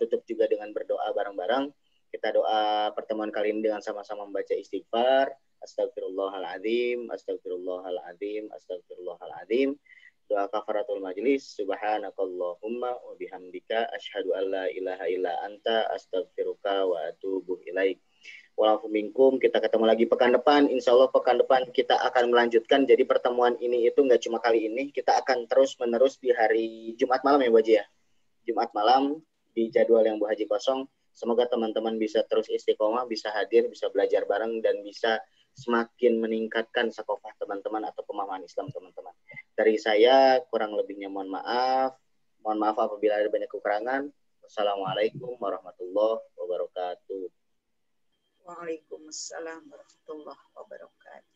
S2: tutup juga dengan berdoa bareng-bareng. Kita doa pertemuan kali ini dengan sama-sama membaca istighfar. Astagfirullahaladzim, astagfirullahaladzim, astagfirullahaladzim. Doa kafaratul majlis. Subhanakallahumma wa bihamdika asyhadu an la ilaha illa anta astaghfiruka wa atubu ilaik. Walaupun minkum, kita ketemu lagi pekan depan. Insya Allah pekan depan kita akan melanjutkan. Jadi pertemuan ini itu nggak cuma kali ini. Kita akan terus menerus di hari Jumat malam ya Bu Haji ya. Jumat malam di jadwal yang Bu Haji kosong. Semoga teman-teman bisa terus istiqomah, bisa hadir, bisa belajar bareng, dan bisa semakin meningkatkan sakofah teman-teman atau pemahaman Islam teman-teman. Dari saya kurang lebihnya mohon maaf. Mohon maaf apabila ada banyak kekurangan. Wassalamualaikum warahmatullahi wabarakatuh.
S1: Waalaikumsalam warahmatullahi wabarakatuh.